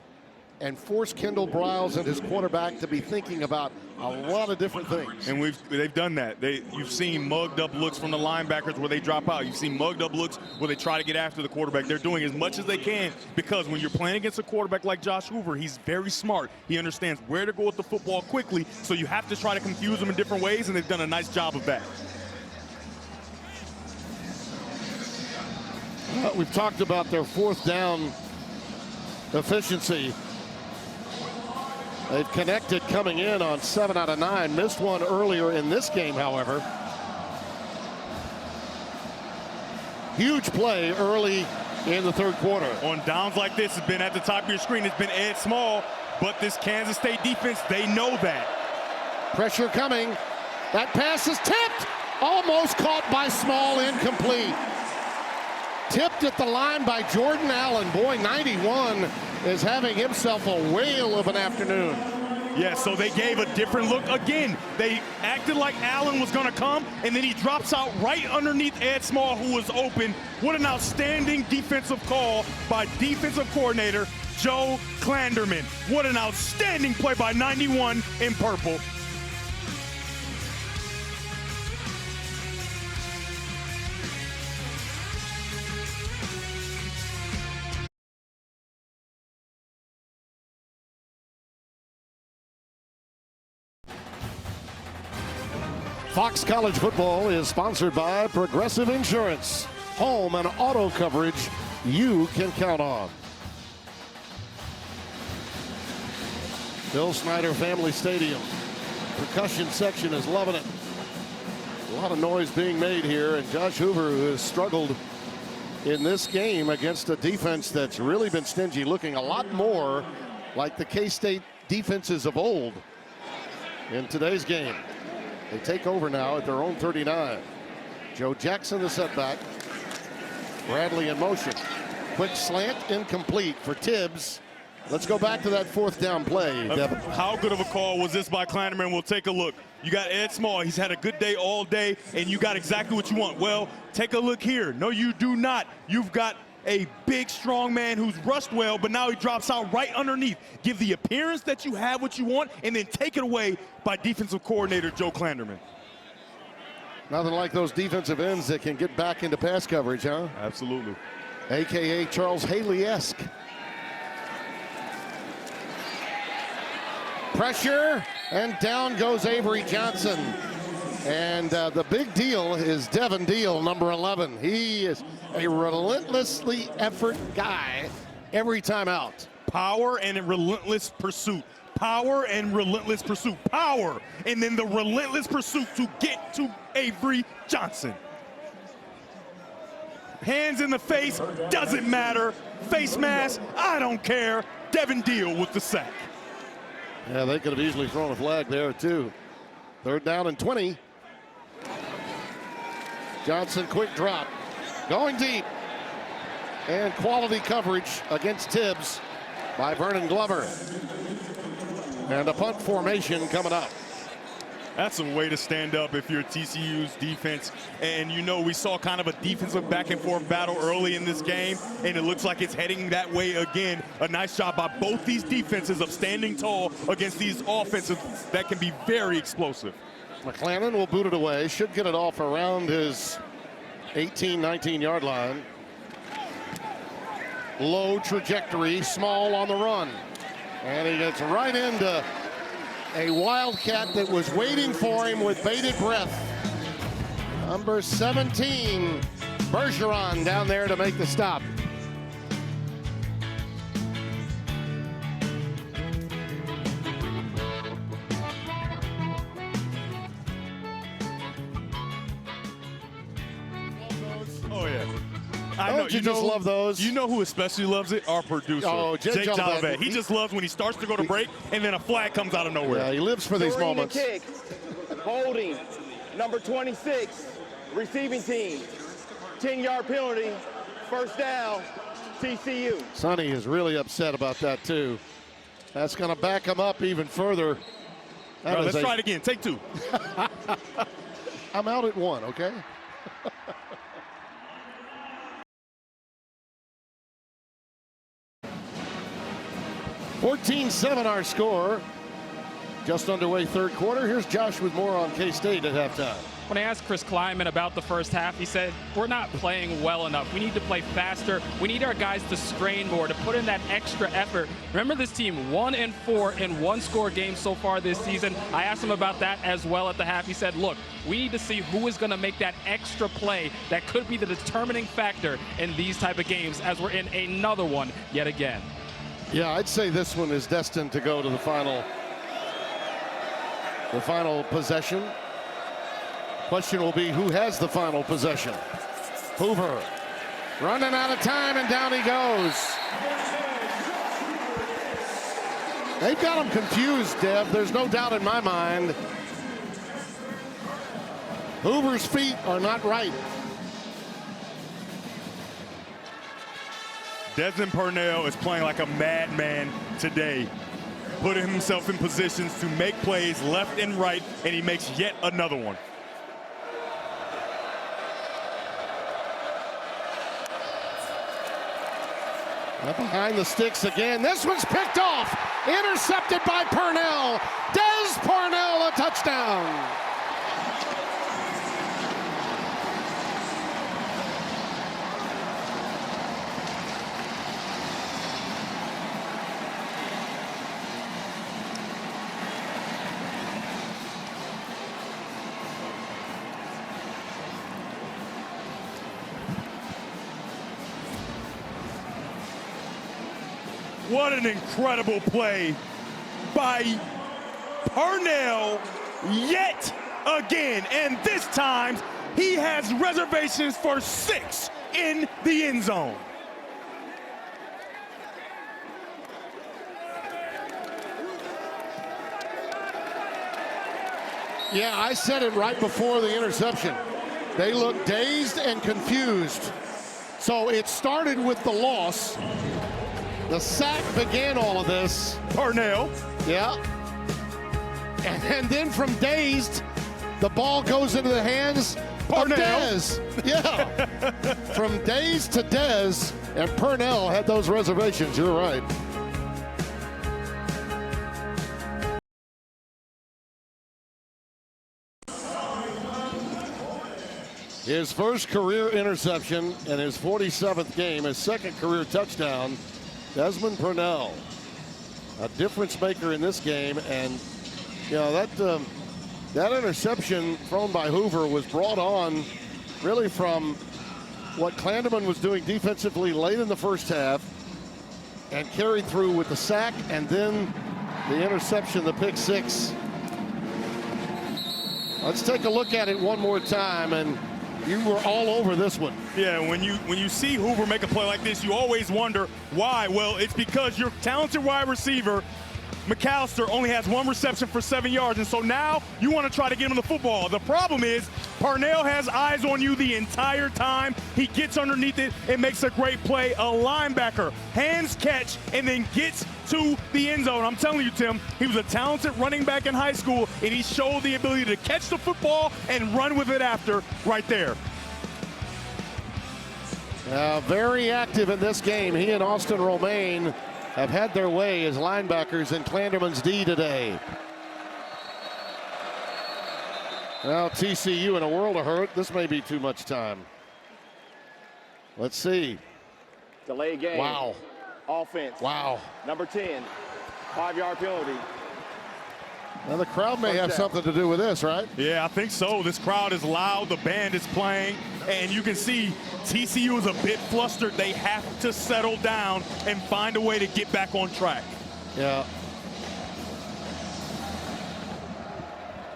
and force Kendall Briles and his quarterback to be thinking about a lot of different things. And they've done that. You've seen mugged up looks from the linebackers where they drop out. You've seen mugged up looks where they try to get after the quarterback. They're doing as much as they can because when you're playing against a quarterback like Josh Hoover, he's very smart. He understands where to go with the football quickly, so you have to try to confuse him in different ways, and they've done a nice job of that. We've talked about their 4th down efficiency. They've connected coming in on 7 out of 9. Missed one earlier in this game, however. Huge play early in the 3rd quarter. On downs like this, it's been at the top of your screen. It's been Ed Small, but this Kansas State defense, they know that. Pressure coming. That pass is tipped. Almost caught by Small, incomplete. Tipped at the line by Jordan Allen. Boy, 91 is having himself a whale of an afternoon. Yeah, so they gave a different look. Again, they acted like Allen was going to come, and then he drops out right underneath Ed Small, who was open. What an outstanding defensive call by defensive coordinator Joe Klanderman. What an outstanding play by 91 in purple. Fox College Football is sponsored by Progressive Insurance. Home and auto coverage you can count on. Bill Snyder Family Stadium. Percussion section is loving it. A lot of noise being made here, and Josh Hoover, who has struggled in this game against a defense that's really been stingy, looking a lot more like the K-State defenses of old in today's game. They take over now at their own 39. Joe Jackson the setback. Bradley in motion. Quick slant, incomplete for Tibbs. Let's go back to that fourth down play, Devin. How good of a call was this by Kleinerman? We'll take a look. You got Ed Small. He's had a good day all day, and you got exactly what you want. Well, take a look here. No, you do not. You've got a big, strong man who's rushed well, but now he drops out right underneath. Give the appearance that you have what you want, and then take it away by defensive coordinator Joe Kleinerman. Nothing like those defensive ends that can get back into pass coverage, huh? Absolutely. AKA Charles Haley-esque. Pressure, and down goes Avery Johnson. And the big deal is Devin Deal, number 11. He is a relentlessly effort guy every time out. Power and a relentless pursuit. Power and relentless pursuit. Power, and then the relentless pursuit to get to Avery Johnson. Hands in the face, doesn't matter. Face mask, I don't care. Devin Deal with the sack. Yeah, they could have easily thrown a flag there, too. 3rd down and 20. Johnson, quick drop. Going deep. And quality coverage against Tibbs by Vernon Glover. And a punt formation coming up. That's a way to stand up if you're TCU's defense. And you know, we saw kind of a defensive back and forth battle early in this game, and it looks like it's heading that way again. A nice job by both these defenses of standing tall against these offenses that can be very explosive. McClellan will boot it away. Should get it off around his 18, 19-yard line. Low trajectory, Small on the run. And he gets right into a Wildcat that was waiting for him with bated breath. Number 17, Bergeron down there to make the stop. Oh, yeah. You just love those. You know who especially loves it? Our producer, Oh, Jake Jolivet. He just loves when he starts to go to break and then a flag comes out of nowhere. Yeah, he lives for these moments. Kick, holding, number 26, receiving team, 10-yard penalty, 1st down, TCU. Sonny is really upset about that, too. That's going to back him up even further. Let's try it again. Take 2. I'm out at 1, okay? 14-7 our score. Just underway 3rd quarter. Here's Josh with more on K-State at halftime. When I asked Chris Kleiman about the first half, he said, we're not playing well enough. We need to play faster. We need our guys to strain more, to put in that extra effort. Remember, this team 1-4 in one-score games so far this season. I asked him about that as well at the half. He said, look, we need to see who is going to make that extra play that could be the determining factor in these type of games as we're in another one yet again. Yeah, I'd say this one is destined to go to the final possession. Question will be, who has the final possession? Hoover running out of time, and down he goes. They've got him confused, Dev. There's no doubt in my mind. Hoover's feet are not right. Desmond Purnell is playing like a madman today, putting himself in positions to make plays left and right, and he makes yet another one. Up behind the sticks again. This one's picked off. Intercepted by Purnell. Des Purnell, a touchdown. What an incredible play by Purnell yet again. And this time, he has reservations for 6 in the end zone. Yeah, I said it right before the interception. They look dazed and confused. So it started with the loss. The sack began all of this. Purnell. Yeah. And then from dazed, the ball goes into the hands of Dez. Yeah. From dazed to Dez, and Purnell had those reservations. You're right. His first career interception in his 47th game, his second career touchdown, Desmond Purnell. A difference maker in this game, and you know that interception thrown by Hoover was brought on really from what Clanderman was doing defensively late in the first half and carried through with the sack and then the interception, the pick six. Let's take a look at it one more time, and you were all over this one. Yeah, when you see Hoover make a play like this, you always wonder why. Well, it's because your talented wide receiver, McAllister, only has 1 reception for 7 yards, and so now you want to try to get him the football. The problem is Purnell has eyes on you the entire time. He gets underneath it and makes a great play. A linebacker hands catch and then gets to the end zone. I'm telling you, Tim, he was a talented running back in high school, and he showed the ability to catch the football and run with it after right there. Very active in this game. He and Austin Romaine have had their way as linebackers in Clanderman's D today. Well, TCU in a world of hurt. This may be too much time. Let's see. Delay game. Wow. Offense. Wow. Number 10, 5-yard penalty. Now the crowd may have something to do with this, right? Yeah, I think so. This crowd is loud. The band is playing. And you can see TCU is a bit flustered. They have to settle down and find a way to get back on track. Yeah.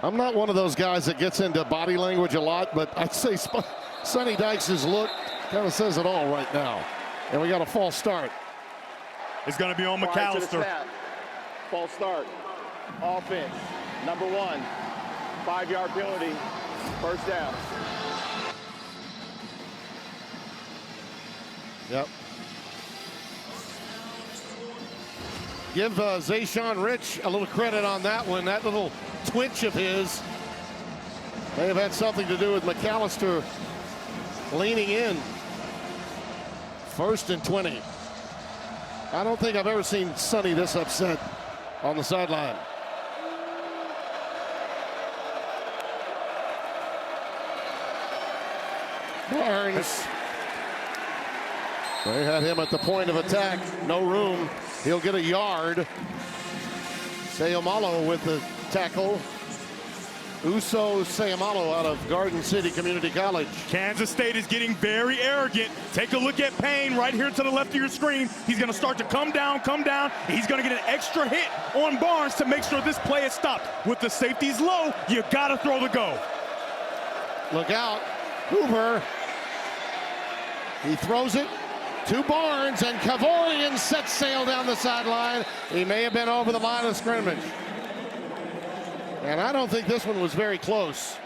I'm not one of those guys that gets into body language a lot, but I'd say Sonny Dykes' look kind of says it all right now. And we got a false start. It's going to be on McAllister. False start. Offense, number 1, 5-yard penalty, first down. Yep. Give Zayshawn Rich a little credit on that one. That little twitch of his may have had something to do with McAllister leaning in. 1st and 20. I don't think I've ever seen Sonny this upset on the sideline. Barnes. They had him at the point of attack. No room. He'll get a yard. Sayamalo with the tackle. Uso Sayamalo out of Garden City Community College. Kansas State is getting very arrogant. Take a look at Payne right here to the left of your screen. He's going to start to come down. He's going to get an extra hit on Barnes to make sure this play is stopped. With the safeties low, you got to throw the go. Look out. Hoover. He throws it to Barnes, and Kavorian sets sail down the sideline. He may have been over the line of scrimmage. And I don't think this one was very close.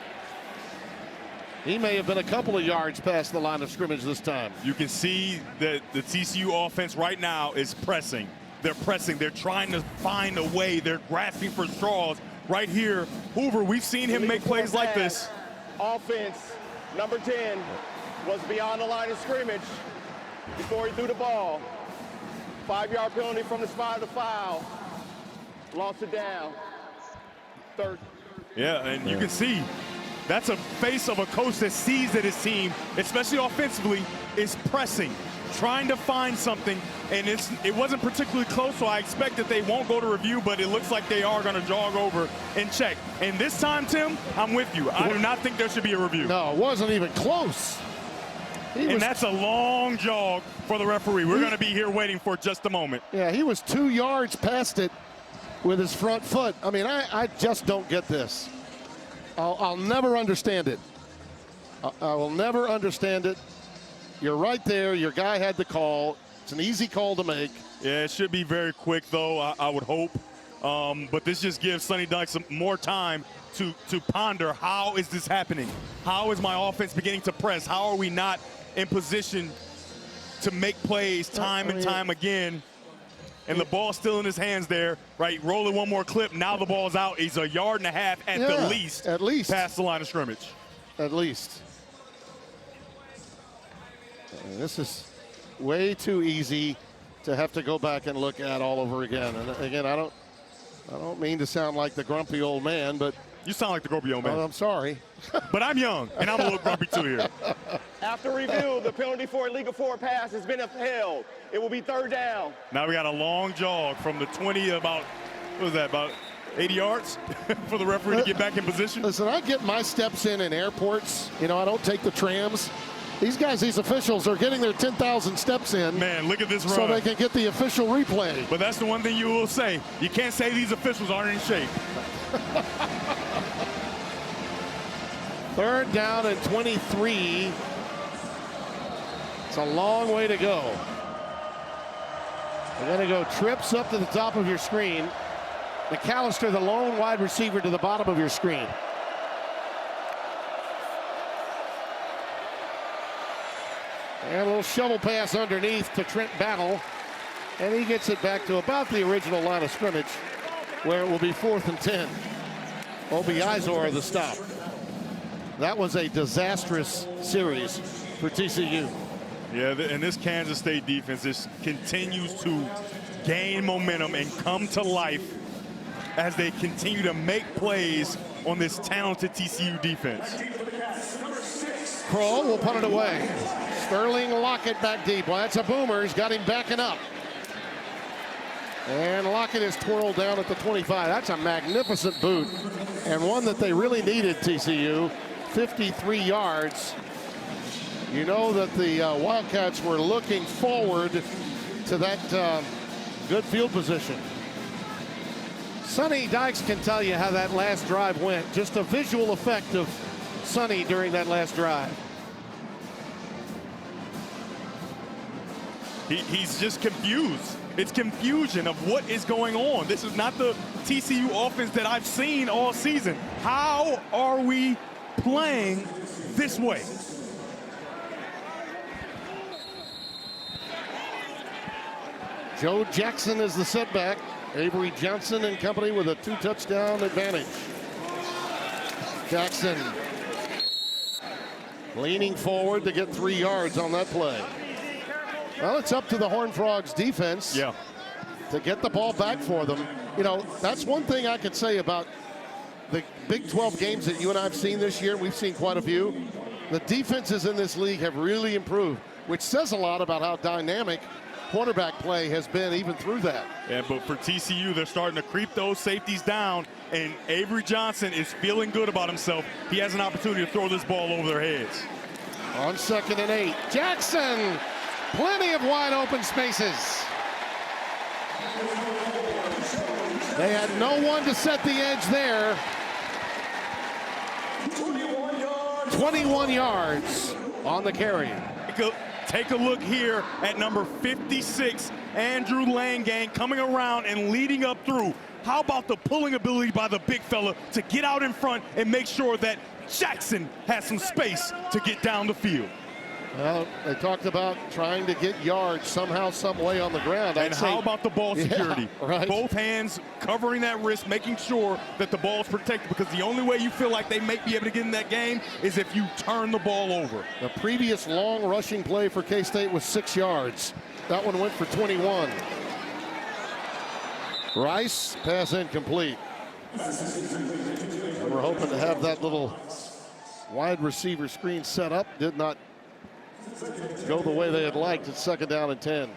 He may have been a couple of yards past the line of scrimmage this time. You can see that the TCU offense right now is pressing. They're pressing. They're trying to find a way. They're grasping for straws. Right here, Hoover, we've seen him make plays like this. Offense, number 10, was beyond the line of scrimmage before he threw the ball. 5-yard penalty from the spot of the foul. Lost it down. 3rd. Yeah, and you can see that's a face of a coach that sees that his team, especially offensively, is pressing, trying to find something, and it wasn't particularly close, so I expect that they won't go to review, but it looks like they are going to jog over and check. And this time, Tim, I'm with you. I do not think there should be a review. No, it wasn't even close. And that's a long jog for the referee. We're going to be here waiting for just a moment. Yeah, he was 2 yards past it with his front foot. I mean, I just don't get this. I'll never understand it. I will never understand it. You're right there. Your guy had the call. It's an easy call to make. Yeah, it should be very quick, though, I would hope. But this just gives Sonny Dykes some more time to ponder, how is this happening? How is my offense beginning to press? How are we not in position to make plays time and time again? And the ball's still in his hands there, right? Rolling one more clip. Now the ball's out. He's a yard and a half at the least. At least. Past the line of scrimmage. At least. This is way too easy to have to go back and look at all over again. And again, I don't mean to sound like the grumpy old man, but you sound like the grumpy old man. I'm sorry. But I'm young, and I'm a little grumpy too here. After review, the penalty for illegal forward pass has been upheld. It will be 3rd down. Now we got a long jog from the 20 about, what was that, about 80 yards for the referee to get back in position? Listen, I get my steps in airports. You know, I don't take the trams. These guys, these officials are getting their 10,000 steps in. Man, look at this run. So they can get the official replay. But that's the one thing you will say. You can't say these officials aren't in shape. 3rd down and 23. It's a long way to go. We're going to go trips up to the top of your screen. McAllister, the lone wide receiver, to the bottom of your screen. And a little shovel pass underneath to Trent Battle. And he gets it back to about the original line of scrimmage, where it will be 4th and 10. Obi Izor the stop. That was a disastrous series for TCU. Yeah, and this Kansas State defense just continues to gain momentum and come to life as they continue to make plays on this talented TCU defense. Kroll will punt it away. Sterling Lockett back deep. Well, that's a boomer. He's got him backing up. And Lockett is twirled down at the 25. That's a magnificent boot, and one that they really needed, TCU. 53 yards. You know that the Wildcats were looking forward to that good field position. Sonny Dykes can tell you how that last drive went. Just a visual effect of Sonny during that last drive. He's just confused. It's confusion of what is going on. This is not the TCU offense that I've seen all season. How are we playing this way? Joe Jackson is the setback. Avery Johnson and company with a 2-touchdown advantage. Jackson leaning forward to get 3 yards on that play. Well, it's up to the Horned Frogs defense to get the ball back for them. You know, that's one thing I could say about the Big 12 games that you and I have seen this year. We've seen quite a few. The defenses in this league have really improved, which says a lot about how dynamic quarterback play has been even through that. Yeah, but for TCU, they're starting to creep those safeties down, and Avery Johnson is feeling good about himself. He has an opportunity to throw this ball over their heads. On 2nd and 8, Jackson, plenty of wide open spaces. They had no one to set the edge there. 21 yards on the carry. Take a look here at number 56, Andrew Langang, coming around and leading up through. How about the pulling ability by the big fella to get out in front and make sure that Jackson has some space to get down the field? Well, they talked about trying to get yards somehow, some way on the ground. And how about the ball security? Yeah, right. Both hands covering that wrist, making sure that the ball is protected, because the only way you feel like they may be able to get in that game is if you turn the ball over. The previous long rushing play for K-State was 6 yards. That one went for 21. Rice, pass incomplete. And we're hoping to have that little wide receiver screen set up. Did not go the way they had liked. It's 2nd down and 10.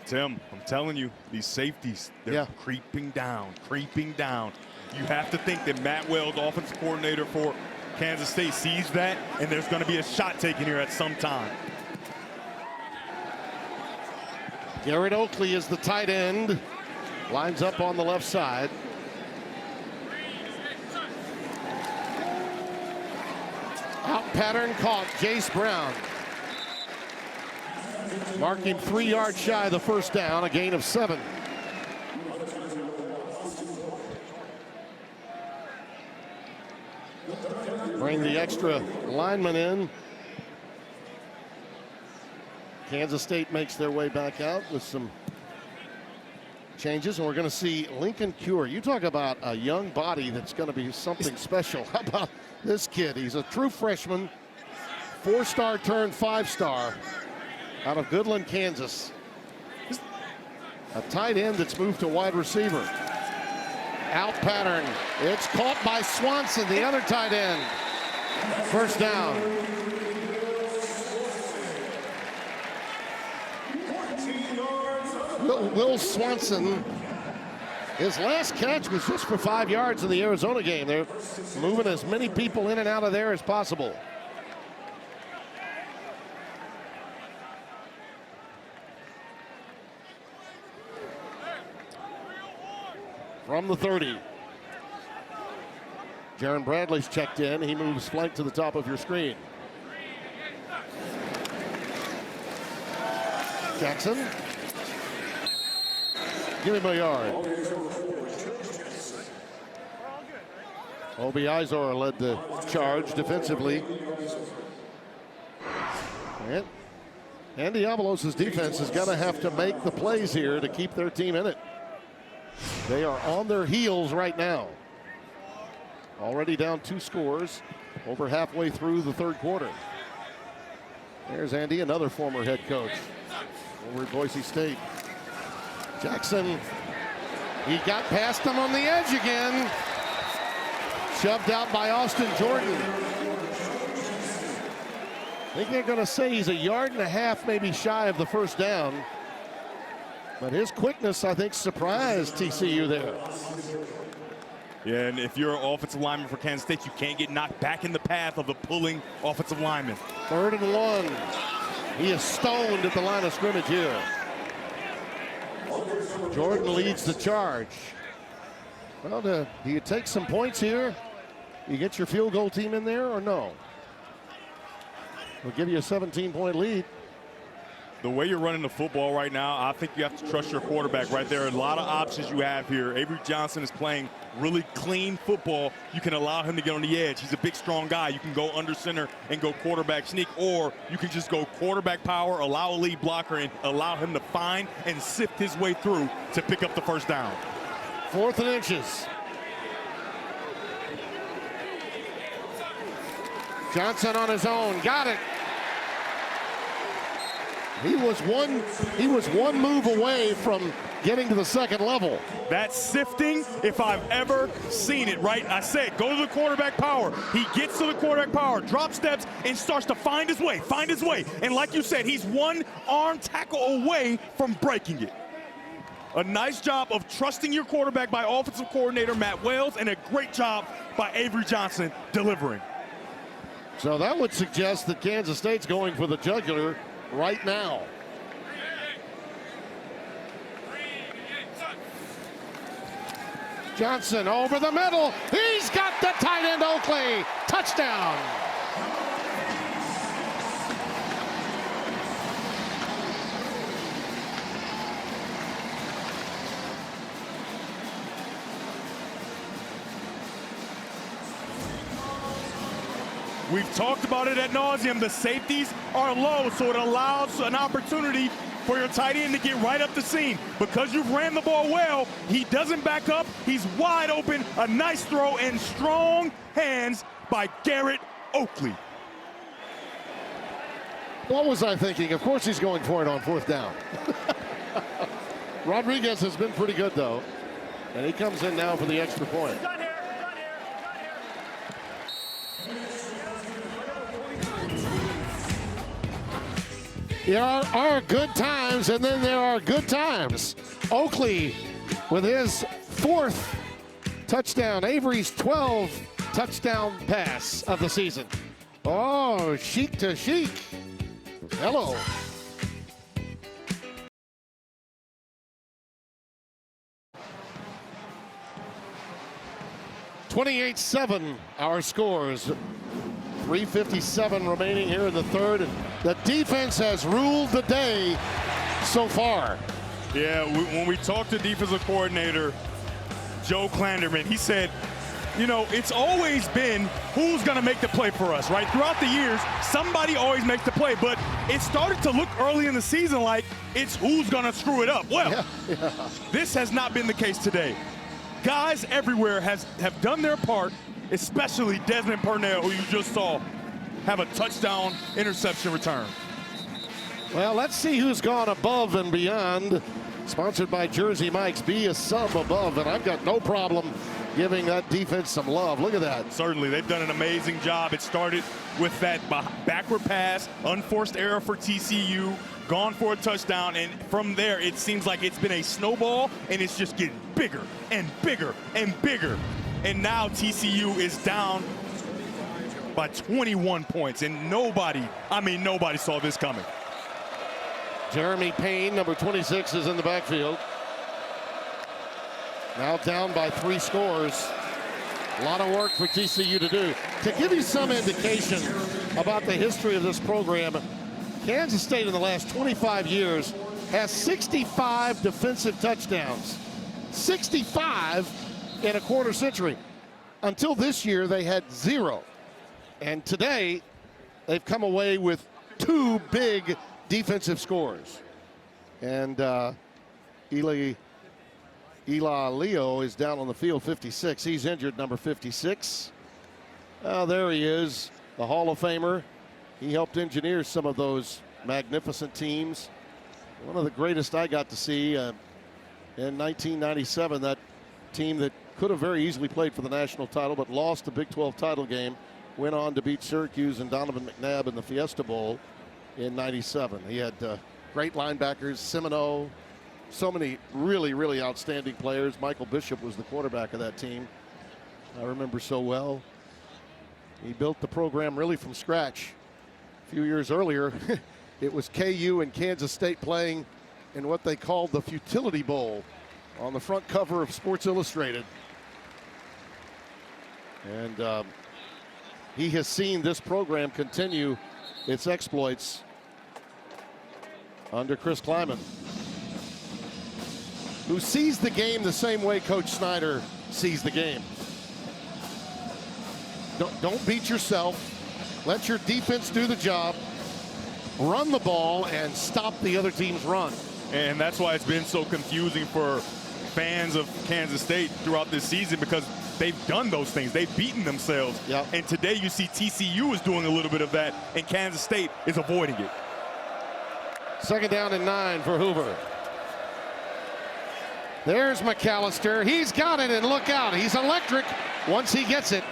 Tim, I'm telling you, these safeties, they're creeping down, creeping down. You have to think that Matt Wells, offensive coordinator for Kansas State, sees that, and there's going to be a shot taken here at some time. Garrett Oakley is the tight end. Lines up on the left side. Out pattern caught. Jace Brown. Marking 3 yards shy of the first down, a gain of 7. Bring the extra lineman in. Kansas State makes their way back out with some changes, and we're going to see Lincoln Cure. You talk about a young body that's going to be something special. How about this kid? He's a true freshman, 4-star turned 5-star out of Goodland, Kansas. A tight end that's moved to wide receiver. Out pattern. It's caught by Swanson, the other tight end. First down. Will Swanson, his last catch was just for 5 yards in the Arizona game. They're moving as many people in and out of there as possible. From the 30. Jaron Bradley's checked in. He moves flank to the top of your screen. Jackson. Give him a yard. Obi Izor led the charge defensively. And Andy Avalos' defense is going to have to make the plays here to keep their team in it. They are on their heels right now. Already down 2 scores, over halfway through the third quarter. There's Andy, another former head coach over at Boise State. Jackson, he got past him on the edge again. Shoved out by Austin Jordan. I think they're going to say he's 1.5 yards maybe shy of the first down. But his quickness, I think, surprised TCU there. Yeah, and if you're an offensive lineman for Kansas State, you can't get knocked back in the path of the pulling offensive lineman. 3rd and 1. He is stoned at the line of scrimmage here. Jordan leads the charge. Well, do you take some points here? You get your field goal team in there or no? We'll give you a 17-point lead. The way you're running the football right now, I think you have to trust your quarterback right there. A lot of options you have here. Avery Johnson is playing really clean football. You can allow him to get on the edge. He's a big, strong guy. You can go under center and go quarterback sneak, or you can just go quarterback power, allow a lead blocker, and allow him to find and sift his way through to pick up the first down. 4th and inches. Johnson on his own, got it. He was one move away from getting to the second level. That's sifting if I've ever seen it, right? I said, go to the quarterback power. He gets to the quarterback power, drop steps, and starts to find his way. And like you said, he's one arm tackle away from breaking it. A nice job of trusting your quarterback by offensive coordinator Matt Wells, and a great job by Avery Johnson delivering. So that would suggest that Kansas State's going for the jugular right now. Johnson over the middle. He's got the tight end Oakley. Touchdown. We've talked about it ad nauseum. The safeties are low, so it allows an opportunity for your tight end to get right up the seam. Because you've ran the ball well, he doesn't back up. He's wide open. A nice throw and strong hands by Garrett Oakley. What was I thinking? Of course he's going for it on 4th down. Rodriguez has been pretty good, though. And he comes in now for the extra point. There are good times, and then there are good times. Oakley with his 4th touchdown. Avery's 12th touchdown pass of the season. Oh, chic to chic. Hello. 28-7 our scores. 3:57 remaining here in the third. And the defense has ruled the day so far. Yeah, when we talked to defensive coordinator Joe Klanderman, he said, you know, it's always been who's going to make the play for us, right? Throughout the years, somebody always makes the play, but it started to look early in the season like it's who's going to screw it up. Well, this has not been the case today. Guys everywhere have done their part, especially Desmond Purnell, who you just saw have a touchdown interception return. Well, let's see who's gone above and beyond. Sponsored by Jersey Mike's. Be a sub above, and I've got no problem giving that defense some love. Look at that. Certainly, they've done an amazing job. It started with that backward pass, unforced error for TCU, gone for a touchdown, and from there, it seems like it's been a snowball, and it's just getting bigger and bigger and bigger. And now TCU is down by 21 points, and nobody saw this coming. Jeremy Payne, number 26, is in the backfield. Now down by 3 scores. A lot of work for TCU to do. To give you some indication about the history of this program, Kansas State in the last 25 years has 65 defensive touchdowns. 65 in a quarter century. Until this year, they had 0. And today, they've come away with 2 big defensive scores. And Eli Leo is down on the field, 56. He's injured, number 56. Oh, there he is, the Hall of Famer. He helped engineer some of those magnificent teams. One of the greatest I got to see in 1997, that team that could have very easily played for the national title but lost the Big 12 title game, went on to beat Syracuse and Donovan McNabb in the Fiesta Bowl in 97. He had great linebackers, Semino, so many really, really outstanding players. Michael Bishop was the quarterback of that team. I remember so well. He built the program really from scratch. A few years earlier, it was KU and Kansas State playing in what they called the Futility Bowl on the front cover of Sports Illustrated. And he has seen this program continue its exploits under Chris Kleiman, who sees the game the same way Coach Snyder sees the game. Don't beat yourself. Let your defense do the job. Run the ball and stop the other team's run. And that's why it's been so confusing for fans of Kansas State throughout this season, because they've done those things. They've beaten themselves. Yep. And today you see TCU is doing a little bit of that, and Kansas State is avoiding it. 2nd down and 9 for Hoover. There's McAllister. He's got it, and look out. He's electric once he gets it.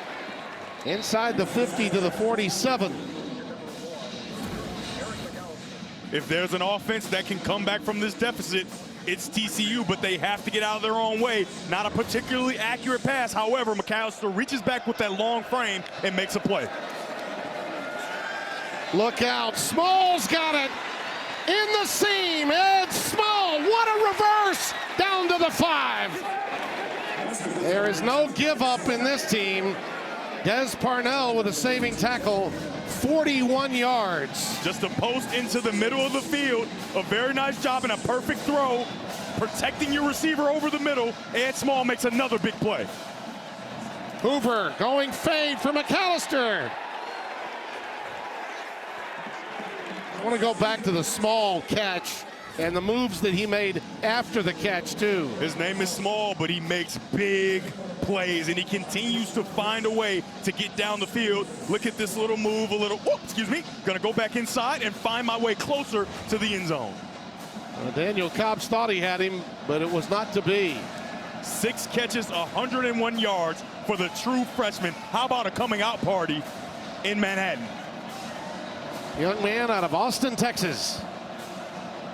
Inside the 50 to the 47. If there's an offense that can come back from this deficit, it's TCU, but they have to get out of their own way. Not a particularly accurate pass. However, McAllister reaches back with that long frame and makes a play. Look out. Small's got it. In the seam. It's Small. What a reverse. Down to the 5. There is no give up in this team. Des Parnell with a saving tackle. 41 yards. Just a post into the middle of the field. A very nice job and a perfect throw. Protecting your receiver over the middle. Ed Small makes another big play. Hoover going fade for McAllister. I want to go back to the Small catch and the moves that he made after the catch, too. His name is Small, but he makes big plays, and he continues to find a way to get down the field. Look at this little move, Gonna go back inside and find my way closer to the end zone. Daniel Cobbs thought he had him, but it was not to be. 6 catches, 101 yards for the true freshman. How about a coming out party in Manhattan? Young man out of Austin, Texas.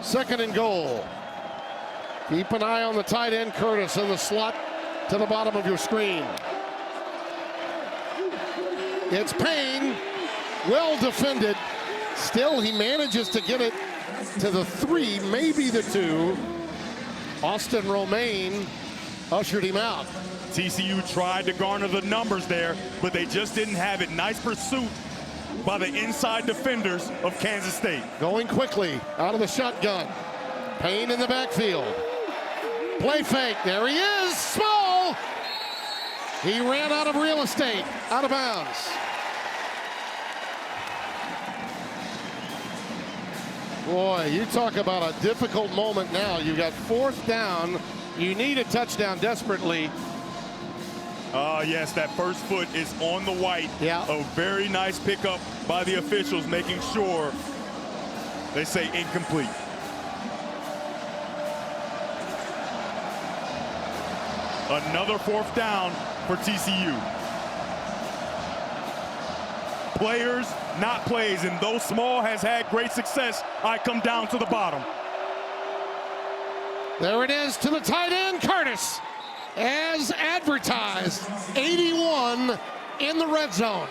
2nd and goal. Keep an eye on the tight end, Curtis, in the slot to the bottom of your screen. It's Payne, well defended. Still, he manages to get it to the 3, maybe the 2. Austin Romaine ushered him out. TCU tried to garner the numbers there, but they just didn't have it. Nice pursuit by the inside defenders of Kansas State. Going quickly out of the shotgun. Payne in the backfield. Play fake. There he is. Small. He ran out of real estate. Out of bounds. Boy, you talk about a difficult moment now. You got 4th down. You need a touchdown desperately. Yes, that first foot is on the white. Yeah. A very nice pickup by the officials, making sure they say incomplete. Another 4th down for TCU. Players, not plays, and though Small has had great success, I come down to the bottom. There it is to the tight end, Curtis. As advertised, 81 in the red zone.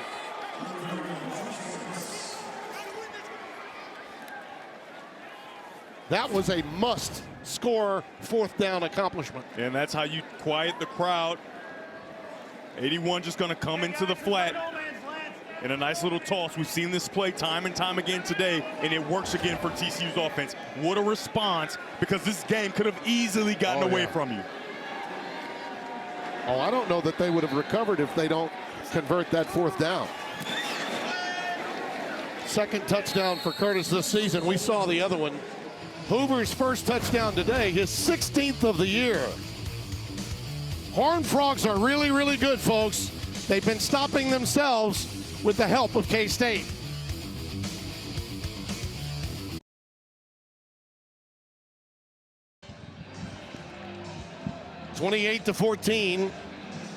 That was a must-score 4th down accomplishment. And that's how you quiet the crowd. 81 just going to come into the flat in a nice little toss. We've seen this play time and time again today, and it works again for TCU's offense. What a response, because this game could have easily gotten away from you. Oh, I don't know that they would have recovered if they don't convert that 4th down. 2nd touchdown for Curtis this season. We saw the other one. Hoover's first touchdown today, his 16th of the year. Horned Frogs are really, really good, folks. They've been stopping themselves with the help of K-State. (28-14).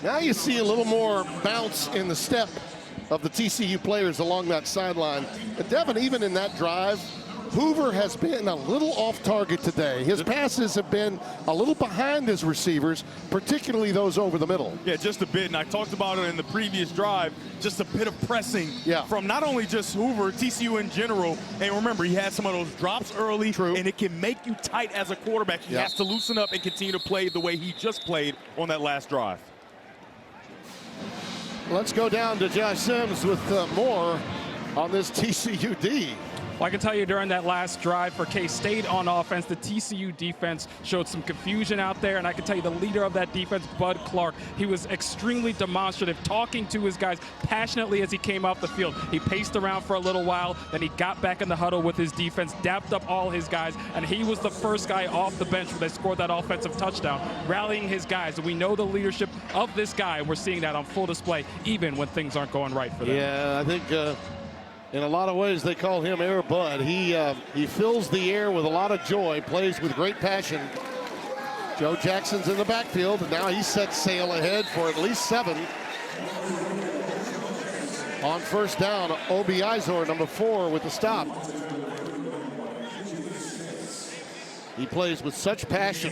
Now you see a little more bounce in the step of the TCU players along that sideline. But Devin, even in that drive, Hoover has been a little off target today. His passes have been a little behind his receivers, particularly those over the middle. Yeah, just a bit, and I talked about it in the previous drive, just a bit of pressing from not only just Hoover, TCU in general. And remember, he had some of those drops early, and it can make you tight as a quarterback. He has to loosen up and continue to play the way he just played on that last drive. Let's go down to Josh Sims with more on this TCU D. Well, I can tell you during that last drive for K-State on offense, the TCU defense showed some confusion out there, and I can tell you the leader of that defense, Bud Clark, he was extremely demonstrative, talking to his guys passionately as he came off the field. He paced around for a little while, then he got back in the huddle with his defense, dapped up all his guys, and he was the first guy off the bench when they scored that offensive touchdown, rallying his guys. And we know the leadership of this guy. We're seeing that on full display, even when things aren't going right for them. Yeah, I think in a lot of ways, they call him Air Bud. He fills the air with a lot of joy, plays with great passion. Joe Jackson's in the backfield, and now he sets sail ahead for at least 7. On 1st down, Obi Izor, number 4, with the stop. He plays with such passion.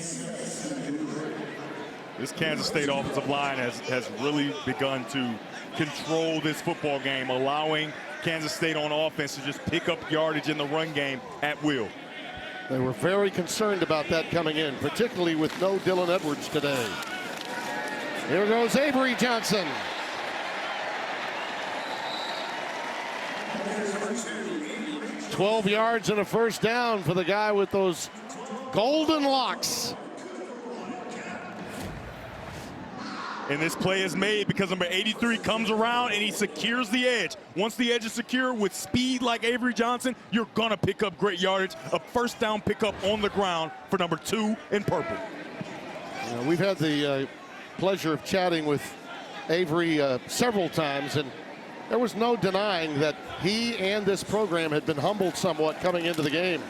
This Kansas State offensive line has really begun to control this football game, allowing Kansas State on offense to just pick up yardage in the run game at will. They were very concerned about that coming in, particularly with no Dylan Edwards today. Here goes Avery Johnson. "12 yards and a 1st down for the guy with those golden locks." And this play is made because number 83 comes around and he secures the edge. Once the edge is secure with speed like Avery Johnson, you're going to pick up great yardage. A 1st down pickup on the ground for number 2 in purple. We've had the pleasure of chatting with Avery several times, and there was no denying that he and this program had been humbled somewhat coming into the game.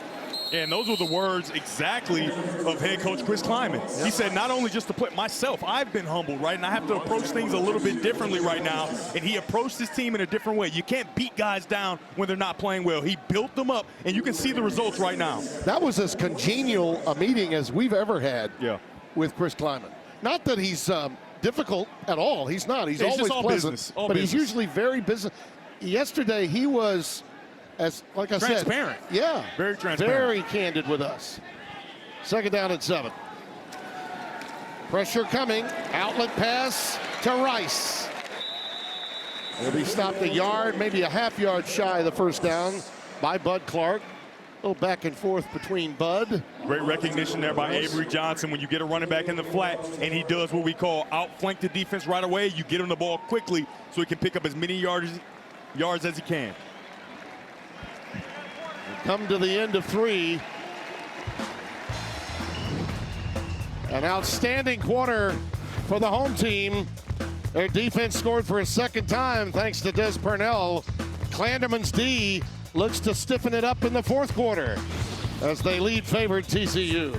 And those were the words exactly of head coach Chris Kleiman. He said, not only just to play myself, I've been humbled, right? And I have to approach things a little bit differently right now. And he approached his team in a different way. You can't beat guys down when they're not playing well. He built them up, and you can see the results right now. That was as congenial a meeting as we've ever had with Chris Kleiman. Not that he's difficult at all. He's not. He's always just all pleasant. business. All but business. He's usually very business. Yesterday, he was, as like I said, transparent. Yeah. Very transparent. Very candid with us. 2nd down and 7. Pressure coming. Outlet pass to Rice. He'll be stopped a yard, maybe a half yard shy of the first down by Bud Clark. A little back and forth between Bud. Great recognition there by Avery Johnson. When you get a running back in the flat and he does what we call outflank the defense right away, you get him the ball quickly so he can pick up as many yards as he can. Come to the end of 3. An outstanding quarter for the home team. Their defense scored for a second time thanks to Des Purnell. Clanderman's D looks to stiffen it up in the fourth quarter as they lead favored TCU.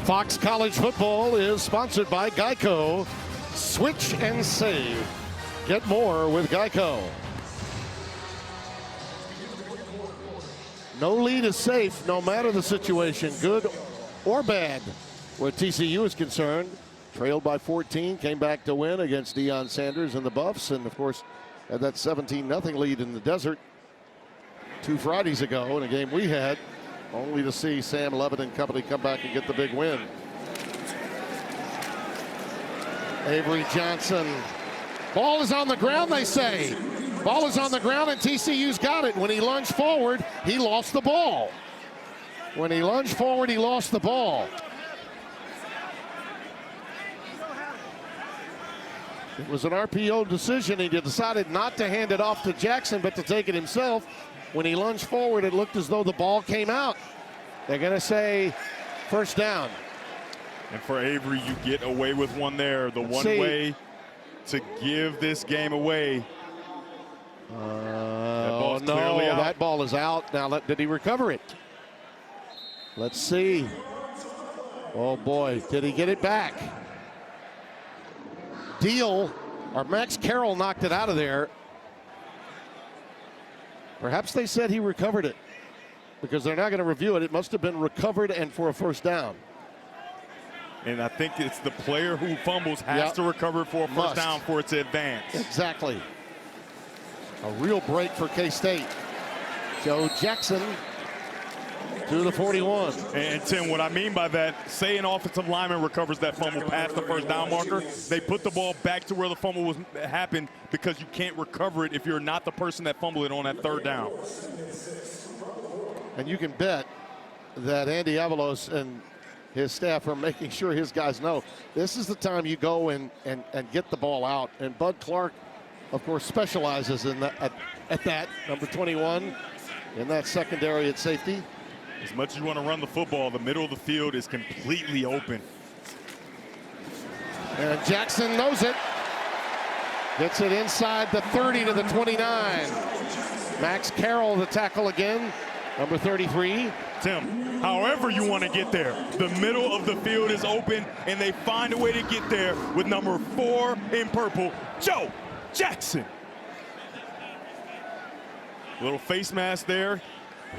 Fox College Football is sponsored by Geico. Switch and save. Get more with Geico. No lead is safe, no matter the situation, good or bad, where TCU is concerned. Trailed by 14, came back to win against Deion Sanders and the Buffs, and of course had that 17-0 lead in the desert 2 Fridays ago in a game we had, only to see Sam Levitt and company come back and get the big win. Avery Johnson. Ball is on the ground, they say. Ball is on the ground and TCU's got it. When he lunged forward, he lost the ball. When he lunged forward, he lost the ball. It was an RPO decision. He decided not to hand it off to Jackson, but to take it himself. When he lunged forward, it looked as though the ball came out. They're going to say first down. And for Avery, you get away with one there. The one way to give this game away. Oh, no, that ball is out. Now, did he recover it? Let's see. Oh, boy, did he get it back? Max Carroll knocked it out of there. Perhaps they said he recovered it because they're not going to review it. It must have been recovered and for a first down. And I think it's the player who fumbles has to recover for a first down for it to advance. Exactly. A real break for K-State. Joe Jackson to the 41. And Tim, what I mean by that, say an offensive lineman recovers that fumble past the first down marker, they put the ball back to where the fumble happened because you can't recover it if you're not the person that fumbled it on that third down. And you can bet that Andy Avalos and his staff are making sure his guys know this is the time you go and get the ball out. And Bud Clark, of course, specializes in that, at that, number 21, in that secondary at safety. As much as you want to run the football, the middle of the field is completely open. And Jackson knows it. Gets it inside the 30 to the 29. Max Carroll, the tackle again, number 33. Tim, however you want to get there, the middle of the field is open, and they find a way to get there with number 4 in purple, Joe Jackson. Little face mask there.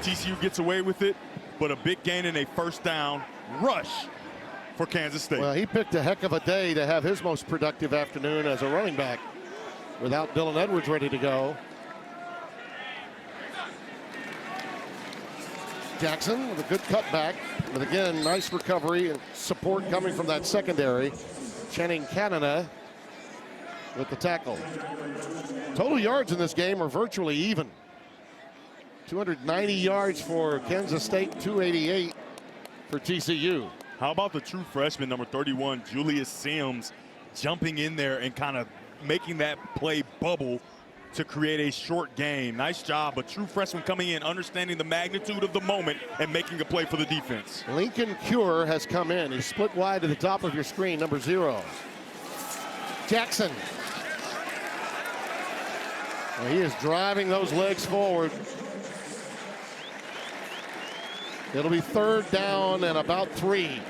TCU gets away with it, but a big gain and a first down rush for Kansas State. Well, he picked a heck of a day to have his most productive afternoon as a running back without Dylan Edwards ready to go. Jackson with a good cutback, but again, nice recovery and support coming from that secondary. Channing Canada with the tackle. Total yards in this game are virtually even. 290 yards for Kansas State, 288 for TCU. How about the true freshman, number 31, Julius Sims, jumping in there and kind of making that play bubble to create a short game. Nice job. A true freshman coming in, understanding the magnitude of the moment and making a play for the defense. Lincoln Cure has come in. He's split wide to the top of your screen, number 0. Jackson. Well, he is driving those legs forward. It'll be third down and about 3.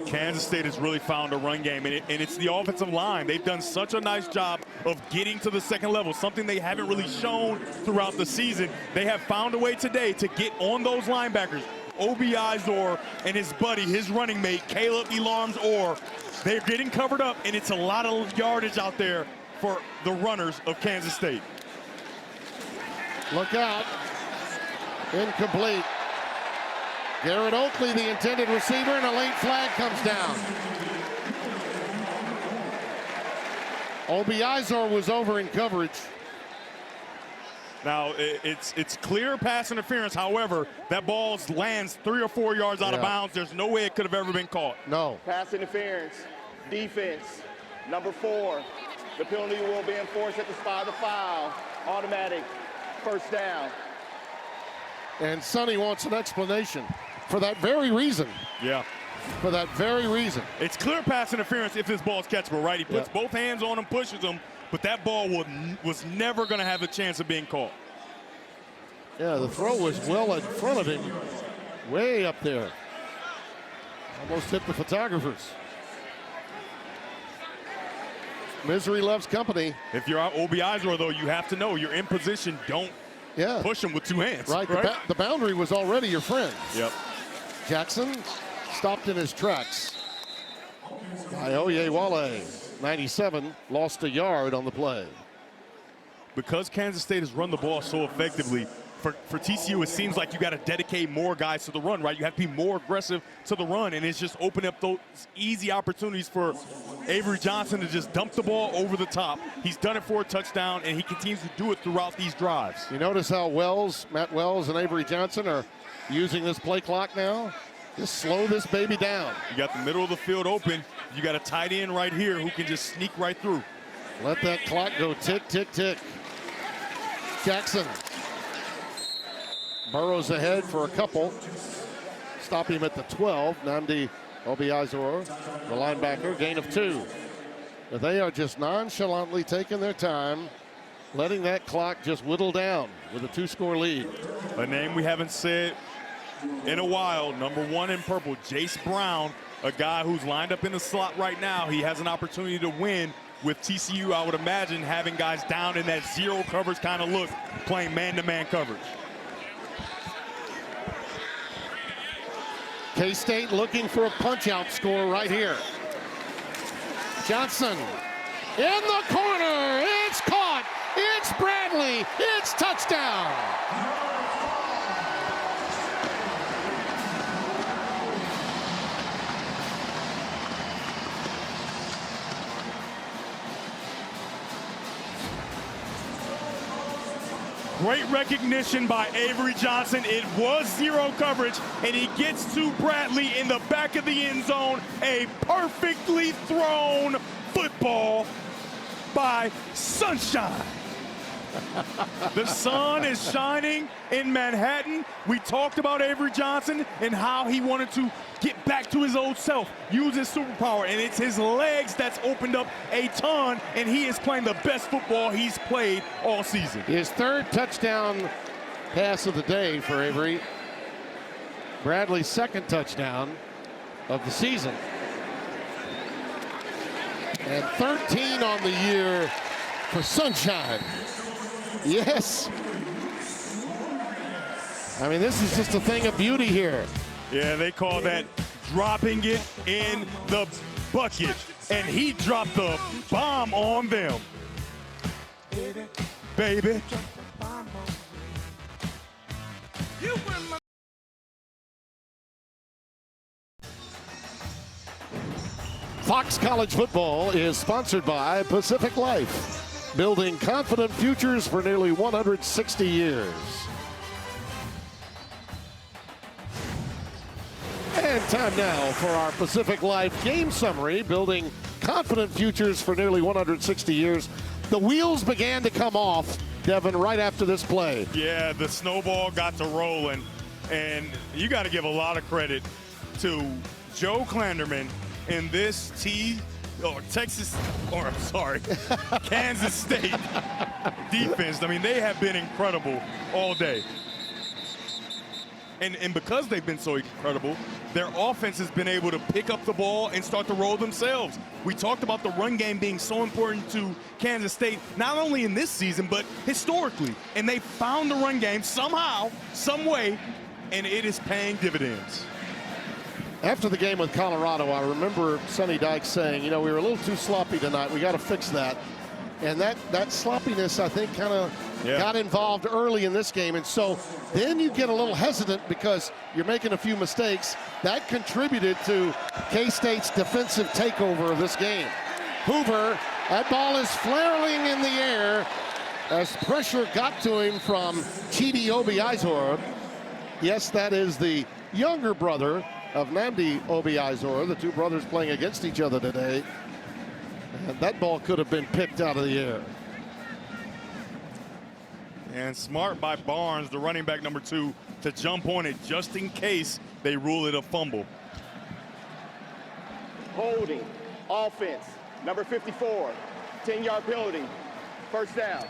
Kansas State has really found a run game, and it's the offensive line. They've done such a nice job of getting to the second level, something they haven't really shown throughout the season. They have found a way today to get on those linebackers. Obi Izor and his buddy, his running mate, Caleb Elarms Orr. They're getting covered up, and it's a lot of yardage out there for the runners of Kansas State. Look out. Incomplete. Garrett Oakley, the intended receiver, and a late flag comes down. Obiazor was over in coverage. Now, it's clear pass interference. However, that ball lands 3 or 4 yards out of bounds. There's no way it could have ever been caught. No. Pass interference, defense, number 4. The penalty will be enforced at the spot of the foul. Automatic, first down. And Sonny wants an explanation for that very reason. Yeah. For that very reason. It's clear pass interference if this ball is catchable, right? He puts both hands on him, pushes him, but that ball was never going to have a chance of being caught. Yeah, the throw was well in front of him, way up there. Almost hit the photographers. Misery loves company. If you're Obiazor, though, you have to know you're in position. Don't push him with 2 hands. Right, the boundary was already your friend. Yep. Jackson stopped in his tracks. Oyewale, 97, lost a yard on the play. Because Kansas State has run the ball so effectively, for TCU, it seems like you got to dedicate more guys to the run, right? You have to be more aggressive to the run, and it's just opening up those easy opportunities for Avery Johnson to just dump the ball over the top. He's done it for a touchdown, and he continues to do it throughout these drives. You notice how Matt Wells and Avery Johnson are using this play clock now? Just slow this baby down. You got the middle of the field open. You got a tight end right here who can just sneak right through. Let that clock go tick, tick, tick. Jackson burrows ahead for a couple. Stop him at the 12. Nnamdi Obiazor, the linebacker, gain of 2. But they are just nonchalantly taking their time, letting that clock just whittle down with a 2-score lead. A name we haven't said in a while, number 1 in purple, Jace Brown, a guy who's lined up in the slot right now. He has an opportunity to win with TCU, I would imagine, having guys down in that zero coverage kind of look, playing man-to-man coverage. K-State looking for a punch-out score right here. Johnson in the corner. It's caught. It's Bradley. It's touchdown. Great recognition by Avery Johnson. It was zero coverage, and he gets to Bradley in the back of the end zone. A perfectly thrown football by Sunshine. The sun is shining in Manhattan. We talked about Avery Johnson and how he wanted to get back to his old self, use his superpower, and it's his legs that's opened up a ton, and he is playing the best football he's played all season. His 3rd touchdown pass of the day for Avery. Bradley's 2nd touchdown of the season. And 13 on the year for Sunshine. Yes. I mean, this is just a thing of beauty here. Yeah, they call that dropping it in the bucket. And he dropped the bomb on them. Baby. Fox College Football is sponsored by Pacific Life, building confident futures for nearly 160 years. And time now for our Pacific Life game summary, building confident futures for nearly 160 years. The wheels began to come off, Devin, right after this play. Yeah, the snowball got to rolling, and you got to give a lot of credit to Joe Klanderman in this Kansas State defense. I mean, they have been incredible all day. And because they've been so incredible, their offense has been able to pick up the ball and start to roll themselves. We talked about the run game being so important to Kansas State, not only in this season, but historically. And they found the run game somehow, some way, and it is paying dividends. After the game with Colorado, I remember Sonny Dykes saying, you know, we were a little too sloppy tonight. We got to fix that. And that sloppiness, I think, kind of got involved early in this game. And so then you get a little hesitant because you're making a few mistakes. That contributed to K-State's defensive takeover of this game. Hoover, that ball is flailing in the air as pressure got to him from Chidi Obiizor. Yes, that is the younger brother of Nnamdi Obiizor, the two brothers playing against each other today. And that ball could have been picked out of the air. And smart by Barnes, the running back number 2, to jump on it just in case they rule it a fumble. Holding, offense, number 54, 10-yard penalty, first down.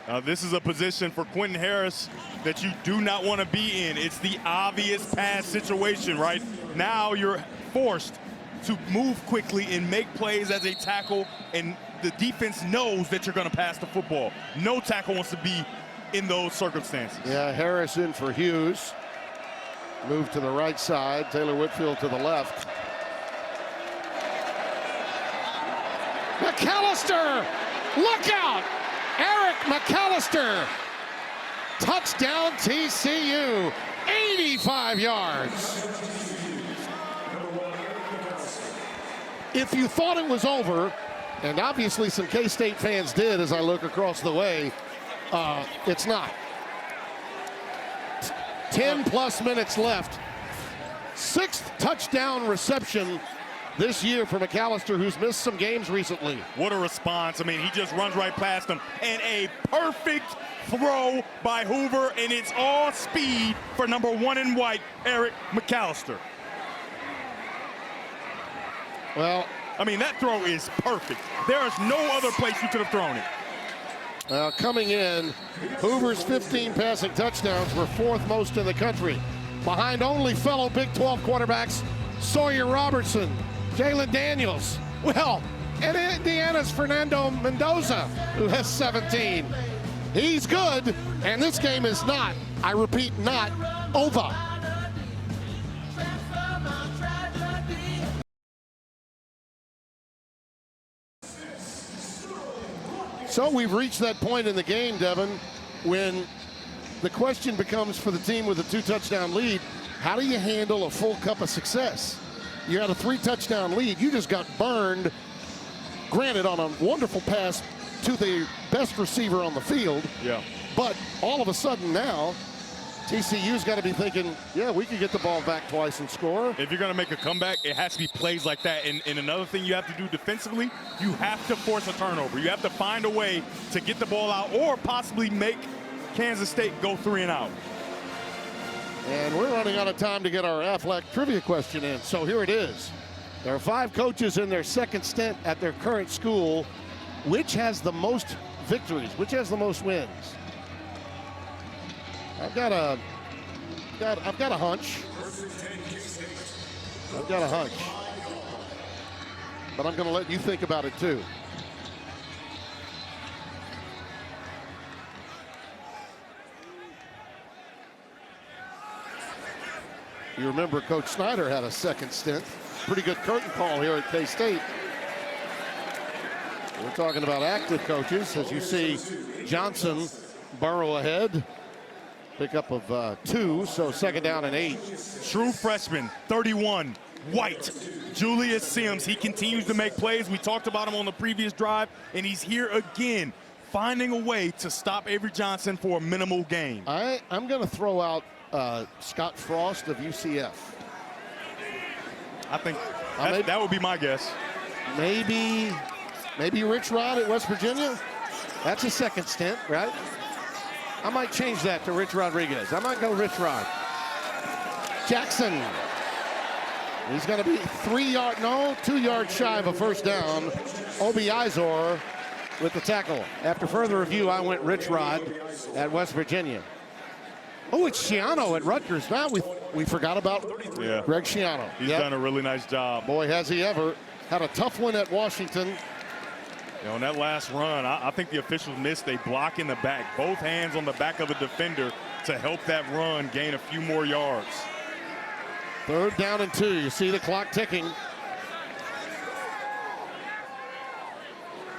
Now this is a position for Quentin Harris that you do not want to be in. It's the obvious pass situation, right? Now you're forced to move quickly and make plays as a tackle, and the defense knows that you're going to pass the football. No tackle wants to be in those circumstances. Yeah, Harris in for Hughes. Move to the right side, Taylor Whitfield to the left. McAllister, look out! Eric McAllister, touchdown TCU, 85 yards. If you thought it was over, and obviously some K-State fans did as I look across the way, it's not. 10 plus minutes left. 6th touchdown reception this year for McAllister, who's missed some games recently. What a response. I mean, he just runs right past him. And a perfect throw by Hoover, and it's all speed for number 1 in white, Eric McAllister. Well, I mean, that throw is perfect. There is no other place you could have thrown it. Coming in, Hoover's 15 passing touchdowns were 4th most in the country, behind only fellow Big 12 quarterbacks Sawyer Robertson, Jalen Daniels, well, and Indiana's Fernando Mendoza, who has 17. He's good, and this game is not, I repeat, not over. So we've reached that point in the game, Devin, when the question becomes for the team with a 2-touchdown lead, how do you handle a full cup of success? You had a 3-touchdown lead. You just got burned, granted on a wonderful pass to the best receiver on the field. Yeah. But all of a sudden now, TCU's got to be thinking, yeah, we can get the ball back twice and score. If you're going to make a comeback, it has to be plays like that. And another thing you have to do defensively, you have to force a turnover. You have to find a way to get the ball out or possibly make Kansas State go 3 and out. And we're running out of time to get our Aflac trivia question in. So here it is. There are 5 coaches in their 2nd stint at their current school. Which has the most victories? Which has the most wins? I've got a hunch. I've got a hunch. But I'm going to let you think about it too. You remember Coach Snyder had a 2nd stint. Pretty good curtain call here at K-State. We're talking about active coaches. As you see, Johnson burrow ahead. Pickup of 2, so 2nd down and 8. True freshman, 31, white, Julius Sims. He continues to make plays. We talked about him on the previous drive, and he's here again, finding a way to stop Avery Johnson for a minimal gain. I'm going to throw out Scott Frost of UCF. I think that would be my guess. Maybe Rich Rod at West Virginia. That's a 2nd stint, right? I might change that to Rich Rodriguez. I might go Rich Rod. Jackson. He's going to be 2 yards shy of a 1st down. Obiizor with the tackle. After further review, I went Rich Rod at West Virginia. Oh, it's Schiano at Rutgers. Now we forgot about Greg Schiano. He's done a really nice job. Boy, has he ever. Had a tough one at Washington. You know, on that last run, I think the officials missed a block in the back. Both hands on the back of the defender to help that run gain a few more yards. 3rd down and 2. You see the clock ticking.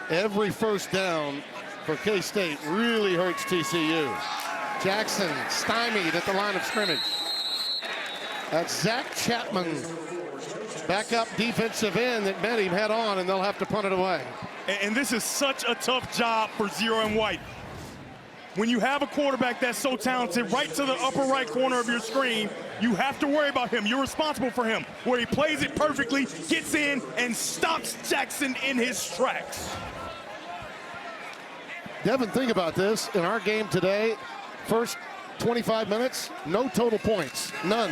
Every 1st down for K-State really hurts TCU. Jackson stymied at the line of scrimmage. That's Zach Chapman, backup defensive end that met him head on, and they'll have to punt it away. And this is such a tough job for Zero and White. When you have a quarterback that's so talented, right to the upper right corner of your screen, you have to worry about him. You're responsible for him. Where he plays it perfectly, gets in, and stops Jackson in his tracks. Devin, think about this. In our game today, first 25 minutes, no total points. None.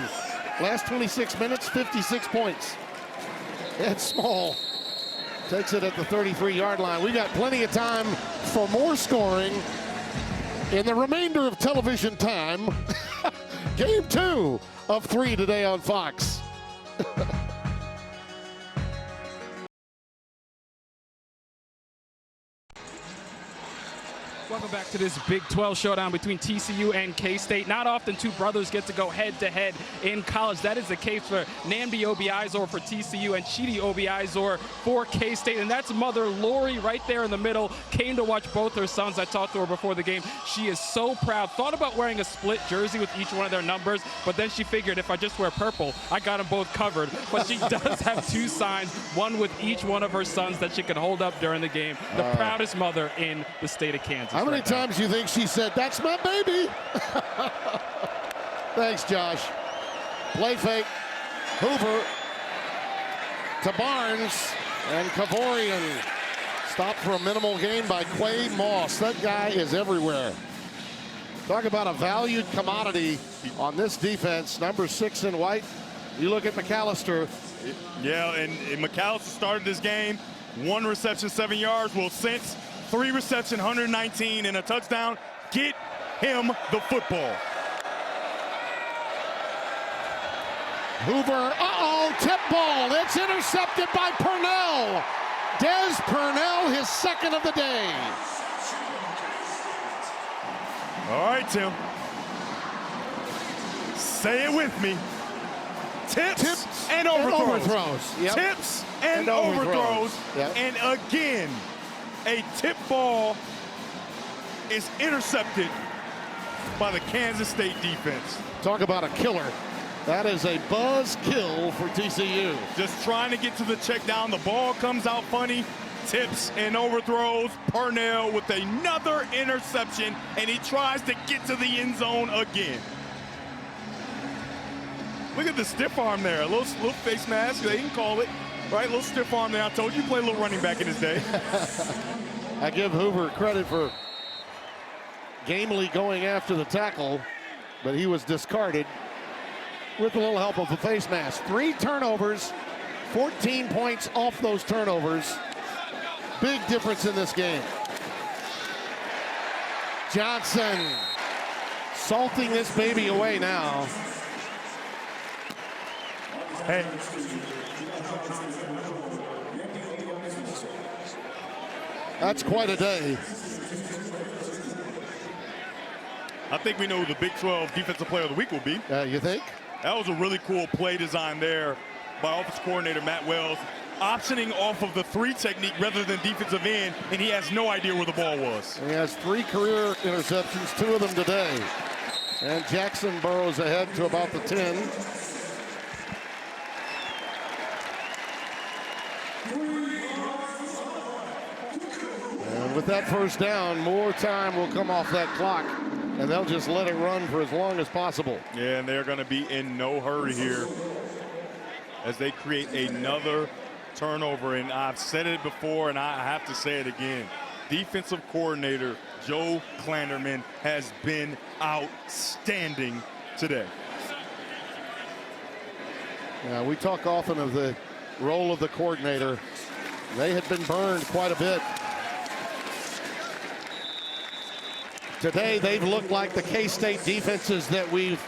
Last 26 minutes, 56 points. Ed Small takes it at the 33-yard line. We got plenty of time for more scoring in the remainder of television time. Game 2 of 3 today on Fox. Welcome back to this Big 12 showdown between TCU and K-State. Not often two brothers get to go head-to-head in college. That is the case for Namdi Obiizor for TCU and Chidi Obiizor for K-State. And that's mother Lori right there in the middle. Came to watch both her sons. I talked to her before the game. She is so proud. Thought about wearing a split jersey with each one of their numbers, but then she figured if I just wear purple, I got them both covered. But she does have 2 signs, one with each one of her sons that she can hold up during the game. The proudest mother in the state of Kansas. How many times do you think she said, "That's my baby"? Thanks, Josh. Play fake. Hoover to Barnes, and Kavorian stopped for a minimal gain by Quay Moss. That guy is everywhere. Talk about a valued commodity on this defense. Number 6 in white. You look at McAllister. Yeah, and McAllister started this game, 1 reception, 7 yards. Well, since 3 reception, 119 and a touchdown. Get him the football. Hoover, tip ball. It's intercepted by Purnell. Des Purnell, his 2nd of the day. All right, Tim. Say it with me. Tips and overthrows. Yep. Tips and overthrows. Yep. And again, a tip ball is intercepted by the Kansas State defense. Talk about a killer. That is a buzz kill for TCU. Just trying to get to the check down. The ball comes out funny. Tips and overthrows. Purnell with another interception, and he tries to get to the end zone again. Look at the stiff arm there. A little face mask. They can call it. Right, a little stiff arm there. I told you, play a little running back in his day. I give Hoover credit for gamely going after the tackle, but he was discarded with a little help of the face mask. 3 turnovers, 14 points off those turnovers. Big difference in this game. Johnson salting this baby away now. Hey. That's quite a day. I think we know who the Big 12 Defensive Player of the Week will be. You think? That was a really cool play design there by offensive coordinator Matt Wells, optioning off of the 3 technique rather than defensive end, and he has no idea where the ball was. He has 3 career interceptions, 2 of them today. And Jackson burrows ahead to about the 10. And with that first down, more time will come off that clock, and they'll just let it run for as long as possible. Yeah, and they're going to be in no hurry here as they create another turnover. And I've said it before, and I have to say it again. Defensive coordinator Joe Klanderman has been outstanding today. Yeah, we talk often of the role of the coordinator. They had been burned quite a bit. Today, they've looked like the K-State defenses that we've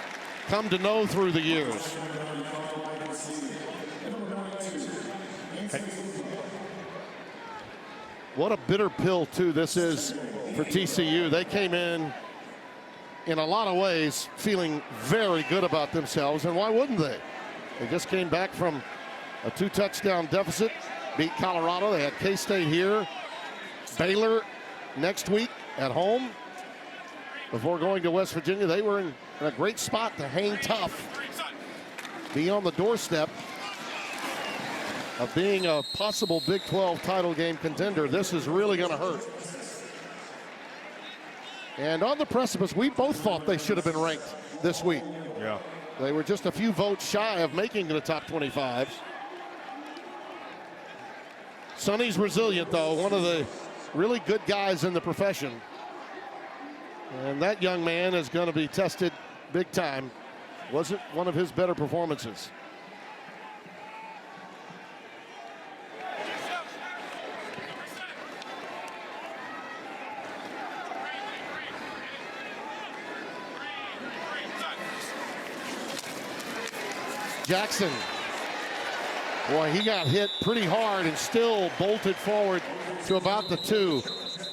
come to know through the years. What a bitter pill, too, this is for TCU. They came in a lot of ways, feeling very good about themselves, and why wouldn't they? They just came back from a 2-touchdown deficit, beat Colorado. They had K-State here, Baylor next week. at home before going to West Virginia. They were in a great spot to hang tough, be on the doorstep of being a possible Big 12 title game contender. This is really going to hurt. And on the precipice, we both thought they should have been ranked this week. Yeah. They were just a few votes shy of making the top 25. Sonny's resilient, though, one of the really good guys in the profession. And that young man is going to be tested big time. Wasn't one of his better performances. Jackson, boy, he got hit pretty hard and still bolted forward to about the 2.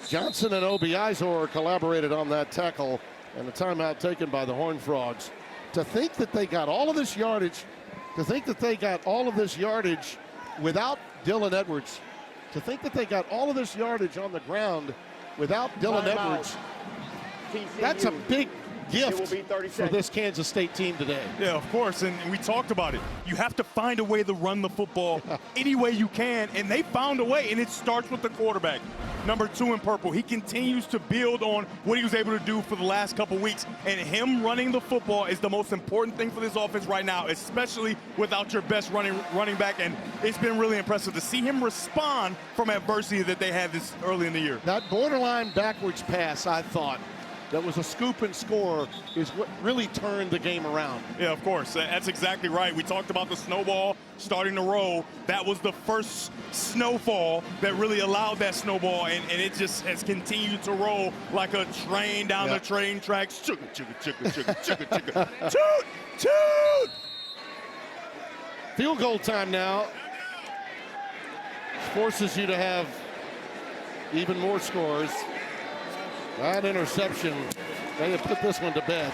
Johnson and Obi Izor collaborated on that tackle, and a timeout taken by the Horned Frogs. To think that they got all of this yardage, without Dylan Edwards, to think that they got all of this yardage on the ground without Dylan Edwards, that's a big gift for this Kansas State team today. Yeah, of course, and we talked about it. You have to find a way to run the football any way you can, and they found a way, and it starts with the quarterback. Number 2 in purple. He continues to build on what he was able to do for the last couple weeks, and him running the football is the most important thing for this offense right now, especially without your best running back, and it's been really impressive to see him respond from adversity that they had this early in the year. That borderline backwards pass, I thought, that was a scoop and score, is what really turned the game around. Yeah, of course. That's exactly right. We talked about the snowball starting to roll. That was the first snowfall that really allowed that snowball, and it just has continued to roll like a train down the train tracks. Chugga, chugga, chugga, chugga, chugga, chugga. Toot! Toot! Field goal time now. Forces you to have even more scores. That interception, they have put this one to bed.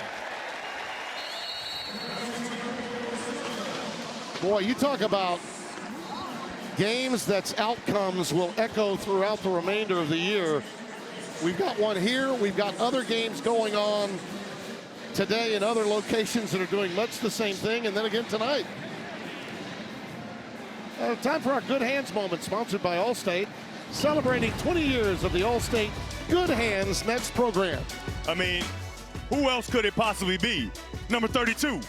Boy, you talk about games that's outcomes will echo throughout the remainder of the year. We've got one here. We've got other games going on today in other locations that are doing much the same thing, and then again tonight. Time for our Good Hands moment, sponsored by Allstate, celebrating 20 years of the Allstate Good Hands Nets program. I mean, who else could it possibly be? Number 32.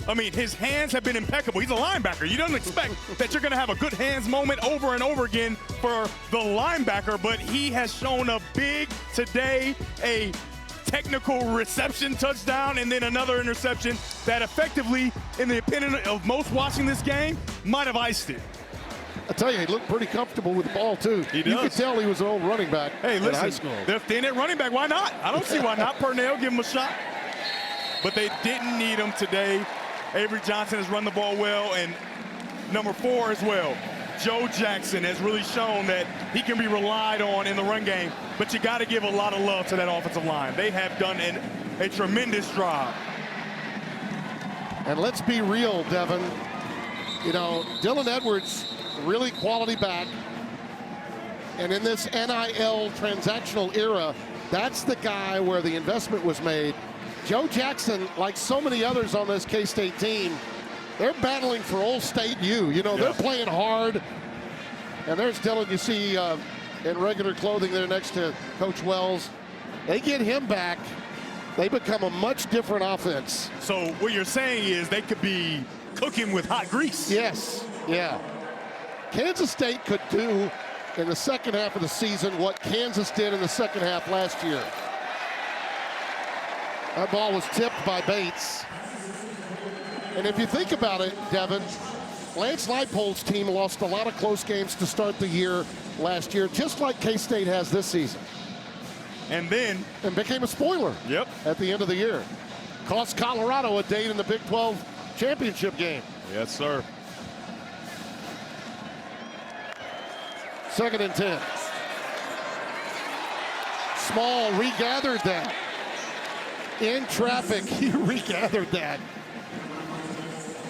I mean, his hands have been impeccable. He's a linebacker. You don't expect that you're going to have a good hands moment over and over again for the linebacker, but he has shown up big today, a technical reception touchdown, and then another interception that effectively, in the opinion of most watching this game, might have iced it. I tell you, he looked pretty comfortable with the ball, too. He does. You could tell he was an old running back in high school. They're thin at running back. Why not? I don't see why not. Purnell, give him a shot. But they didn't need him today. Avery Johnson has run the ball well, and number 4 as well. Joe Jackson has really shown that he can be relied on in the run game, but you got to give a lot of love to that offensive line. They have done a tremendous job. And let's be real, Devin. You know, Dylan Edwards, really quality back. And in this NIL transactional era, that's the guy where the investment was made. Joe Jackson, like so many others on this K-State team, they're battling for Old State U. You know, they're playing hard. And there's Dylan, you see in regular clothing there next to Coach Wells. They get him back. They become a much different offense. So what you're saying is they could be cooking with hot grease. Yes, yeah. Kansas State could do in the second half of the season what Kansas did in the second half last year. That ball was tipped by Bates. And if you think about it, Devin, Lance Leipold's team lost a lot of close games to start the year last year, just like K-State has this season. And became a spoiler at the end of the year. Cost Colorado a date in the Big 12 championship game. Yes, sir. 2nd and 10. Small regathered that. In traffic, he regathered that.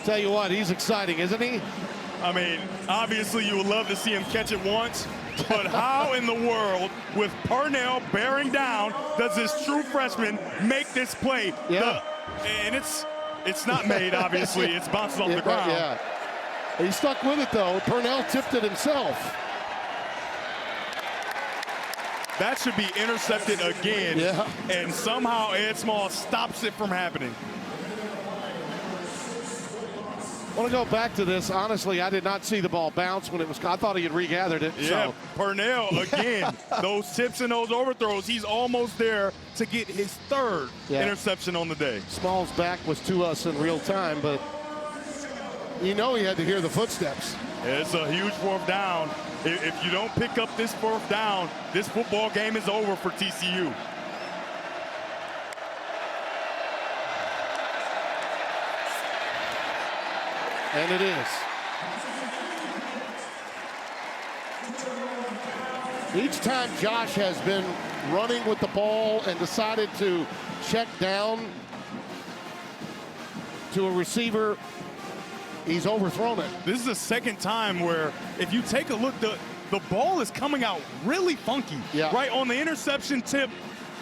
Tell you what, he's exciting, isn't he? I mean, obviously you would love to see him catch it once, But how in the world, with Parnell bearing down, does this true freshman make this play? Yeah. And it's not made, obviously. It's bounces off the ground. Yeah. He stuck with it, though. Parnell tipped it himself. That should be intercepted again. Yeah. And somehow Ed Small stops it from happening. I want to go back to this. Honestly, I did not see the ball bounce when it was. I thought he had regathered it. Yeah, So. Parnell, again, those tips and those overthrows, he's almost there to get his third interception on the day. Small's back was to us in real time, but you know he had to hear the footsteps. It's a huge fourth down. If you don't pick up this fourth down, this football game is over for TCU. And it is. Each time Josh has been running with the ball and decided to check down to a receiver, he's overthrown it. This is the second time where if you take a look, the ball is coming out really funky. Yeah. Right on the interception tip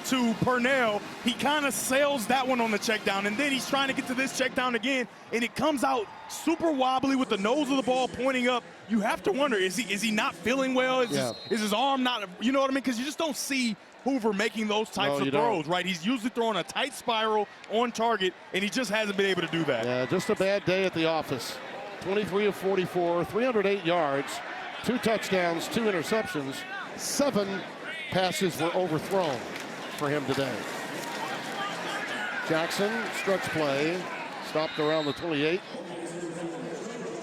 to Parnell, he kind of sails that one on the check down, and then he's trying to get to this check down again, and it comes out super wobbly with the nose of the ball pointing up. You have to wonder, is he not feeling well? Is his arm not, you know what I mean? Because you just don't see Hoover making those types of throws, right? He's usually throwing a tight spiral on target, and he just hasn't been able to do that. Yeah, just a bad day at the office. 23 of 44, 308 yards, 2 touchdowns, 2 interceptions, 7 passes were overthrown for him today. Jackson, stretch play, stopped around the 28.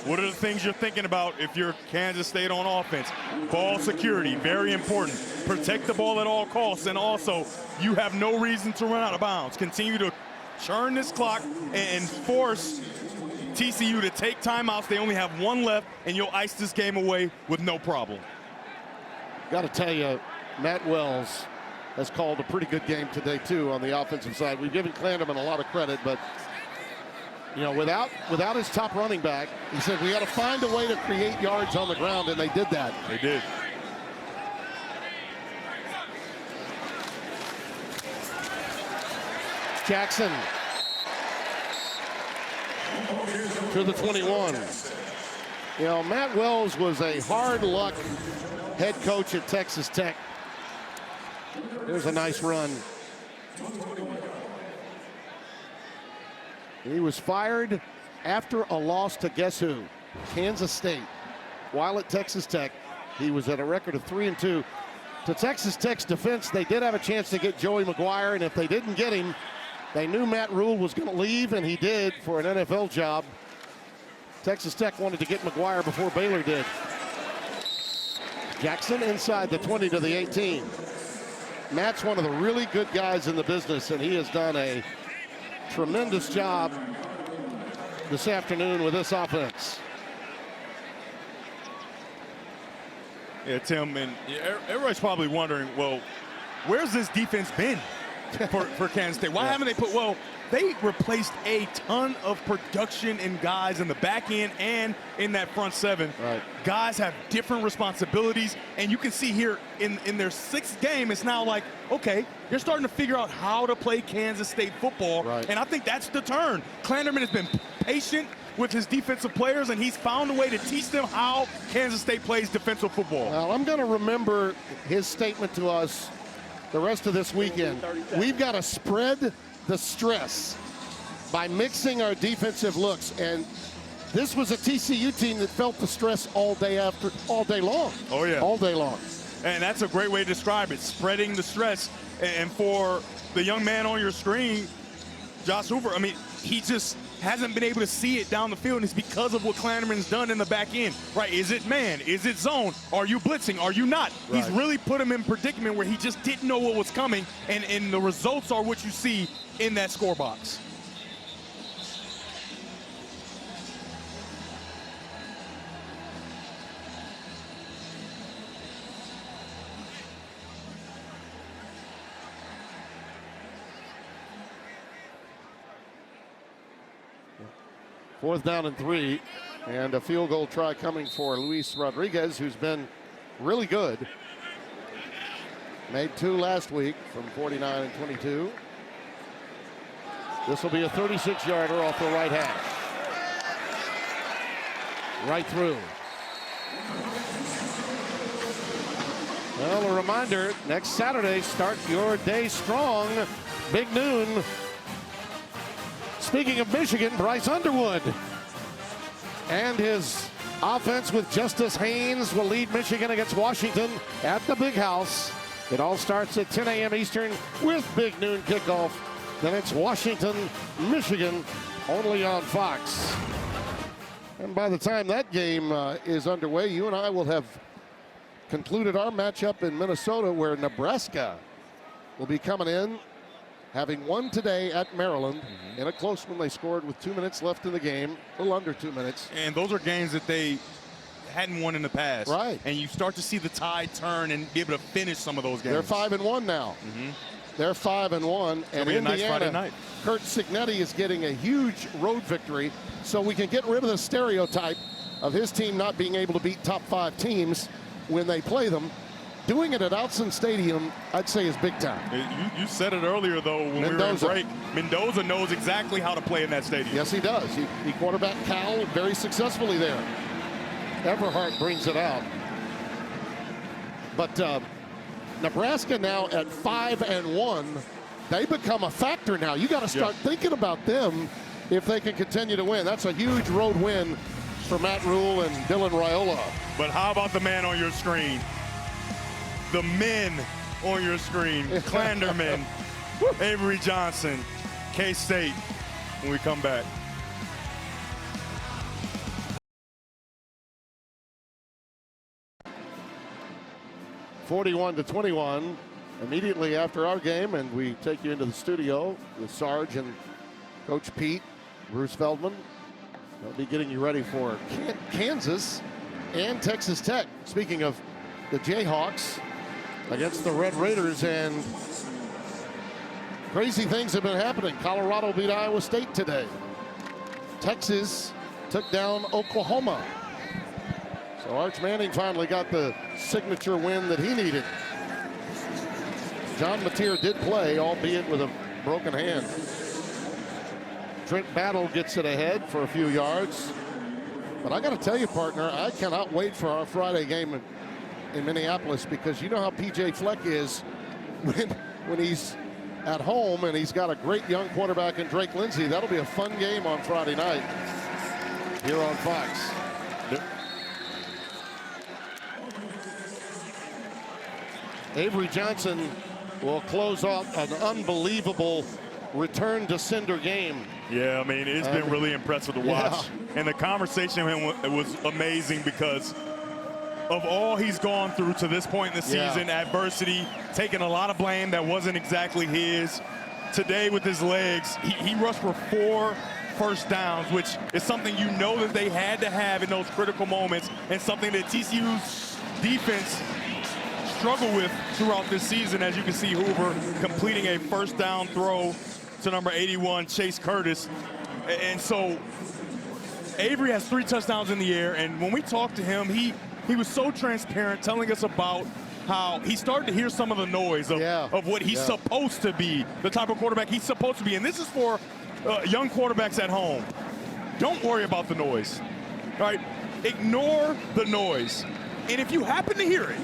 What are the things you're thinking about if you're Kansas State on offense? Ball security, very important. Protect the ball at all costs, and also you have no reason to run out of bounds. Continue to churn this clock and force TCU to take timeouts. They only have 1 left, and you'll ice this game away with no problem. Got to tell you, Matt Wells has called a pretty good game today, too, on the offensive side. We've given Clanderman a lot of credit, but you know, without his top running back, he said we got to find a way to create yards on the ground, and they did that. They did. Jackson to the 21. You know, Matt Wells was a hard luck head coach at Texas Tech. Here's a nice run. He was fired after a loss to guess who? Kansas State. While at Texas Tech, he was at a record of 3-2. To Texas Tech's defense, they did have a chance to get Joey McGuire, and if they didn't get him, they knew Matt Rule was going to leave, and he did for an NFL job. Texas Tech wanted to get McGuire before Baylor did. Jackson inside the 20 to the 18. Matt's one of the really good guys in the business, and he has done a tremendous job this afternoon with this offense. Yeah, Tim, and everybody's probably wondering, well, where's this defense been for Kansas State? Why haven't they put, well, they replaced a ton of production and guys in the back end and in that front seven. Right. Guys have different responsibilities, and you can see here in their 6th game, it's now like, okay, you're starting to figure out how to play Kansas State football, right. And I think that's the turn. Clanderman has been patient with his defensive players, and he's found a way to teach them how Kansas State plays defensive football. Well, I'm going to remember his statement to us the rest of this weekend. We've got to spread the stress by mixing our defensive looks, and this was a TCU team that felt the stress all day long. Oh yeah, all day long. And that's a great way to describe it, spreading the stress. And for the young man on your screen, Josh Hoover, I mean, he just hasn't been able to see it down the field, and it's because of what Clanderman's done in the back end, right? Is it man? Is it zone? Are you blitzing? Are you not? Right. He's really put him in predicament where he just didn't know what was coming, and the results are what you see in that score box. Fourth down and 3, and a field goal try coming for Luis Rodriguez, who's been really good. Made 2 last week from 49 and 22. This will be a 36-yarder off the right hash. Right through. Well, a reminder, next Saturday, start your day strong. Big noon. Speaking of Michigan, Bryce Underwood and his offense with Justice Haynes will lead Michigan against Washington at the Big House. It all starts at 10 a.m. Eastern with Big Noon kickoff. Then it's Washington, Michigan, only on Fox. And by the time that game is underway, you and I will have concluded our matchup in Minnesota, where Nebraska will be coming in, having won today at Maryland in a close one. They scored with 2 minutes left in the game, a little under 2 minutes. And those are games that they hadn't won in the past. Right. And you start to see the tide turn and be able to finish some of those games. They're 5-1 now. They're 5-1. And be a nice Friday Indiana, night. Kurt Cignetti is getting a huge road victory, so we can get rid of the stereotype of his team not being able to beat top 5 teams when they play them. Doing it at Autzen Stadium, I'd say, is big time. You said it earlier, though, when we were in break. Mendoza knows exactly how to play in that stadium. Yes, he does. He quarterbacked Cal very successfully there. Everhart brings it out. But Nebraska now at 5-1. They become a factor now. You got to start thinking about them if they can continue to win. That's a huge road win for Matt Rule and Dylan Raiola. But how about the man on your screen? The men on your screen. Clanderman, Avery Johnson, K-State, when we come back. (41-21) immediately after our game, and we take you into the studio with Sarge and Coach Pete, Bruce Feldman. They'll be getting you ready for Kansas and Texas Tech. Speaking of the Jayhawks against the Red Raiders, and crazy things have been happening. Colorado beat Iowa State today. Texas took down Oklahoma. So Arch Manning finally got the signature win that he needed. John Mateer did play, albeit with a broken hand. Trent Battle gets it ahead for a few yards. But I got to tell you, partner, I cannot wait for our Friday game in Minneapolis, because you know how PJ Fleck is when he's at home and he's got a great young quarterback in Drake Lindsey. That'll be a fun game on Friday night here on Fox. Avery Johnson will close off an unbelievable return to sender game. Yeah, I mean, it's been really impressive to watch. And the conversation with him was amazing, because of all he's gone through to this point in the season, adversity, taking a lot of blame that wasn't exactly his. Today with his legs, he rushed for 4 first downs, which is something you know that they had to have in those critical moments, and something that TCU's defense struggled with throughout this season. As you can see, Hoover completing a first down throw to number 81, Chase Curtis. And so Avery has 3 touchdowns in the air, and when we talked to him, he was so transparent, telling us about how he started to hear some of the noise of what he's supposed to be, the type of quarterback he's supposed to be. And this is for young quarterbacks at home. Don't worry about the noise, right? Ignore the noise. And if you happen to hear it,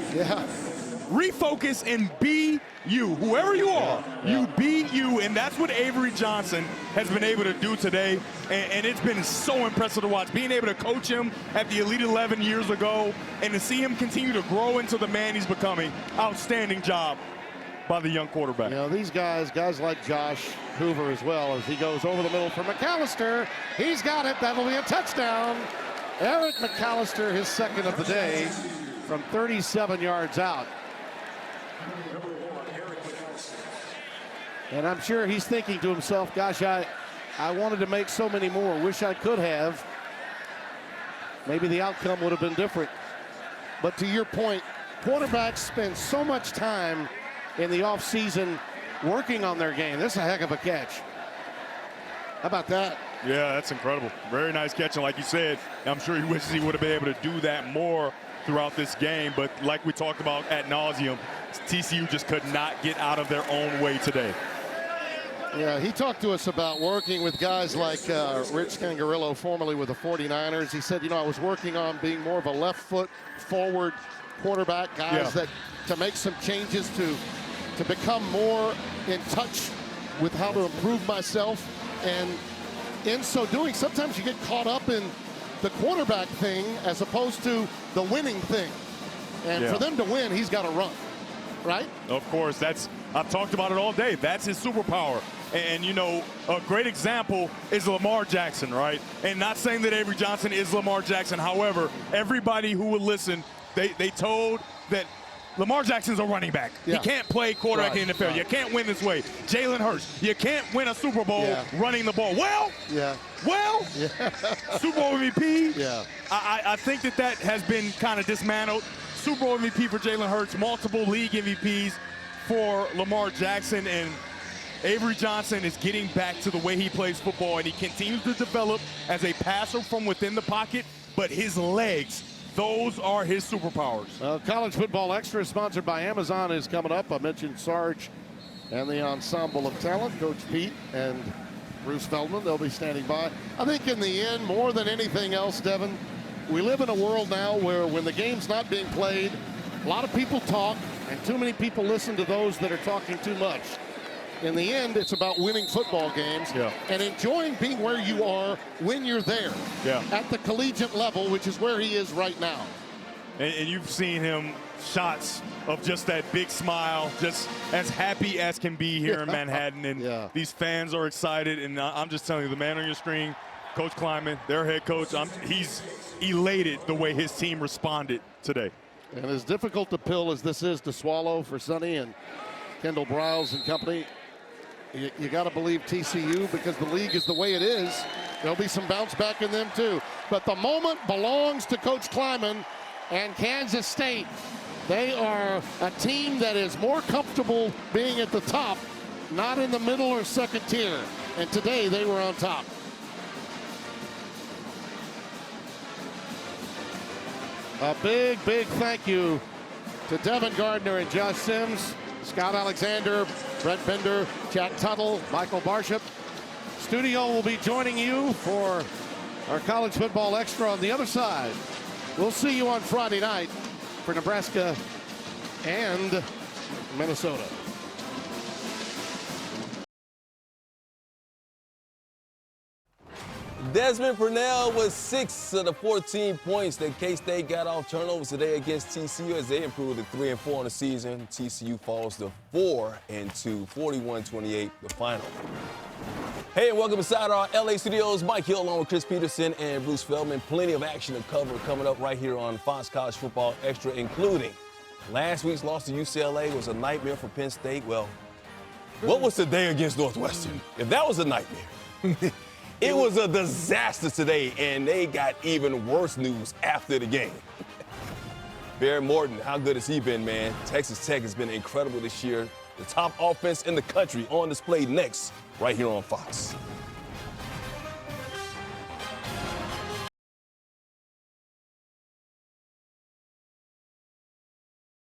refocus and be you. Whoever you are, you be you. And that's what Avery Johnson has been able to do today. And it's been so impressive to watch. Being able to coach him at the Elite 11 years ago and to see him continue to grow into the man he's becoming. Outstanding job by the young quarterback. You know, these guys like Josh Hoover as well, as he goes over the middle for McAllister. He's got it. That'll be a touchdown. Eric McAllister, his second of the day, from 37 yards out. And I'm sure he's thinking to himself, gosh, I wanted to make so many more. Wish I could have. Maybe the outcome would have been different. But to your point, quarterbacks spend so much time in the offseason working on their game. This is a heck of a catch. How about that? Yeah, that's incredible. Very nice catch. And like you said, I'm sure he wishes he would have been able to do that more throughout this game. But like we talked about ad nauseum, TCU just could not get out of their own way today. Yeah, he talked to us about working with guys like Rich Scangarillo, formerly with the 49ers. He said, you know, I was working on being more of a left foot forward quarterback, guys that to make some changes to become more in touch with how to improve myself. And in so doing, sometimes you get caught up in the quarterback thing as opposed to the winning thing. And for them to win, he's got to run, right? Of course, I've talked about it all day. That's his superpower. And, you know, a great example is Lamar Jackson, right? And not saying that Avery Johnson is Lamar Jackson. However, everybody who would listen, they told that Lamar Jackson's a running back. He can't play quarterback in the NFL. You can't win this way. Jalen Hurts, you can't win a Super Bowl running the ball. Super Bowl MVP. I think that has been kind of dismantled. Super Bowl MVP for Jalen Hurts, multiple league MVPs for Lamar Jackson, and Avery Johnson is getting back to the way he plays football, and he continues to develop as a passer from within the pocket, but his legs, those are his superpowers. College Football Extra, sponsored by Amazon, is coming up. I mentioned Sarge and the ensemble of talent, Coach Pete and Bruce Feldman. They'll be standing by. I think in the end, more than anything else, Devin, we live in a world now where when the game's not being played, a lot of people talk, and too many people listen to those that are talking too much. In the end, it's about winning football games and enjoying being where you are when you're there at the collegiate level, which is where he is right now. And you've seen him shots of just that big smile, just as happy as can be here in Manhattan. And these fans are excited. And I'm just telling you, the man on your screen, Coach Kleiman, their head coach, he's elated the way his team responded today. And as difficult a pill as this is to swallow for Sonny and Kendall Briles and company, you got to believe TCU, because the league is the way it is. There'll be some bounce back in them too. But the moment belongs to Coach Kleiman and Kansas State. They are a team that is more comfortable being at the top, not in the middle or second tier. And today they were on top. A big, big thank you to Devin Gardner and Josh Sims, Scott Alexander, Brent Bender, Jack Tuttle, Michael Barship. Studio will be joining you for our College Football Extra on the other side. We'll see you on Friday night for Nebraska and Minnesota. Desmond Purnell was 6 of the 14 points that K-State got off turnovers today against TCU as they improved to 3-4 on the season. TCU falls to 4-2, 41-28, the final. Hey, and welcome inside our LA studios. Mike Hill along with Chris Peterson and Bruce Feldman. Plenty of action to cover coming up right here on Fox College Football Extra, including last week's loss to UCLA was a nightmare for Penn State. Well, what was today against Northwestern? If that was a nightmare. It was a disaster today, and they got even worse news after the game. Bear Morton, how good has he been, man? Texas Tech has been incredible this year. The top offense in the country on display next, right here on Fox.